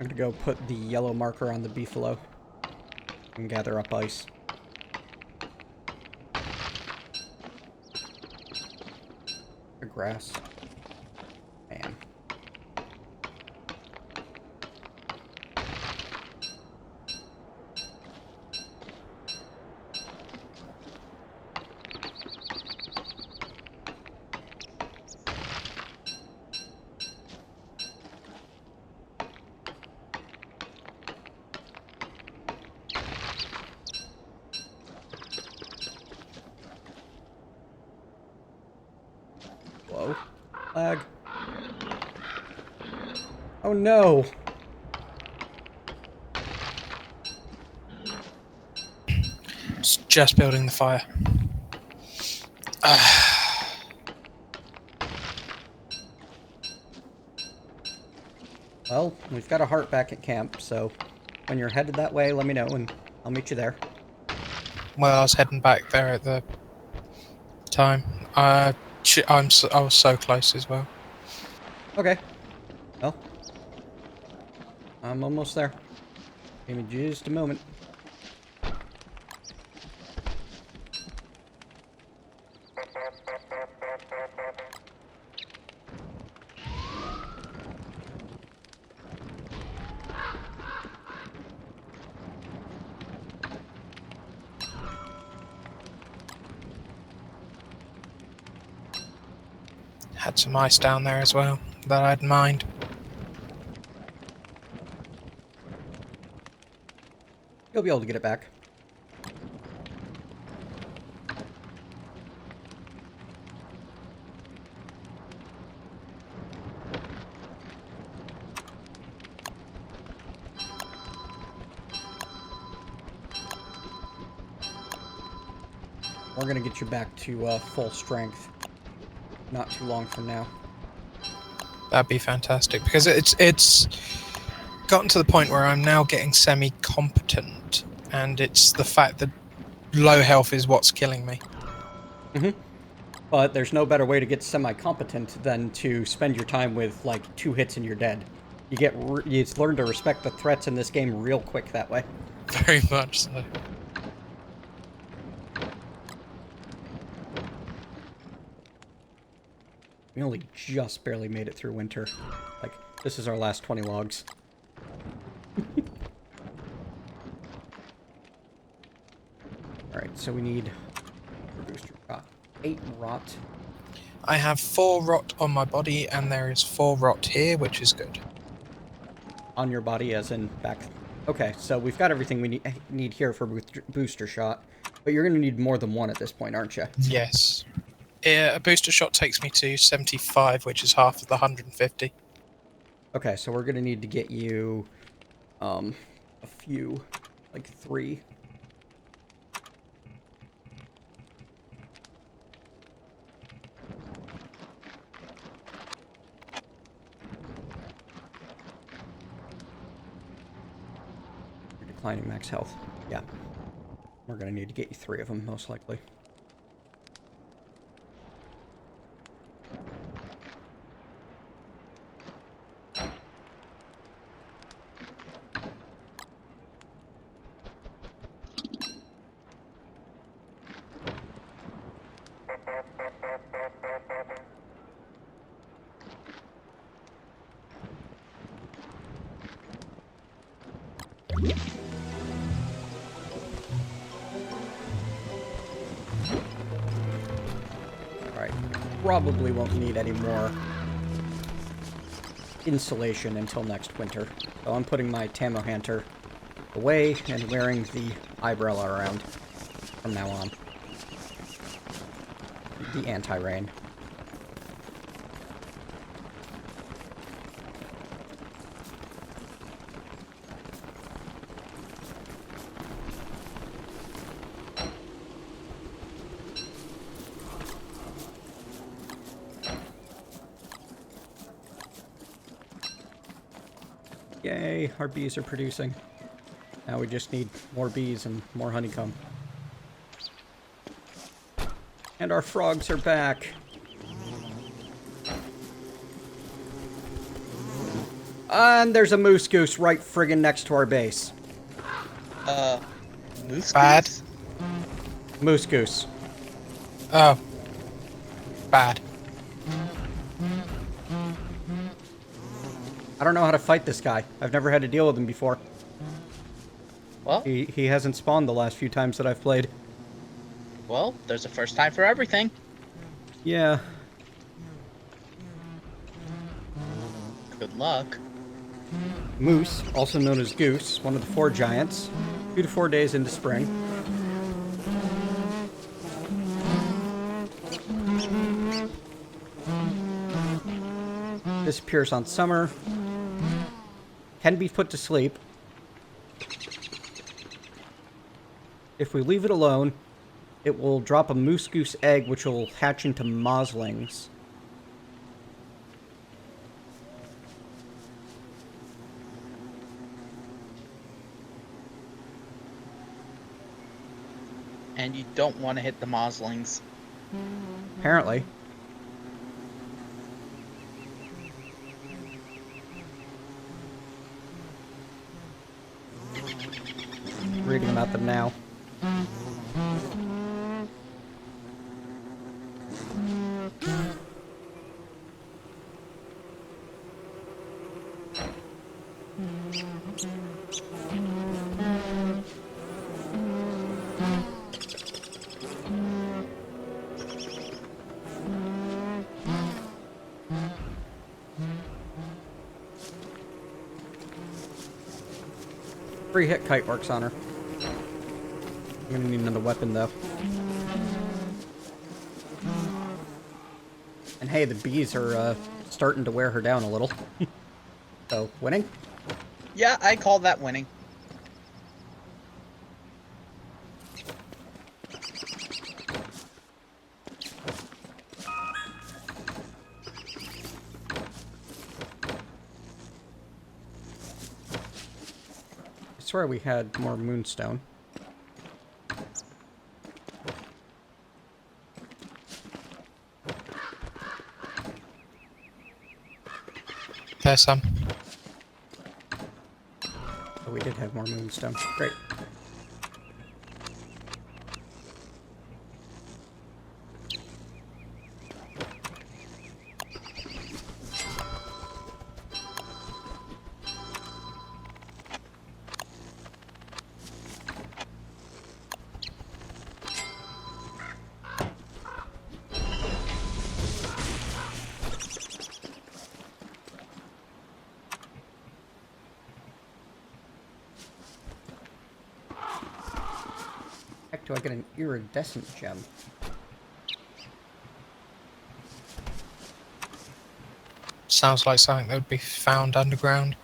gonna go put the yellow marker on the beefalo and gather up ice. The grass. Man. Whoa. Lag. Oh no! Just building the fire. Well, we've got a heart back at camp, so when you're headed that way, let me know and I'll meet you there. Well, I was heading back there at the time. I was so close as well. Okay. Well, I'm almost there. Give me just a moment. Had some ice down there as well that I'd mined. You'll be able to get it back. We're gonna get you back to full strength. Not too long from now. That'd be fantastic, because it's gotten to the point where I'm now getting semi-competent, and it's the fact that low health is what's killing me. But there's no better way to get semi-competent than to spend your time with, like, 2 hits and you're dead. You learn to respect the threats in this game real quick that way. Very much so. We only just barely made it through winter. Like, this is our last 20 logs. Alright, so we need booster rot. 8 rot. I have 4 rot on my body, and there is 4 rot here, which is good. On your body, as in back. Okay, so we've got everything we need here for booster shot. But you're going to need more than one at this point, aren't you? Yes. A booster shot takes me to 75, which is half of the 150. Okay, so we're going to need to get you a few, like 3. You're declining max health. Yeah. We're going to need to get you 3 of them, most likely. Alright, probably won't need any more insulation until next winter. So I'm putting my Tamo Hunter away and wearing the eyebrow around from now on. The anti-rain. Yay, our bees are producing. Now we just need more bees and more honeycomb. And our frogs are back. And there's a moose goose right friggin' next to our base. Moose Bad. goose? Moose goose. Oh. Bad. I don't know how to fight this guy. I've never had to deal with him before. Well, He hasn't spawned the last few times that I've played. well, there's a first time for everything. Yeah. Good luck. Moose, also known as Goose, one of the 4 giants. 2 to 4 days into spring. Disappears on summer. Can be put to sleep. If we leave it alone, it will drop a moose goose egg which will hatch into moslings. And you don't want to hit the moslings. Apparently. Reading about them now. Free hit kite works on her. I'm gonna need another weapon though. And hey, the bees are starting to wear her down a little. So, winning? Yeah, I call that winning. I swear we had more moonstone. There's some. Oh, we did have more moonstone. Great. Heck, do I get an iridescent gem? Sounds like something that would be found underground.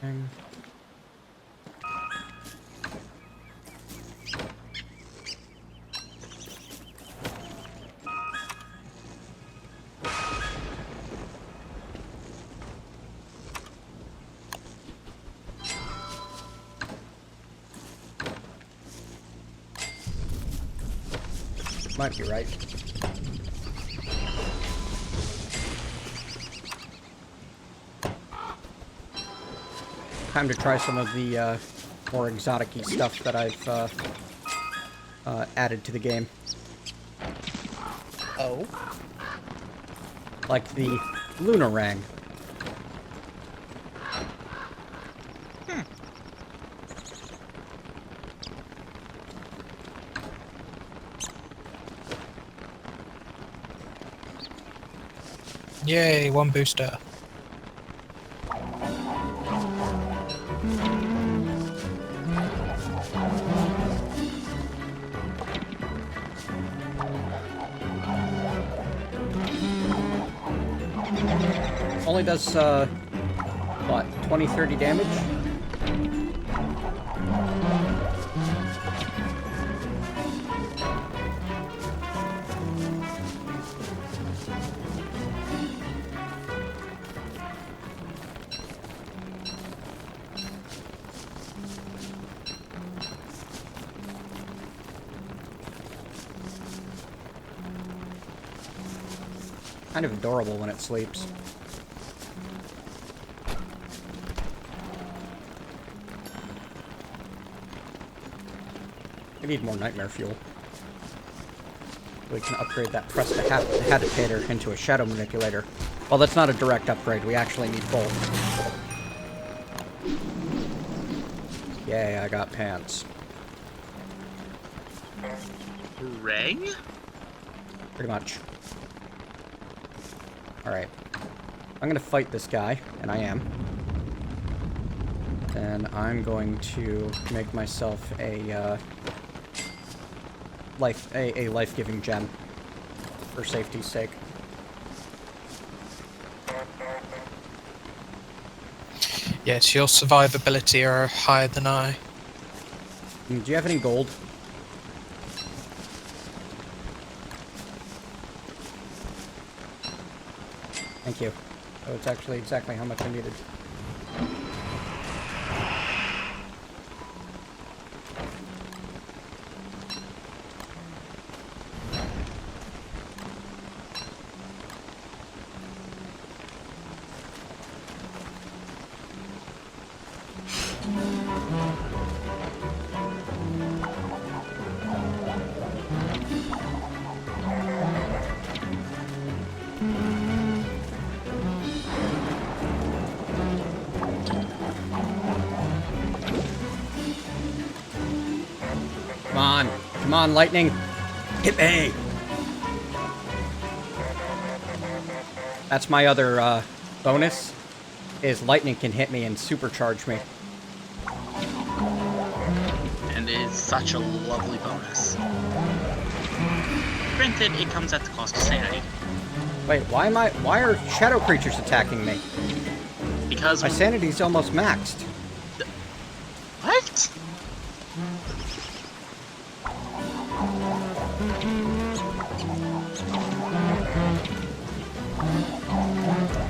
Um, Might be right. Time to try some of the more exotic-y stuff that I've added to the game. Oh. Like the Lunarang. Yay, 1 booster. Only does, what, 20-30 damage? Kind of adorable when it sleeps. We need more nightmare fuel. We can upgrade that prestidigitator into a shadow manipulator. Well, that's not a direct upgrade. We actually need both. Yay, I got pants. Ring? Pretty much. Alright. I'm gonna fight this guy, and I am. And I'm going to make myself a, life-giving gem. For safety's sake. Yes, your survivability are higher than I. Do you have any gold? Thank you. Oh, it's actually exactly how much I needed. Come on, lightning! Hit me! That's my other, bonus, is lightning can hit me and supercharge me. And it is such a lovely bonus. Granted, it comes at the cost of sanity. Wait, why are shadow creatures attacking me? Because My sanity's almost maxed. What?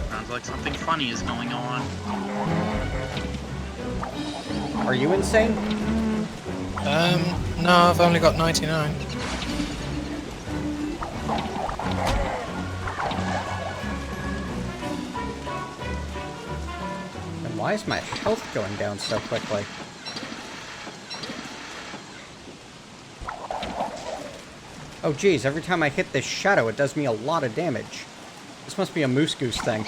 Sounds like something funny is going on. Are you insane? No, I've only got 99. And why is my health going down so quickly? Oh geez, every time I hit this shadow, it does me a lot of damage. This must be a moose goose thing.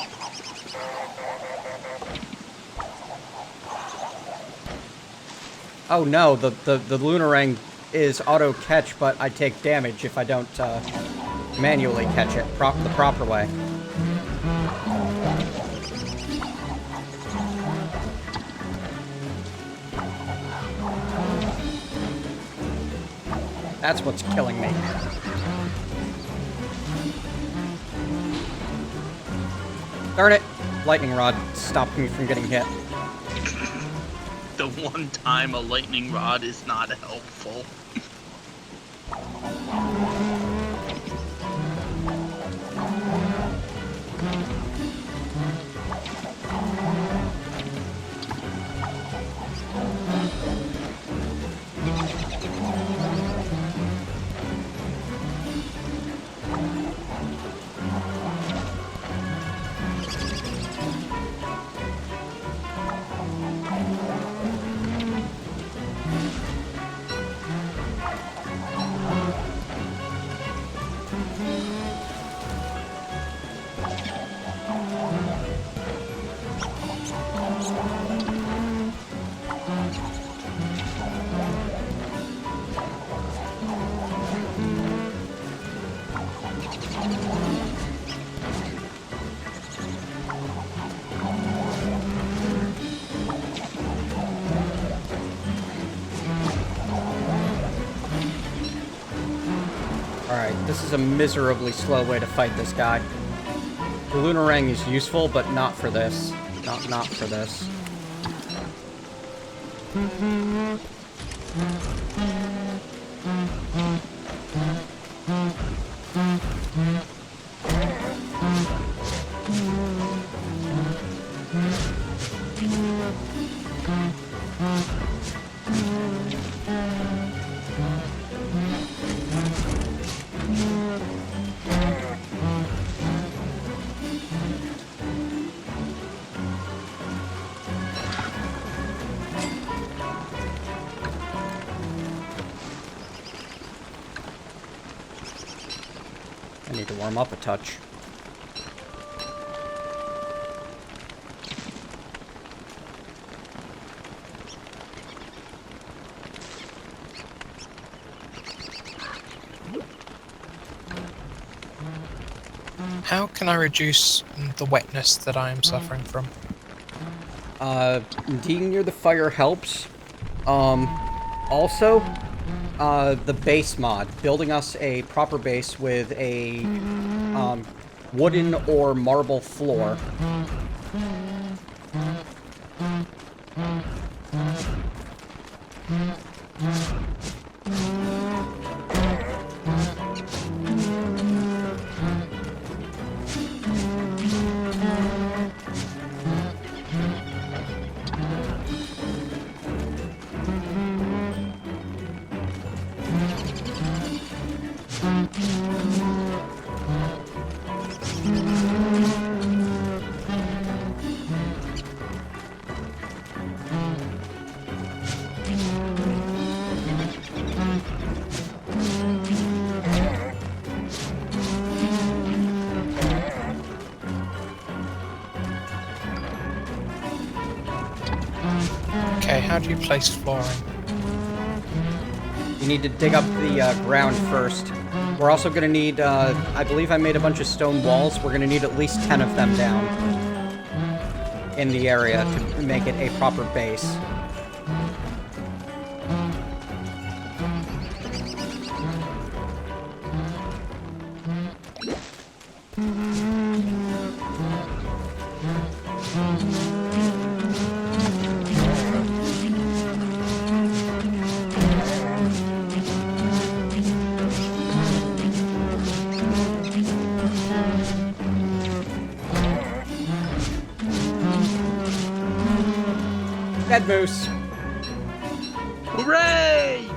Oh no, the Lunarang is auto catch, but I take damage if I don't manually catch it the proper way. That's what's killing me. Darn it! Lightning rod stopped me from getting hit. The one time a lightning rod is not helpful. Alright, this is a miserably slow way to fight this guy. The Lunarang is useful, but not for this. Not for this. need to warm up a touch. How can I reduce the wetness that I am suffering from? Being near the fire helps. Also, the base mod, building us a proper base with a, wooden or marble floor. Okay, how do you place flooring? You need to dig up the ground first. We're also going to need, I believe I made a bunch of stone walls. We're going to need at least 10 of them down in the area to make it a proper base. Dead moose. Hooray!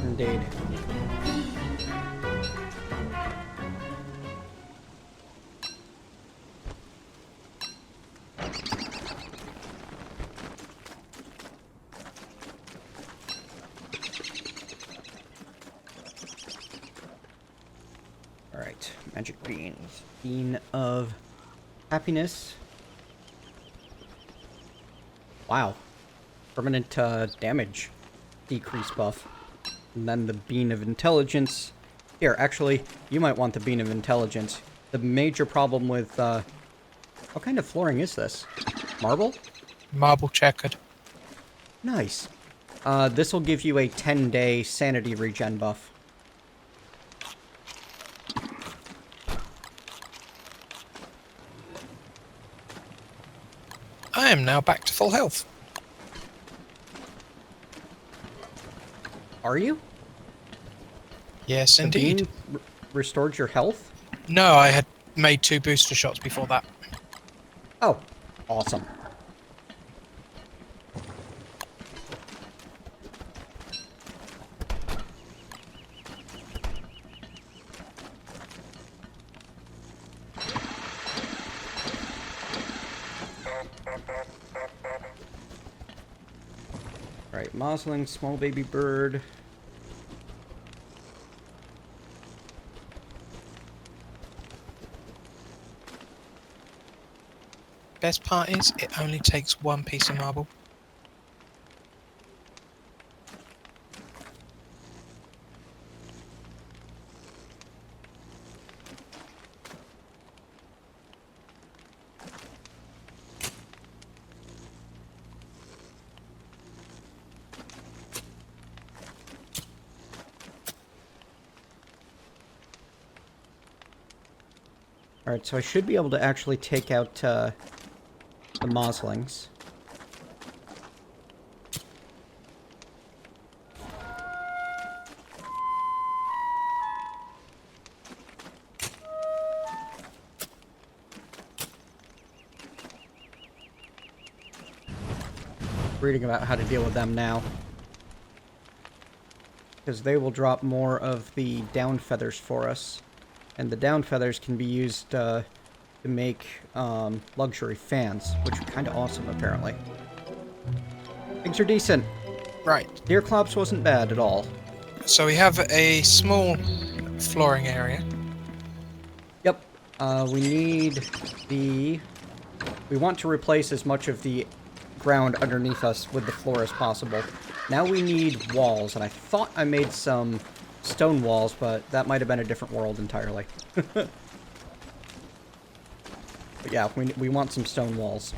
Indeed. Alright, magic beans. Bean of happiness. Wow. Permanent damage decrease buff. And then the bean of intelligence. Here, actually, you might want the bean of intelligence. The major problem with, what kind of flooring is this? Marble? Marble checkered. Nice. This will give you a 10-day sanity regen buff. I am now back to full health. Are you? Yes, The indeed. bean restored your health? No, I had made 2 booster shots before that. Oh, awesome. Right, Mosling, small baby bird. Best part is, it only takes 1 piece of marble. Alright, so I should be able to actually take out, the Moslings. Reading about how to deal with them now. Because they will drop more of the down feathers for us. And the down feathers can be used to make luxury fans, which are kind of awesome, apparently. Things are decent. Right. Deerclops wasn't bad at all. So we have a small flooring area. Yep. We want to replace as much of the ground underneath us with the floor as possible. Now we need walls, and I thought I made some stone walls, but that might have been a different world entirely. But yeah, we want some stone walls.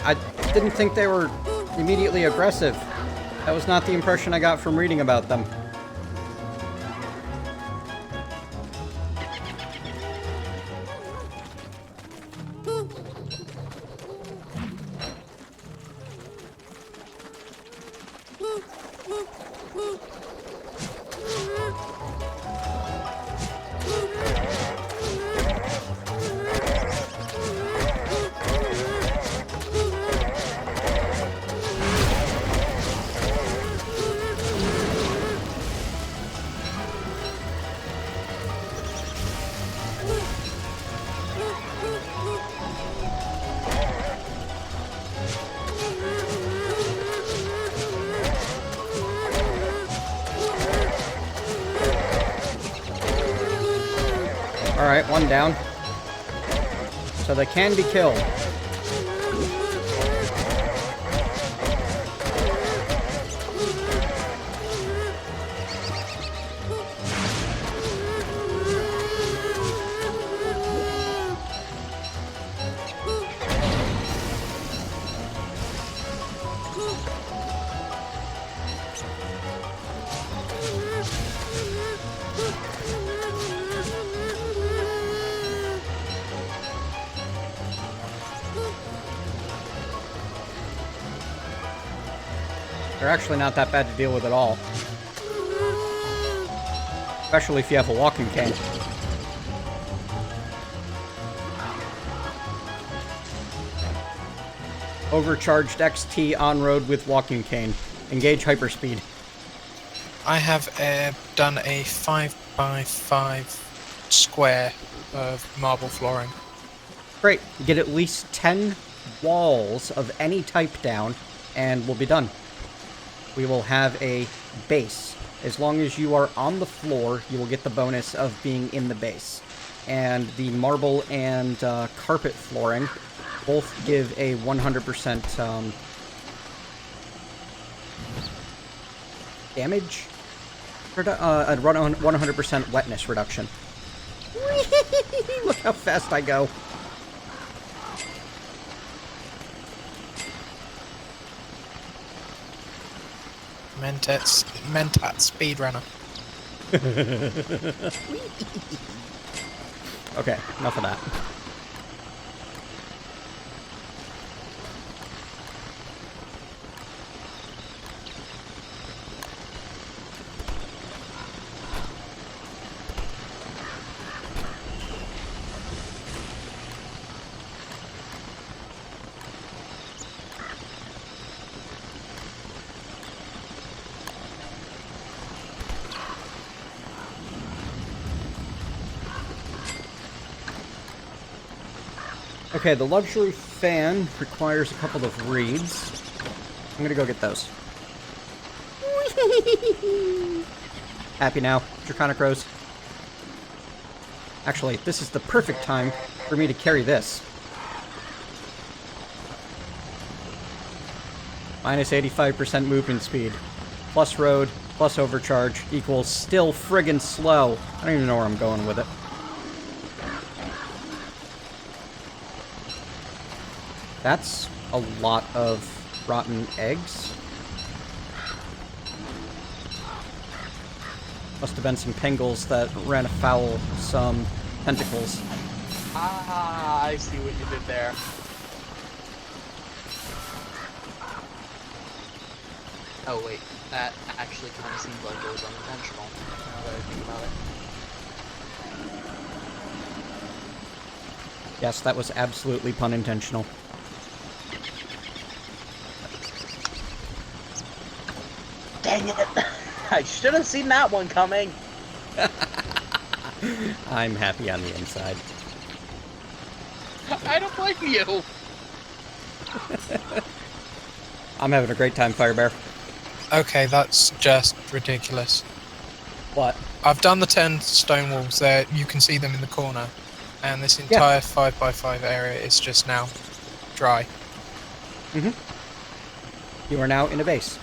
I didn't think they were immediately aggressive. That was not the impression I got from reading about them. Alright, one down. So they can be killed. They're actually not that bad to deal with at all. Especially if you have a walking cane. Overcharged XT on road with walking cane. Engage hyperspeed. I have done a 5x5 square of marble flooring. Great. You get at least 10 walls of any type down, and we'll be done. We will have a base. As long as you are on the floor, you will get the bonus of being in the base. And the marble and carpet flooring both give a 100% damage? A 100% wetness reduction. Look how fast I go. Mentat speedrunner. Okay, enough of that. Okay, the luxury fan requires a couple of reeds. I'm gonna go get those. Happy now, Draconic Rose? Actually, this is the perfect time for me to carry this. Minus 85% movement speed. Plus road, plus overcharge, equals still friggin' slow. I don't even know where I'm going with it. That's a lot of rotten eggs. Must have been some pengals that ran afoul some tentacles. Ah, I see what you did there. Oh wait, that actually kind of seemed like it was unintentional, now that I think about it. Yes, that was absolutely pun intentional. Dang it! I should have seen that one coming! I'm happy on the inside. I don't blame you! I'm having a great time, Firebear. Okay, that's just ridiculous. What? I've done the 10 stone walls there. You can see them in the corner. And this entire 5x5 area is just now dry. You are now in a base.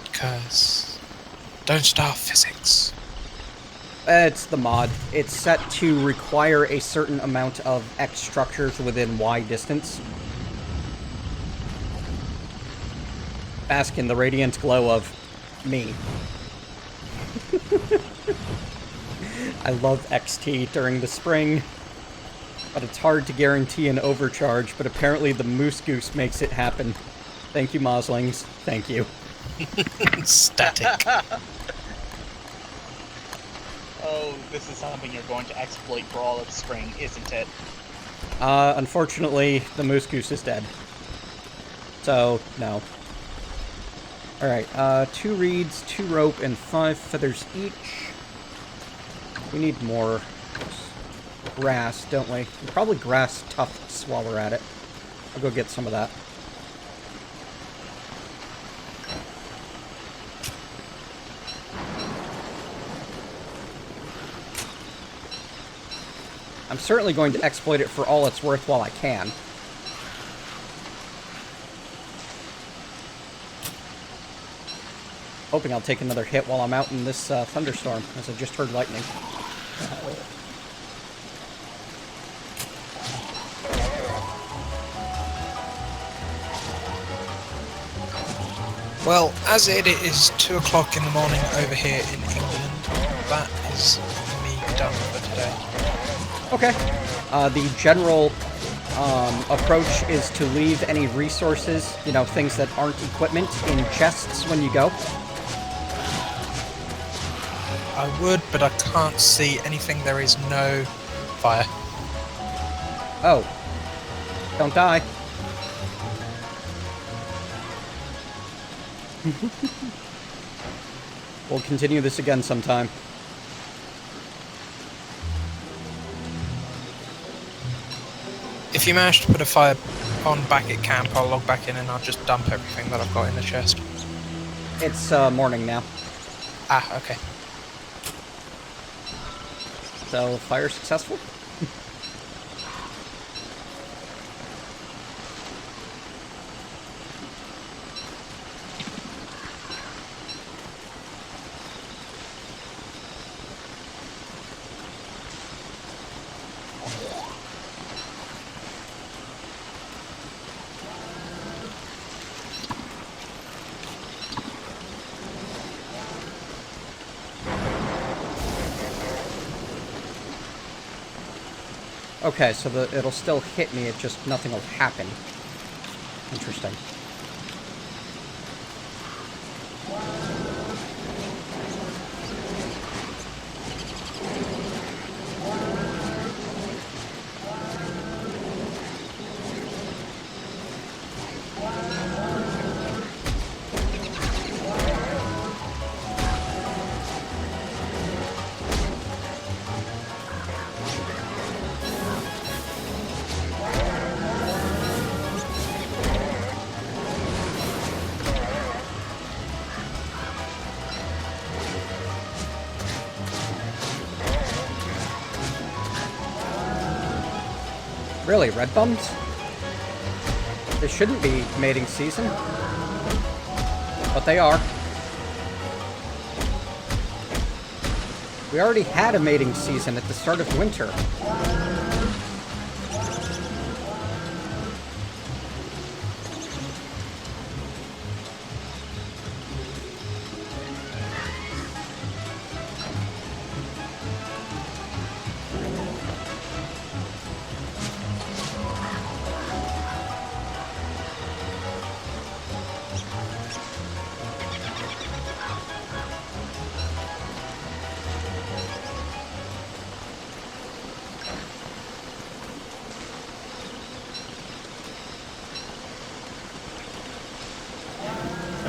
Because don't starve physics. It's the mod. It's set to require a certain amount of X structures within Y distance. Bask in the radiant glow of me. I love XT during the spring, but it's hard to guarantee an overcharge, but apparently the Moose Goose makes it happen. Thank you, Moslings. Thank you. Static. Oh, this is something you're going to exploit for all of spring, isn't it? Unfortunately, the Moose Goose is dead. So, no. Alright, 2 reeds, 2 rope, and 5 feathers each. We need more grass, don't we? Probably grass tufts while we're at it. I'll go get some of that. I'm certainly going to exploit it for all it's worth while I can. Hoping I'll take another hit while I'm out in this thunderstorm, as I just heard lightning. Well, as it is 2 o'clock in the morning over here in England, that is me done for today. Okay. The general approach is to leave any resources, you know, things that aren't equipment, in chests when you go. I would, but I can't see anything. There is no fire. Oh. Don't die. We'll continue this again sometime. If you manage to put a fire on back at camp, I'll log back in and I'll just dump everything that I've got in the chest. It's morning now. Ah, okay. So, fire successful? Okay, so it'll still hit me, it just nothing will happen. Interesting. Really, red bums? This shouldn't be mating season. But they are. We already had a mating season at the start of winter.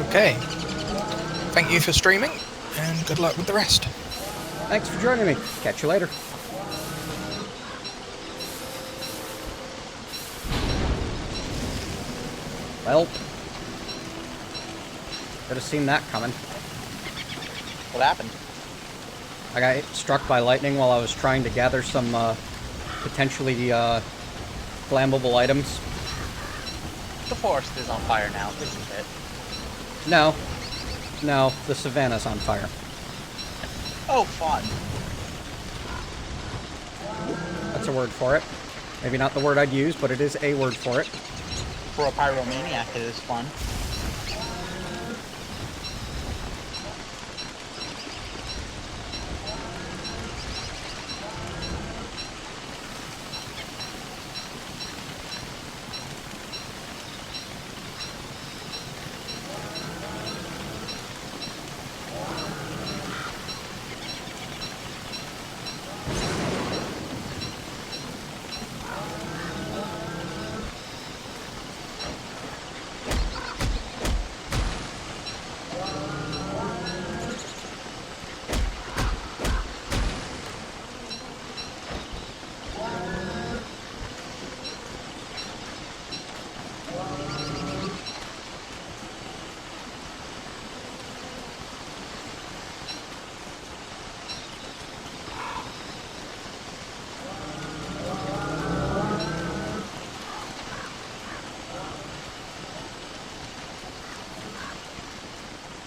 Okay. Thank you for streaming, and good luck with the rest. Thanks for joining me. Catch you later. Well, could have seen that coming. What happened? I got struck by lightning while I was trying to gather some potentially flammable items. The forest is on fire now, isn't it? No, the savannah's on fire. Oh, fun. That's a word for it. Maybe not the word I'd use, but it is a word for it. For a pyromaniac, it is fun.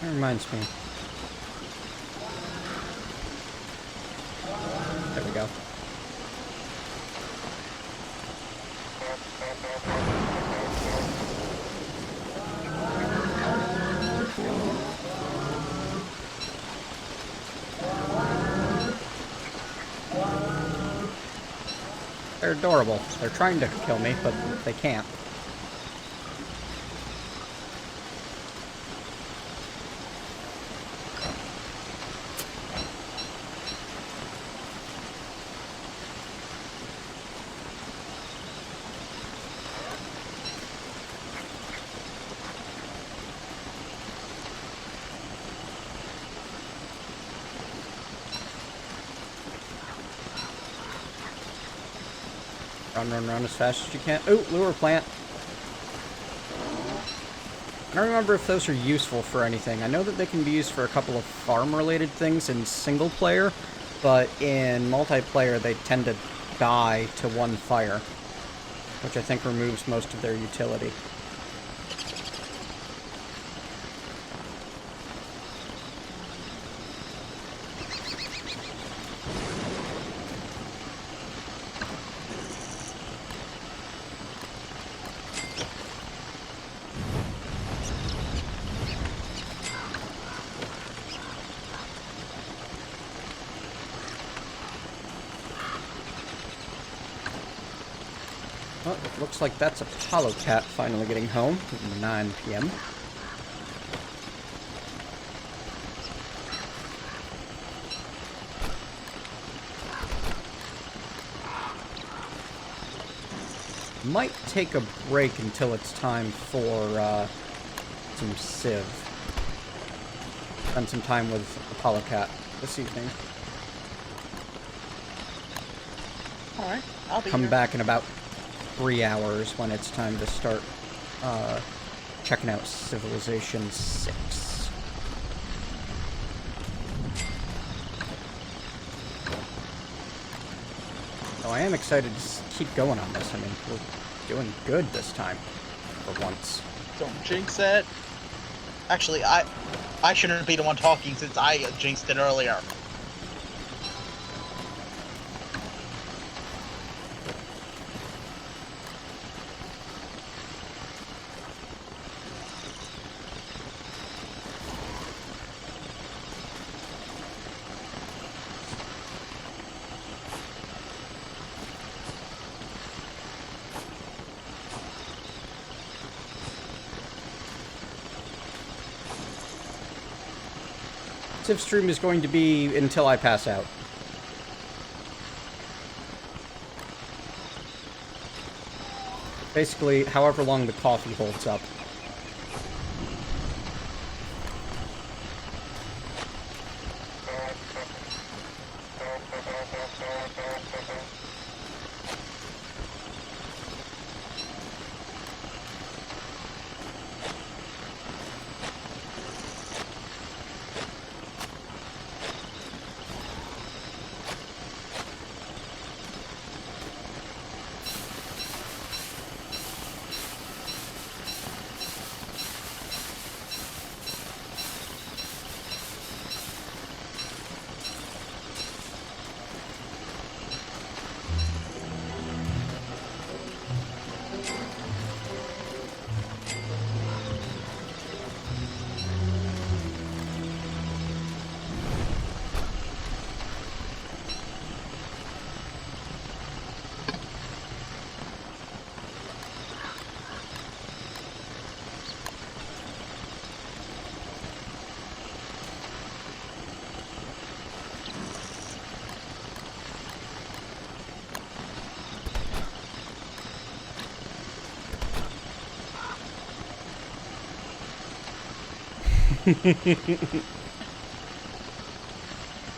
That reminds me. There we go. They're adorable. They're trying to kill me, but they can't. Run as fast as you can. Ooh, lure plant. I don't remember if those are useful for anything. I know that they can be used for a couple of farm-related things in single player, but in multiplayer they tend to die to one fire, which I think removes most of their utility. Well, it looks like that's Apollo Cat finally getting home at 9 p.m. Might take a break until it's time for some Civ. Spend some time with Apollo Cat this evening. Alright, I'll be Come here. back in about 3 hours when it's time to start checking out Civilization 6. So I am excited to keep going on this. I mean, we're doing good this time, for once. Don't jinx it. Actually, I shouldn't be the one talking since I jinxed it earlier. Civ stream is going to be until I pass out. Basically, however long the coffee holds up.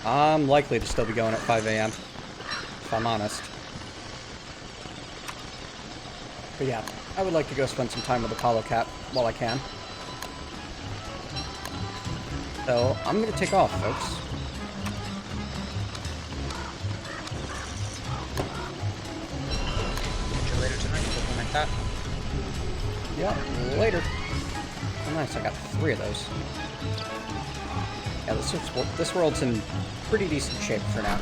I'm likely to still be going at 5 a.m. if I'm honest. But yeah, I would like to go spend some time with Apollo Cat while I can. So, I'm gonna take off, folks. Catch you later tonight. PurpleMentat. Yeah, later. Oh, nice, I got 3 of those. Yeah, this world's in pretty decent shape for now.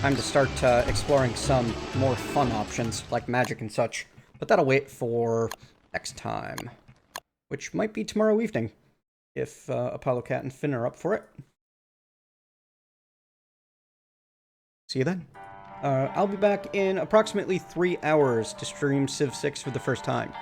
Time to start exploring some more fun options, like magic and such. But that'll wait for next time. Which might be tomorrow evening, if Apollo Cat and Finn are up for it. See you then. I'll be back in approximately 3 hours to stream Civ 6 for the first time.